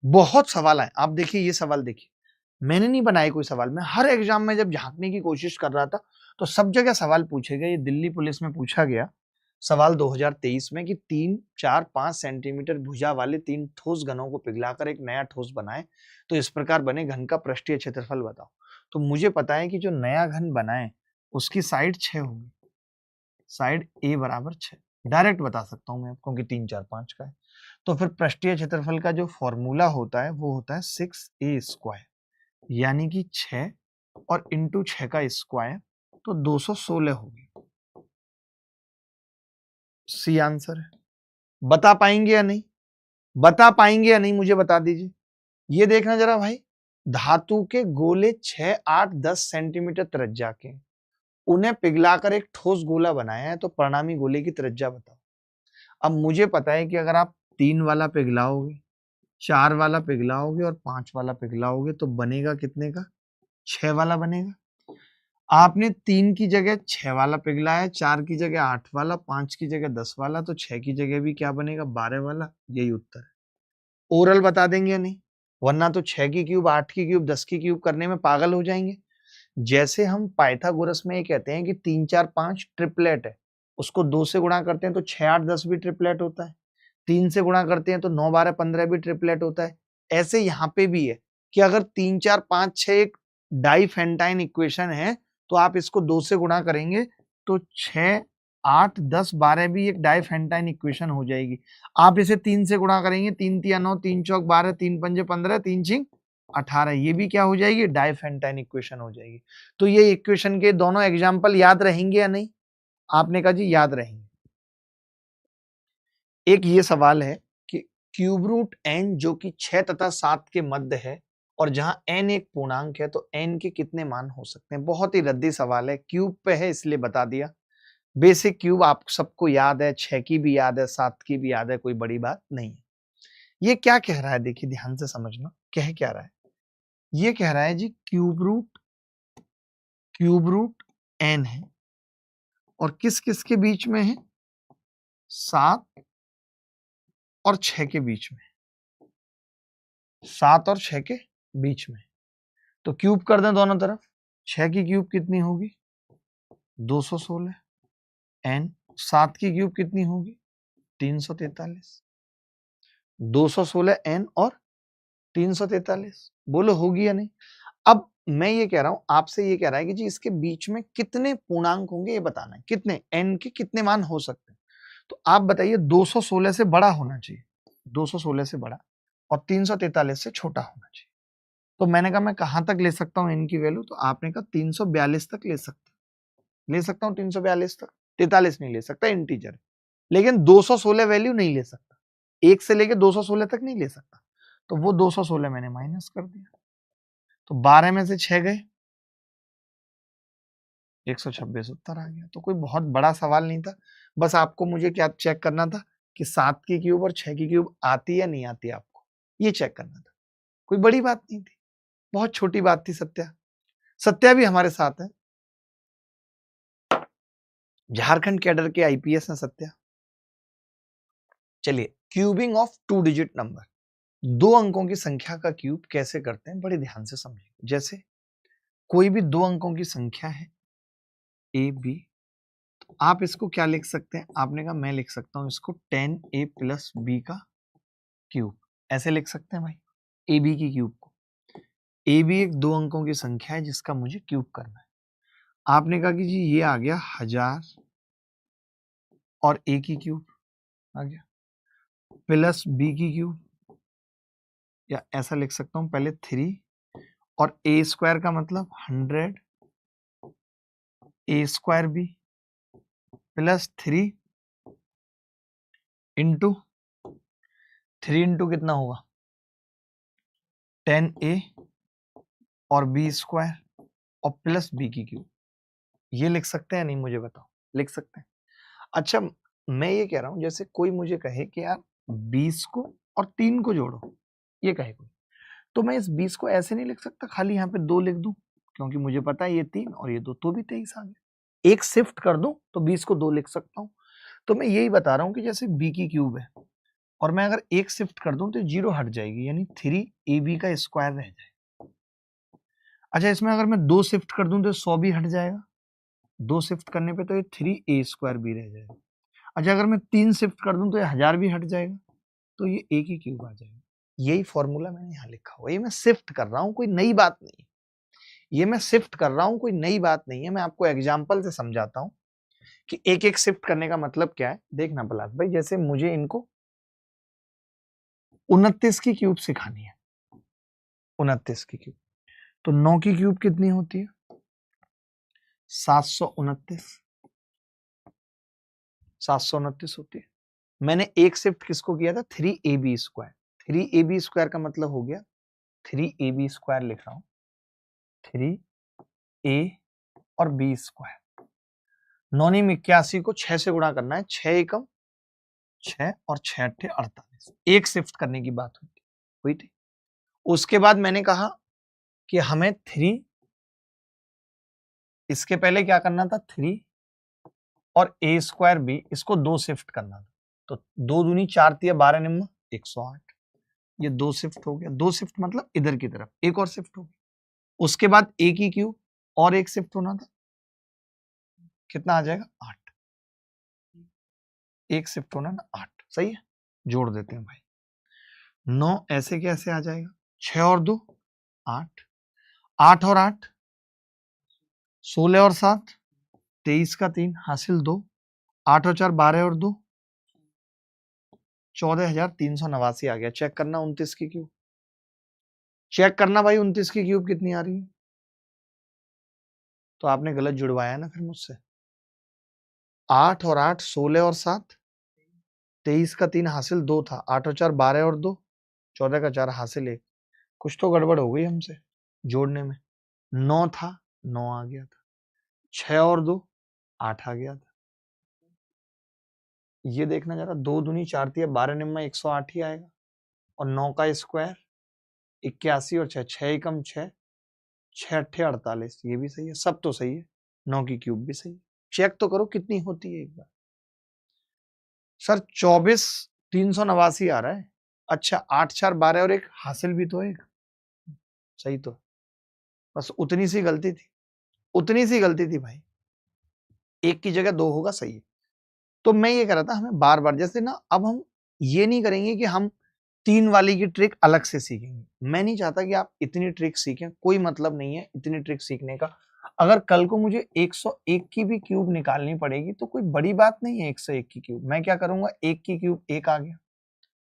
[SPEAKER 1] बहुत सवाल आए। आप देखिए, ये सवाल देखिए, मैंने नहीं बनाए कोई सवाल, मैं हर एग्जाम में जब झांकने की कोशिश कर रहा था तो सब जगह सवाल पूछे गए। ये दिल्ली पुलिस में पूछा गया सवाल 2023 में कि 3, 4, 5 सेंटीमीटर भुजा वाले 3 ठोस घनों को पिघलाकर एक नया ठोस बनाए तो इस प्रकार बने घन का पृष्ठीय क्षेत्रफल बताओ। तो मुझे पता है कि जो नया घन बनाए उसकी साइड 6 होगी, साइड ए बराबर 6, डायरेक्ट बता सकता हूं मैं, क्योंकि 3, 4, 5 का है। तो फिर पृष्ठीय क्षेत्रफल का जो फॉर्मूला होता है वो होता है 6a², यानी कि 6 और इंटू 6 का स्क्वायर, तो 216 होगी। सी आंसर है। बता पाएंगे या नहीं? बता पाएंगे या नहीं, मुझे बता दीजिए। ये देखना जरा भाई, धातु के गोले 6, 8, 10 सेंटीमीटर त्रिज्या के, उन्हें पिघलाकर एक ठोस गोला बनाया है, तो परिणामी गोले की त्रिज्या बताओ। अब मुझे पता है कि अगर आप 3 वाला पिघलाओगे, 4 वाला पिघलाओगे और 5 वाला पिघलाओगे तो बनेगा कितने का? 6 वाला बनेगा। आपने 3 की जगह 6 वाला पिघलाया, 4 की जगह 8 वाला, 5 की जगह 10 वाला, तो 6 की जगह भी क्या बनेगा? 12 वाला। यही उत्तर है। ओरल बता देंगे या नहीं? वरना तो 6 की क्यूब, 8 की क्यूब, 10 की क्यूब करने में पागल हो जाएंगे। जैसे हम पाइथागोरस में ये कहते हैं कि 3, 4, 5 ट्रिपलेट है, उसको 2 से गुणा करते हैं तो 6, 8, 10 भी ट्रिपलेट होता है। 3 से गुणा करते हैं तो 9, 12, 15 भी ट्रिपलेट होता है। ऐसे यहाँ पे भी है कि अगर 3, 4, 5, 6 एक डाइफेंटाइन इक्वेशन है, तो आप इसको 2 से गुणा करेंगे तो 6, 8, 10, 12 भी एक डाइफेंटाइन इक्वेशन हो जाएगी। आप इसे 3 से गुणा करेंगे, 3 तिया 9, 3 चौक 12, 3 पंजे 15, 3 छिंग 18, ये भी क्या हो जाएगी, डाइफेंटाइन इक्वेशन हो जाएगी। तो ये इक्वेशन के दोनों एग्जाम्पल याद रहेंगे या नहीं? आपने कहा जी याद रहेंगे। एक ये सवाल है कि क्यूब रूट n जो कि 6 तथा 7 के मध्य है और जहां n एक पूर्णांक है तो n के कितने मान हो सकते हैं। बहुत ही रद्दी सवाल है, क्यूब पे है इसलिए बता दिया। बेसिक क्यूब आप सबको याद है, 6 की भी याद है, 7 की भी याद है, कोई बड़ी बात नहीं है। ये क्या कह रहा है, देखिए ध्यान से समझना, कह क्या रहा है। ये कह रहा है जी क्यूब रूट n है और किस किस के बीच में है, 7 और 6 के बीच में, 7 और 6 के बीच में। तो क्यूब कर दें दोनों तरफ, 6 की क्यूब कितनी होगी, 216 n, 7 की क्यूब कितनी होगी, 343, 216 n और 343, बोलो होगी या नहीं। अब मैं ये कह रहा हूं, आपसे ये कह रहा है कि जी इसके बीच में कितने पूर्णांक होंगे ये बताना है, कितने n के कितने मान हो सकते हैं। तो आप बताइए 216 से बड़ा होना चाहिए, 216 से बड़ा, और 343 से छोटा होना चाहिए। तो मैंने कहा मैं कहां तक ले सकता हूं n की वैल्यू, तो आपने कहा 342 तक ले सकता हूं 342 तक, 43 नहीं ले सकता इंटीजर, लेकिन 216 वैल्यू नहीं ले सकता, 1 से लेके 216 तक नहीं ले सकता। तो वो 216 मैंने माइनस कर दिया, तो 12 में से 6 गए, 126 उत्तर आ गया। तो कोई बहुत बड़ा सवाल नहीं था, बस आपको मुझे क्या चेक करना था कि 7 की क्यूब और 6 की क्यूब आती या नहीं आती, आपको ये चेक करना था। कोई बड़ी बात नहीं थी, बहुत छोटी बात थी। सत्या भी हमारे साथ है, झारखंड कैडर के आईपीएस हैं सत्या। चलिए, क्यूबिंग ऑफ 2 डिजिट नंबर, 2 अंकों की संख्या का क्यूब कैसे करते हैं, बड़े ध्यान से समझिए। जैसे कोई भी 2 अंकों की संख्या है ए बी, तो आप इसको क्या लिख सकते हैं, आपने कहा मैं लिख सकता हूं इसको 10a प्लस बी का क्यूब, ऐसे लिख सकते हैं भाई, ए बी की क्यूब को। ए बी एक 2 अंकों की संख्या है जिसका मुझे क्यूब करना है। आपने कहा कि जी ये आ गया 1000 और ए की क्यूब आ गया, प्लस बी की क्यूब, या ऐसा लिख सकता हूं पहले 3, और ए स्क्वायर का मतलब 100 A square B plus 3 into 3 into कितना होगा 10a और बी स्क्वायर और प्लस बी की क्यूब। ये लिख सकते हैं नहीं, मुझे बताओ, लिख सकते हैं। अच्छा, मैं ये कह रहा हूं जैसे कोई मुझे कहे कि यार 20 को और 3 को जोड़ो, ये कहे कोई, तो मैं इस 20 को ऐसे नहीं लिख सकता खाली यहाँ पे 2 लिख दूं, क्योंकि मुझे पता है ये 3 और ये 2, तो भी 23 आ गया। एक शिफ्ट कर दूं तो 20 को 2 लिख सकता हूं। तो मैं यही बता रहा हूं कि जैसे बी की क्यूब है और मैं अगर एक शिफ्ट कर दूं तो 0 हट जाएगी, यानी 3ab का स्क्वायर रह जाएगा। अच्छा, इसमें अगर मैं 2 शिफ्ट कर दूं तो 100 भी हट जाएगा, 2 शिफ्ट करने पे तो ये 3a स्क्वायर भी रह जाएगा। अच्छा, अगर मैं 3 शिफ्ट कर दूं तो ये 1000 भी हट जाएगा, तो ये a की क्यूब आ जाएगा। यही फॉर्मूला मैंने यहाँ लिखा हुआ है, ये मैं शिफ्ट कर रहा हूँ, कोई नई बात नहीं है। ये मैं शिफ्ट कर रहा हूँ, कोई नई बात नहीं है। मैं आपको एग्जाम्पल से समझाता हूँ कि एक एक शिफ्ट करने का मतलब क्या है। देखना पलाश भाई, जैसे मुझे इनको 29 की क्यूब सिखानी है, 29 की क्यूब, तो 9 की क्यूब कितनी होती है 729, 729 होती है। मैंने एक शिफ्ट किसको किया था 3ab स्क्वायर, 3ab स्क्वायर का मतलब हो गया 3ab स्क्वायर लिख रहा हूं, 3a और b स्क्वायर। 981 को 6 से गुणा करना है, 6 एकम 6 और 6 अट्ठे 48, एक शिफ्ट करने की बात हुई थी। उसके बाद मैंने कहा कि हमें 3, इसके पहले क्या करना था 3 और a स्क्वायर b, इसको 2 शिफ्ट करना था। तो 2 दूनी 4 तिया 12 निम्न 108, ये 2 शिफ्ट हो गया। 2 शिफ्ट मतलब इधर की तरफ एक और शिफ्ट हो गया। उसके बाद a की क्यूब और एक शिफ्ट होना था, कितना आ जाएगा 8, एक शिफ्ट होना ना 8, सही है। जोड़ देते हैं भाई, 9 ऐसे कैसे आ जाएगा, 6 और 2 8, 8 और 8 16 और 7 23 का 3 हासिल 2, 8 और 4 12 और 2 14,389 आ गया। चेक करना 29 की क्यूब, चेक करना भाई 29 की क्यूब कितनी आ रही है। तो आपने गलत जुड़वाया ना फिर मुझसे। 8 और 8 16 और 7 23 का 3 हासिल 2 था, 8 और 4 12 और 2 14 का 4 हासिल 1। कुछ तो गड़बड़ हो गई हमसे जोड़ने में। 9 था 9 आ गया था, 6 और 2 8 आ गया था। ये देखना जरा, 2 दूनी 4 तिया 12 निम्मा 108 ही आएगा। और 9 का स्क्वायर 81 और 6 6 एकम 6 6 अट्ठे 48, ये भी सही है, सब तो सही है। 9 की क्यूब भी सही है। चेक तो करो कितनी होती है एक बार। सर 24 389 आ रहा है। अच्छा 8 4 12 और एक हासिल भी तो एक सही। तो बस उतनी सी गलती थी, उतनी सी गलती थी भाई, एक की जगह 2 होगा सही है। तो मैं ये कह रहा था हमें बार बार जैसे ना, अब हम ये नहीं करेंगे कि हम 3 वाली की ट्रिक अलग से सीखेंगे। मैं नहीं चाहता कि आप इतनी ट्रिक सीखें, कोई मतलब नहीं है इतनी ट्रिक सीखने का। अगर कल को मुझे 101 की भी क्यूब निकालनी पड़ेगी तो कोई बड़ी बात नहीं है। 101 की क्यूब मैं क्या करूंगा, 1 की क्यूब 1 आ गया,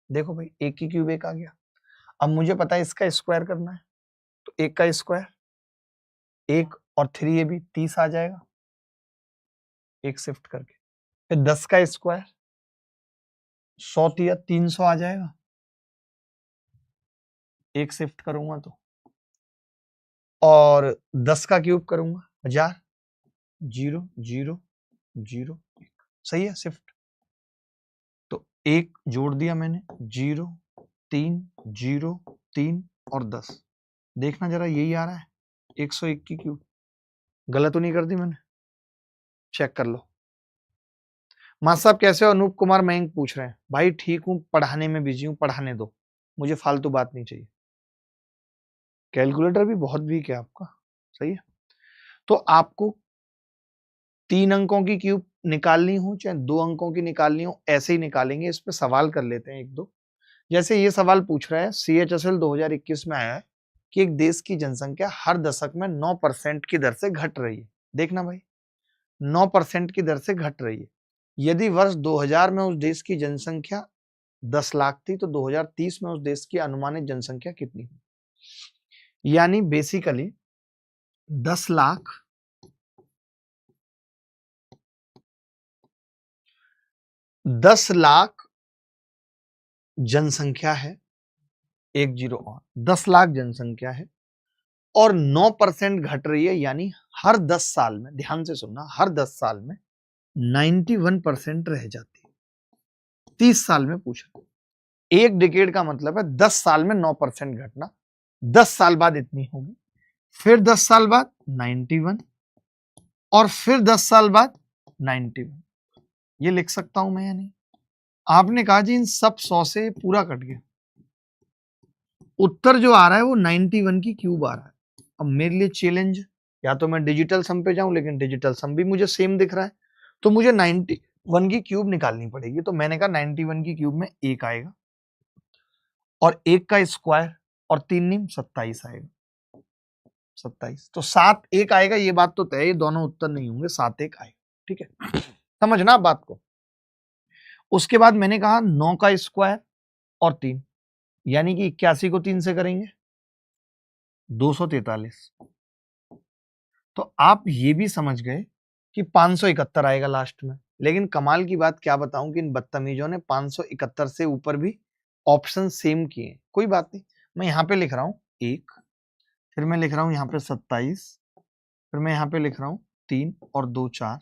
[SPEAKER 1] देखो भाई 1 की क्यूब 1 आ गया। अब मुझे पता है इसका स्क्वायर करना है, तो 1 का स्क्वायर 1 और 3 ये भी 30 आ जाएगा, एक शिफ्ट करके। फिर 10 का स्क्वायर 100 तिया 300 आ जाएगा, एक शिफ्ट करूंगा तो। और 10 का क्यूब करूंगा 1000 0 0 0 1, सही है शिफ्ट। तो एक जोड़ दिया मैंने, 0 3 0 3 और 10। देखना जरा यही आ रहा है 101 की क्यूब, गलत तो नहीं कर दी मैंने? चेक कर लो। मास्टर साहब कैसे हो? अनूप कुमार मयंक पूछ रहे हैं। भाई ठीक हूँ, पढ़ाने में बिजी हूँ, पढ़ाने दो, मुझे फालतू बात नहीं चाहिए। कैलकुलेटर भी बहुत वीक है आपका, सही है। तो आपको 3 अंकों की क्यूब निकालनी हो चाहे 2 अंकों की निकालनी हो, ऐसे ही निकालेंगे। इस पे सवाल कर लेते हैं एक दो। जैसे ये सवाल पूछ रहा है, CHSL 2021 में आया है कि एक देश की जनसंख्या हर दशक में 9% की दर से घट रही है। देखना भाई 9% की दर से घट रही है। यदि वर्ष 2000 में उस देश की जनसंख्या 10 लाख थी तो 2030 में उस देश की अनुमानित जनसंख्या कितनी होगी? यानी बेसिकली 10 लाख 10 लाख जनसंख्या है, 10 और 10 लाख जनसंख्या है और 9% घट रही है। यानी हर 10 साल में, ध्यान से सुनना, हर 10 साल में 91% रह जाती है। 30 साल में पूछ रहे, एक डिकेड का मतलब है 10 साल में 9% घटना, 10 साल बाद इतनी होगी, फिर 10 साल बाद 91 और फिर 10 साल बाद 91। ये लिख सकता हूं मैं या नहीं? आपने कहा जी इन सब 100 से पूरा कट गया, उत्तर जो आ रहा है वो 91 की क्यूब आ रहा है। अब मेरे लिए चैलेंज, या तो मैं डिजिटल सम पे जाऊं, लेकिन डिजिटल सम भी मुझे सेम दिख रहा है, तो मुझे 91 की क्यूब निकालनी पड़ेगी। तो मैंने कहा 91 की क्यूब में 1 आएगा और 1 का स्क्वायर और 3 नीम 27 आएगा, 27। तो 7 1 आएगा, ये बात तो तय है, ये दोनों उत्तर नहीं होंगे, 7 1 आएगा। ठीक है, समझना आप बात को। उसके बाद मैंने कहा 9 का स्क्वायर और 3, यानी कि 81 को 3 से करेंगे 243। तो आप ये भी समझ गए कि 571 आएगा लास्ट में। लेकिन कमाल की बात क्या बताऊं कि इन बदतमीजों ने 571 से ऊपर भी ऑप्शन सेम किए। कोई बात नहीं, मैं यहां पे लिख रहा हूं 1, फिर मैं लिख रहा हूं यहां पे 27, फिर मैं यहां पे लिख रहा हूं 3 और 2 4,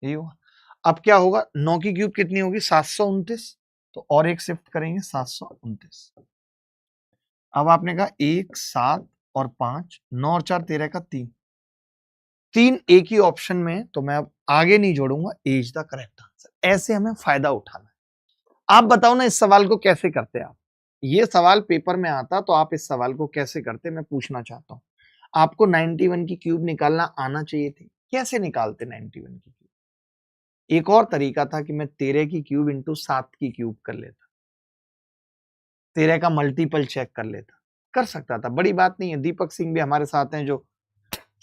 [SPEAKER 1] यही होगा। अब क्या होगा, 9 की क्यूब कितनी होगी 729, तो और एक शिफ्ट करेंगे 729। अब आपने कहा 1 7 और 5 9 और 4 13 का 3, 3 एक ही ऑप्शन में, तो मैं अब आगे नहीं जोड़ूंगा, ए इज द करेक्ट आंसर। ऐसे हमें फायदा उठाना है। आप बताओ ना इस सवाल को कैसे करते आप? ये सवाल पेपर में आता तो आप इस सवाल को कैसे करते, मैं पूछना चाहता हूं। आपको 91 की क्यूब निकालना आना चाहिए थी, कैसे निकालते 91 की क्यूब? एक और तरीका था कि मैं 13 की क्यूब इंटू 7 की क्यूब कर लेता, 13 का मल्टीपल चेक कर लेता, कर सकता था, बड़ी बात नहीं है। दीपक सिंह भी हमारे साथ हैं जो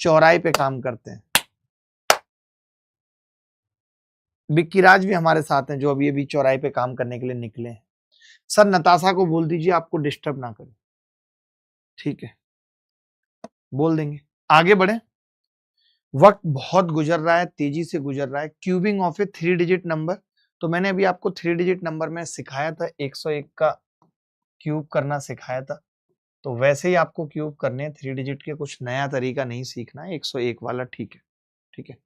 [SPEAKER 1] चौराहे पे काम करते हैं, विक्की राज भी हमारे साथ हैं जो अभी अभी चौराहे पे काम करने के लिए निकले हैं। सर नताशा को बोल दीजिए आपको डिस्टर्ब ना करे। ठीक है, बोल देंगे। आगे बढ़े, वक्त बहुत गुजर रहा है, तेजी से गुजर रहा है। Cubing of A 3 digit number, तो मैंने अभी आपको 3 डिजिट नंबर में सिखाया था, 101 का क्यूब करना सिखाया था। तो वैसे ही आपको क्यूब करने हैं 3 डिजिट के, कुछ नया तरीका नहीं सीखना है, 101 वाला ठीक है। ठीक है,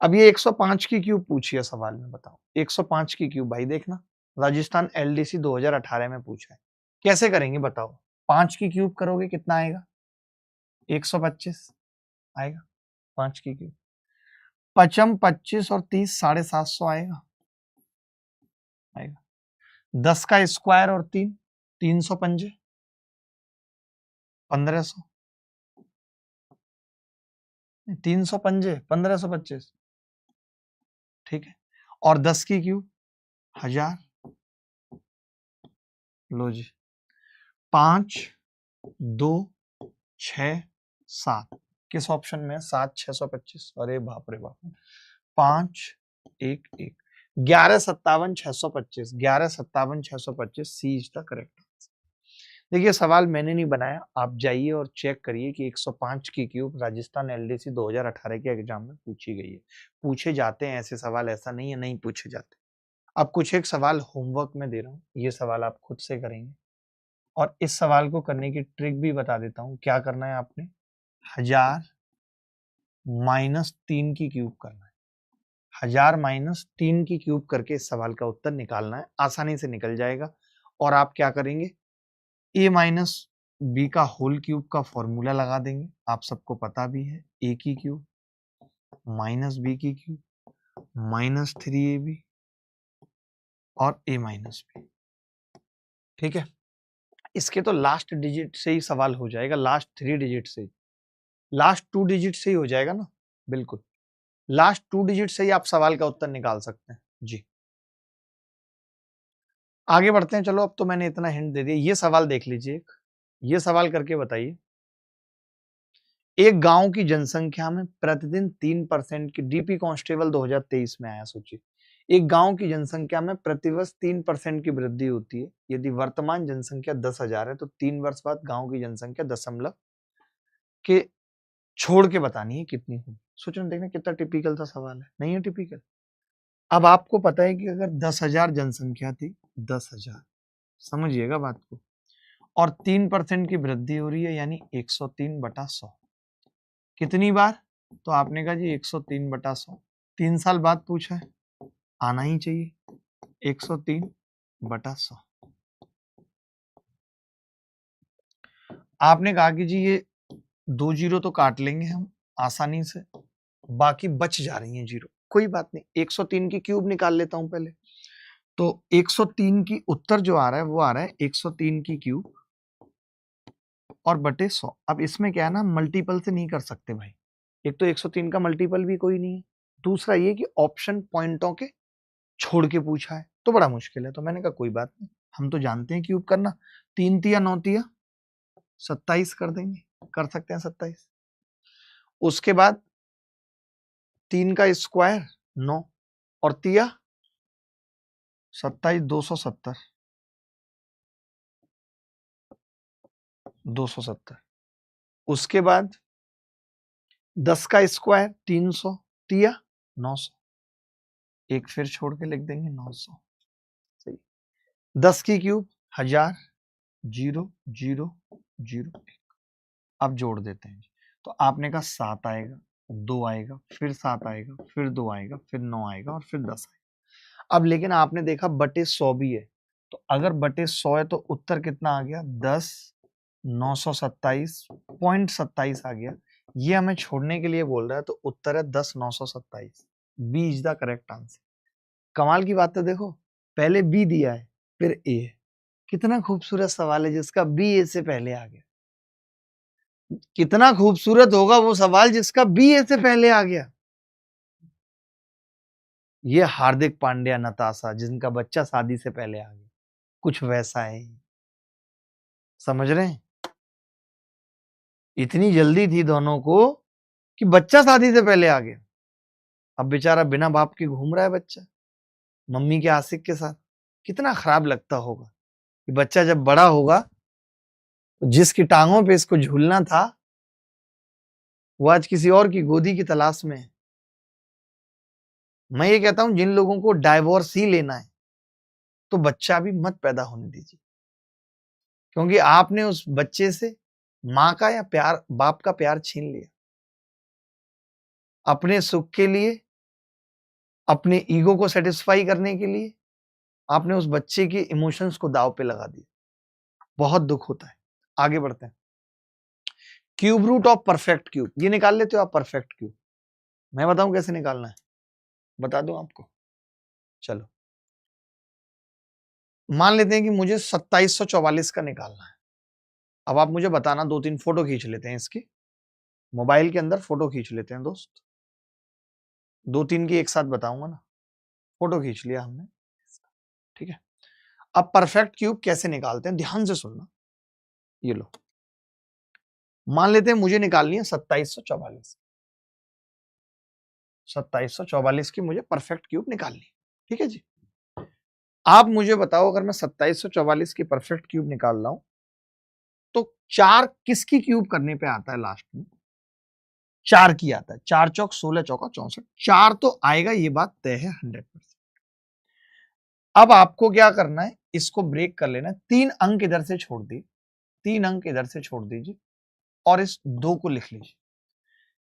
[SPEAKER 1] अब ये 105 की क्यूब पूछी है सवाल में, बताओ 105 की क्यूब। भाई देखना, राजस्थान एलडीसी 2018 में पूछा है, कैसे करेंगे बताओ। 5 की क्यूब करोगे कितना आएगा, 125 आएगा। 5 की क्यूब, 55 25 और 30 750 आएगा। 10 का स्क्वायर और 3 300 पंजे 1500, 300 पंजे 1525, ठीक है। और 10 की क्यूब 1000, लो जी, 5 2 6 7, किस ऑप्शन में है? 7 625, अरे बाप रे बाप, 5 1 1, 11 57 625, 11 57 625, सी इज द करेक्ट। देखिए सवाल मैंने नहीं बनाया, आप जाइए और चेक करिए कि 105 की क्यूब राजस्थान एलडीसी 2018 के एग्जाम में पूछी गई है। पूछे जाते हैं ऐसे सवाल, ऐसा नहीं है नहीं पूछे जाते। अब कुछ एक सवाल होमवर्क में दे रहा हूँ, ये सवाल आप खुद से करेंगे और इस सवाल को करने की ट्रिक भी बता देता हूँ। क्या करना है आपने, 1000 माइनस 3 की क्यूब करना है। 1000 माइनस 3 की क्यूब करके इस सवाल का उत्तर निकालना है, आसानी से निकल जाएगा। और आप क्या करेंगे, a माइनस बी का होल क्यूब का फॉर्मूला लगा देंगे, आप सबको पता भी है, a की क्यूब माइनस बी की क्यूब माइनस 3ab और a माइनस बी। ठीक है, इसके तो लास्ट डिजिट से ही सवाल हो जाएगा, लास्ट 3 डिजिट से, लास्ट 2 डिजिट से ही हो जाएगा ना, बिल्कुल लास्ट 2 डिजिट से ही आप सवाल का उत्तर निकाल सकते हैं जी। आगे बढ़ते हैं, चलो अब तो मैंने इतना हिंट दे दिया। ये सवाल देख लीजिए, ये सवाल करके बताइए, एक गांव की जनसंख्या में प्रतिदिन 3% की, डीपी कांस्टेबल 2023 में आया, सोचिए एक गांव की जनसंख्या में प्रतिवर्ष 3% की वृद्धि होती है। यदि वर्तमान जनसंख्या 10,000 है तो 3 वर्ष बाद गांव की जनसंख्या दशमलव के छोड़ के बतानी है कितनी होगी। सोचना, देखना कितना टिपिकल सा सवाल है, नहीं है टिपिकल। अब आपको पता है कि अगर 10,000 जनसंख्या थी, 10,000, समझिएगा बात को, और 3% की वृद्धि हो रही है, यानी 103/100, कितनी बार, तो आपने कहा जी 103/100, 3 साल बाद पूछा है, आना ही चाहिए 103/100। आपने कहा कि जी ये 2 जीरो तो काट लेंगे हम आसानी से, बाकी बच जा रही हैं जीरो, कोई बात नहीं, 103 की क्यूब निकाल लेता हूं पहले। तो 103 की उत्तर जो आ रहा है वो आ रहा है 103 की क्यूब और बटे 100। अब इसमें क्या है ना, मल्टीपल से नहीं कर सकते भाई, एक तो 103 का मल्टीपल भी कोई नहीं है, दूसरा ये कि ऑप्शन पॉइंटों के छोड़ के पूछा है तो बड़ा मुश्किल है। तो मैंने कहा कोई बात नहीं, हम तो जानते हैं क्यूब करना, 3 तिया 9 तिया 27 कर देंगे, कर सकते हैं 27। उसके बाद 3 का स्क्वायर 9 और तिया 27, 270, 270। उसके बाद 10 का स्क्वायर 300, तिया 900, एक फिर छोड़ के लिख देंगे 900, सही। 10 की क्यूब 1000, 0 0 0 1, अब जोड़ देते हैं। तो आपने कहा 7 आएगा, 2 आएगा, फिर 7 आएगा, फिर 2 आएगा, फिर 9 आएगा और फिर 10 आएगा। अब लेकिन आपने देखा बटे 100 भी है, तो अगर बटे 100 है तो उत्तर कितना आ गया, 10 927.27 आ गया। ये हमें छोड़ने के लिए बोल रहा है, तो उत्तर है 10 927, B is the correct answer. कमाल की बात है, देखो पहले बी दिया है फिर ए है, कितना खूबसूरत सवाल है जिसका बी ए से पहले आ गया। कितना खूबसूरत होगा वो सवाल जिसका बी ए से पहले आ गया। ये हार्दिक पांड्या नताशा जिनका बच्चा शादी से पहले आ गया, कुछ वैसा है, समझ रहे हैं। इतनी जल्दी थी दोनों को कि बच्चा शादी से पहले आ गया। अब बेचारा बिना बाप के घूम रहा है बच्चा, मम्मी के आशिक के साथ। कितना खराब लगता होगा कि बच्चा जब बड़ा होगा तो जिसकी टांगों पे इसको झूलना था वो आज किसी और की गोदी की तलाश में है। मैं ये कहता हूं जिन लोगों को डाइवोर्स ही लेना है तो बच्चा भी मत पैदा होने दीजिए, क्योंकि आपने उस बच्चे से माँ का या प्यार, बाप का प्यार छीन लिया। अपने सुख के लिए, अपने ईगो को सेटिस्फाई करने के लिए आपने उस बच्चे के इमोशंस को दांव पे लगा दिया। बहुत दुख होता है। आगे बढ़ते हैं। Cube root of perfect cube, ये निकाल लेते हो आप परफेक्ट क्यूब? मैं बताऊं कैसे निकालना है? बता दूं आपको? चलो, मान लेते हैं कि मुझे 2744 का निकालना है। अब आप मुझे बताना, 2-3 फोटो खींच लेते हैं इसकी, मोबाइल के अंदर फोटो खींच लेते हैं दोस्त। 2-3 की एक साथ बताऊंगा ना। फोटो खींच लिया हमने, ठीक है। अब परफेक्ट क्यूब कैसे निकालते हैं, ध्यान से सुनना। ये लो, मान लेते हैं मुझे निकालनी है 2744। 2744 की मुझे परफेक्ट क्यूब निकालनी है, ठीक है जी। आप मुझे बताओ, अगर मैं 2744 की परफेक्ट क्यूब निकाल रहा हूं तो 4 किसकी क्यूब करने पे आता है लास्ट में? 4 की आता है। 4 चौक 16, चौका 64, 4 तो आएगा, ये बात तय है 100%। अब आपको क्या करना है, इसको ब्रेक कर लेना है। 3 अंक इधर से छोड़ दी, 3 अंक इधर से छोड़ दीजिए और इस 2 को लिख लीजिए।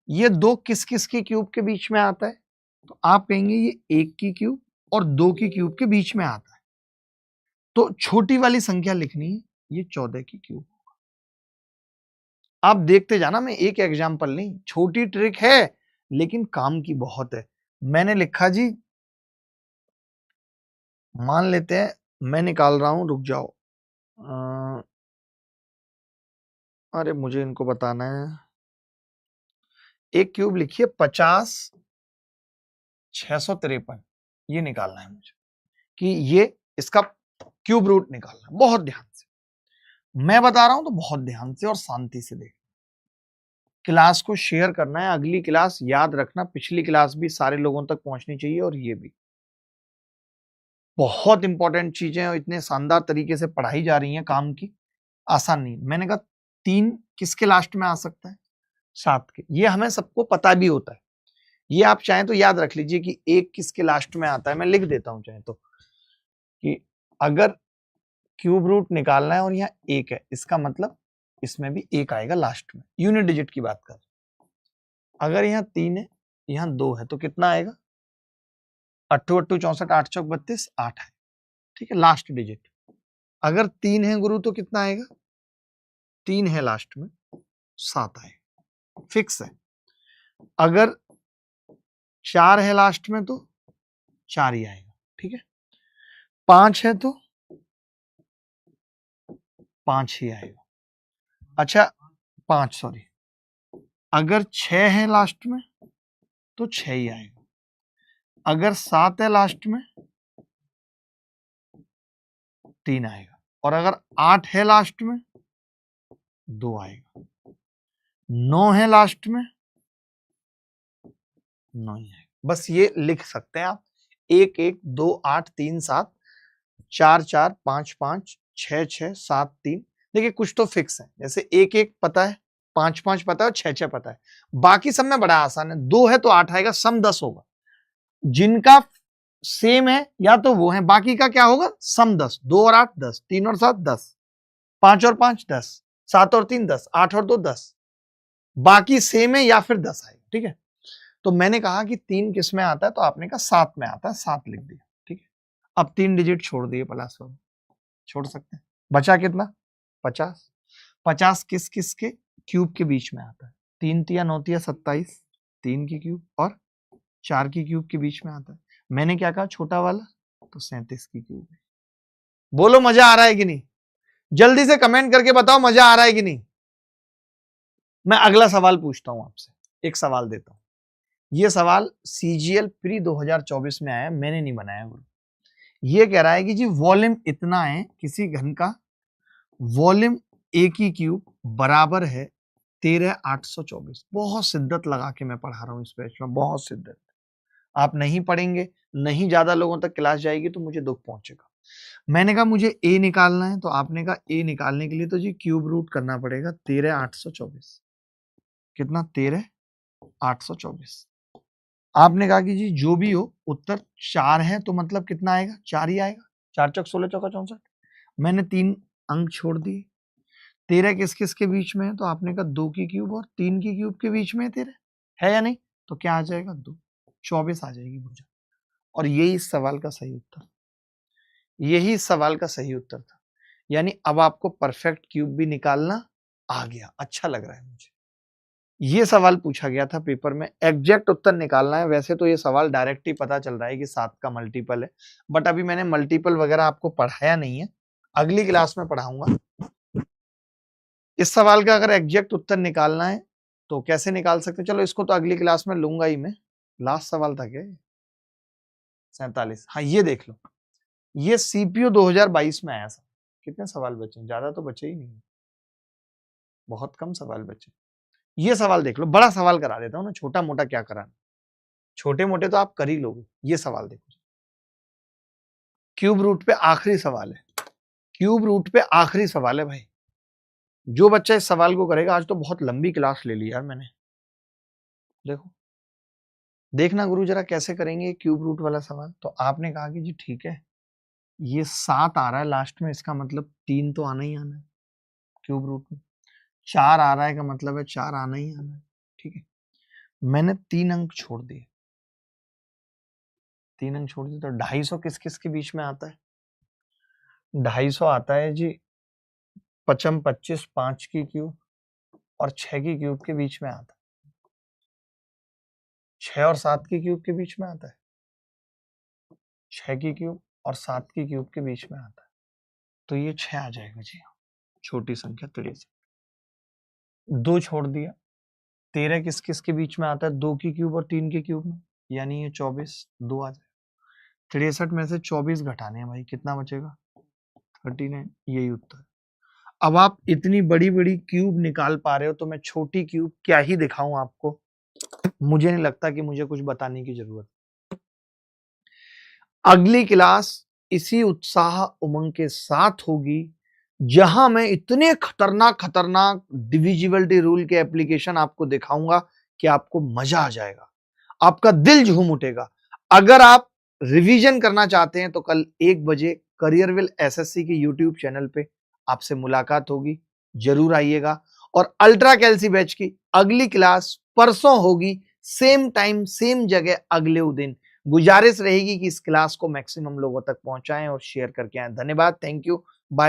[SPEAKER 1] ये 2 किस किस की क्यूब के बीच में आता है? तो आप कहेंगे ये 1 की क्यूब और 2 की क्यूब के बीच में आता है। तो छोटी वाली संख्या लिखनी है, ये 14 की क्यूब। आप देखते जाना, मैं एक एग्जांपल नहीं, छोटी ट्रिक है लेकिन काम की बहुत है। मैंने लिखा जी, मान लेते हैं मैं निकाल रहा हूं, रुक जाओ, अरे मुझे इनको बताना है। एक क्यूब लिखिए 50,653, ये निकालना है मुझे, कि ये इसका क्यूब रूट निकालना है। बहुत ध्यान से मैं बता रहा हूं, तो बहुत ध्यान से और शांति से देख। क्लास को शेयर करना है, अगली क्लास याद रखना, पिछली क्लास भी सारे लोगों तक पहुंचनी चाहिए और ये भी बहुत इंपॉर्टेंट चीजें और इतने शानदार तरीके से पढ़ाई जा रही हैं, काम की, आसान नहीं। मैंने कहा 3 किसके लास्ट में आ सकता है? 7 के। ये हमें सबको पता भी होता है, ये आप चाहें तो याद रख लीजिए कि 1 किसके लास्ट में आता है। मैं लिख देता हूं चाहे तो, कि अगर क्यूब रूट निकालना है और यहाँ 1 है, इसका मतलब इसमें भी 1 आएगा लास्ट में। यूनिट डिजिट की बात कर, अगर यहाँ 3 है, यहाँ 2 है, तो कितना आएगा? 8 8 64, 8 चौक 32, 8 है, ठीक है, लास्ट डिजिट। अगर 3 है गुरु तो कितना आएगा? 3 है लास्ट में, 7 आएगा, फिक्स है। अगर 4 है लास्ट में तो 4 ही आएगा, ठीक है। 5 है तो 5 ही आएगा। अच्छा, 5 सॉरी। अगर 6 है लास्ट में तो 6 ही आएगा। अगर 7 है लास्ट में 3 आएगा। और अगर 8 है लास्ट में 2 आएगा। 9 है लास्ट में 9 ही आएगा। बस ये लिख सकते हैं आप, 1 1 2 8 3 7, 4 4 5 5 6 6 7 3। देखिए कुछ तो फिक्स है, जैसे 1 1 पता है, 5 5 पता है और 6 6 पता है। बाकी सब में बड़ा आसान है। 2 है तो 8 आएगा, सम 10 होगा। जिनका सेम है या तो वो है, बाकी का क्या होगा? सम 10। 2 और 8 10, 3 और 7 10, 5 और 5 10, 7 और 3 10, 8 और 2 10। बाकी सेम है या फिर 10 आएगा, ठीक है। तो मैंने कहा कि 3 किस में आता है, तो आपने कहा 7 में आता है, 7 लिख दिया, ठीक है। अब 3 डिजिट छोड़ दिए, प्लस वन छोड़ सकते हैं। बचा कितना? 50। 50 किस किस के क्यूब के बीच में आता है? 3 तिया 9 तिया 27, 3 की क्यूब और 4 की क्यूब के बीच में आता है। मैंने क्या कहा, छोटा वाला, तो 37 की क्यूब है। बोलो मजा आ रहा है कि नहीं? जल्दी से कमेंट करके बताओ मजा आ रहा है कि नहीं। मैं अगला सवाल पूछता हूं आपसे, एक सवाल देता हूं। यह सवाल सीजीएल प्री 2024 में आया, मैंने नहीं बनाया गुरु। ये कह रहा है कि जी वॉल्यूम इतना है किसी घन का, वॉल्यूम ए की क्यूब बराबर है 13,824। बहुत शिद्दत लगा के मैं पढ़ा रहा हूं इस बैच में, बहुत शिद्दत। आप नहीं पढ़ेंगे, नहीं ज्यादा लोगों तक क्लास जाएगी तो मुझे दुख पहुंचेगा। मैंने कहा मुझे ए निकालना है, तो आपने कहा ए निकालने के लिए तो जी क्यूब रूट करना पड़ेगा 13,824। कितना? 13,824। आपने कहा कि जी जो भी हो उत्तर 4 है, तो मतलब कितना आएगा? 4 ही आएगा। 4 चौक 16 चौका 64। मैंने 3 अंक छोड़ दिए। 13 किस किस के बीच में है? तो आपने कहा 2 की क्यूब और 3 की क्यूब के बीच में है 13, है या नहीं? तो क्या आ जाएगा? 2, 24 आ जाएगी भुजा। और यही इस सवाल का सही उत्तर, यही इस सवाल का सही उत्तर था। यानी अब आपको परफेक्ट क्यूब भी निकालना आ गया। अच्छा लग रहा है मुझे। ये सवाल पूछा गया था पेपर में, एग्जैक्ट उत्तर निकालना है। वैसे तो ये सवाल डायरेक्ट ही पता चल रहा है कि 7 का मल्टीपल है, बट अभी मैंने मल्टीपल वगैरह आपको पढ़ाया नहीं है, अगली क्लास में पढ़ाऊंगा। इस सवाल का अगर एग्जैक्ट उत्तर निकालना है तो कैसे निकाल सकते हैं? चलो इसको तो अगली क्लास में लूंगा ही मैं। लास्ट सवाल था क्या? 47। हाँ, ये देख लो, ये सीपीयू 2022 में आया। कितने सवाल बचे? ज्यादा तो बचे ही नहीं, बहुत कम सवाल बचे। ये सवाल देख लो, बड़ा सवाल करा देता हूँ ना, छोटा मोटा क्या कराना, छोटे मोटे तो आप कर ही लोगे। ये सवाल देखो, क्यूब रूट पे आखिरी सवाल है, क्यूब रूट पे आखिरी सवाल है भाई। जो बच्चा इस सवाल को करेगा, आज तो बहुत लंबी क्लास ले ली यार मैंने। देखो, देखना गुरु जरा कैसे करेंगे क्यूब रूट वाला सवाल। तो आपने कहा कि जी ठीक है, ये 7 आ रहा है लास्ट में, इसका मतलब 3 तो आना ही आना है क्यूब रूट में। 4 आ रहा है का मतलब है 4 आना ही आना है। ठीक है, मैंने 3 अंक छोड़ दिए, 3 अंक छोड़ दिए। तो 250 किस किस के बीच में आता है? 250 आता है जी 55 25 5 की क्यूब और 6 की क्यूब के बीच में आता है। 6 और 7 की क्यूब के बीच में आता है। 6 की क्यूब और 7 की क्यूब के बीच में आता है। तो ये 6 आ जाएगा जी, छोटी संख्या 63। 2 छोड़ दिया। 13 किस किस के बीच में आता है? 2 की क्यूब और 3 की क्यूब में, यानी ये 24। 2 आ जाएगा। 63 में से 24 घटाने हैं भाई, कितना बचेगा? 39। यही उत्तर है। अब आप इतनी बड़ी बड़ी क्यूब निकाल पा रहे हो, तो मैं छोटी क्यूब क्या ही दिखाऊं आपको। मुझे नहीं लगता कि मुझे कुछ बताने की जरूरत। अगली क्लास इसी उत्साह उमंग के साथ होगी, जहां मैं इतने खतरनाक खतरनाक डिविजिबिलिटी रूल के एप्लीकेशन आपको दिखाऊंगा कि आपको मजा आ जाएगा, आपका दिल झूम उठेगा। अगर आप रिवीजन करना चाहते हैं तो कल 1 बजे करियरविल एसएससी के यूट्यूब चैनल पे आपसे मुलाकात होगी, जरूर आइएगा। और अल्ट्रा कैल्सी बैच की अगली क्लास परसों होगी, सेम टाइम सेम जगह अगले दिन। गुजारिश रहेगी कि इस क्लास को मैक्सिमम लोगों तक पहुंचाएं और शेयर करके आए। धन्यवाद, थैंक यू, बाय।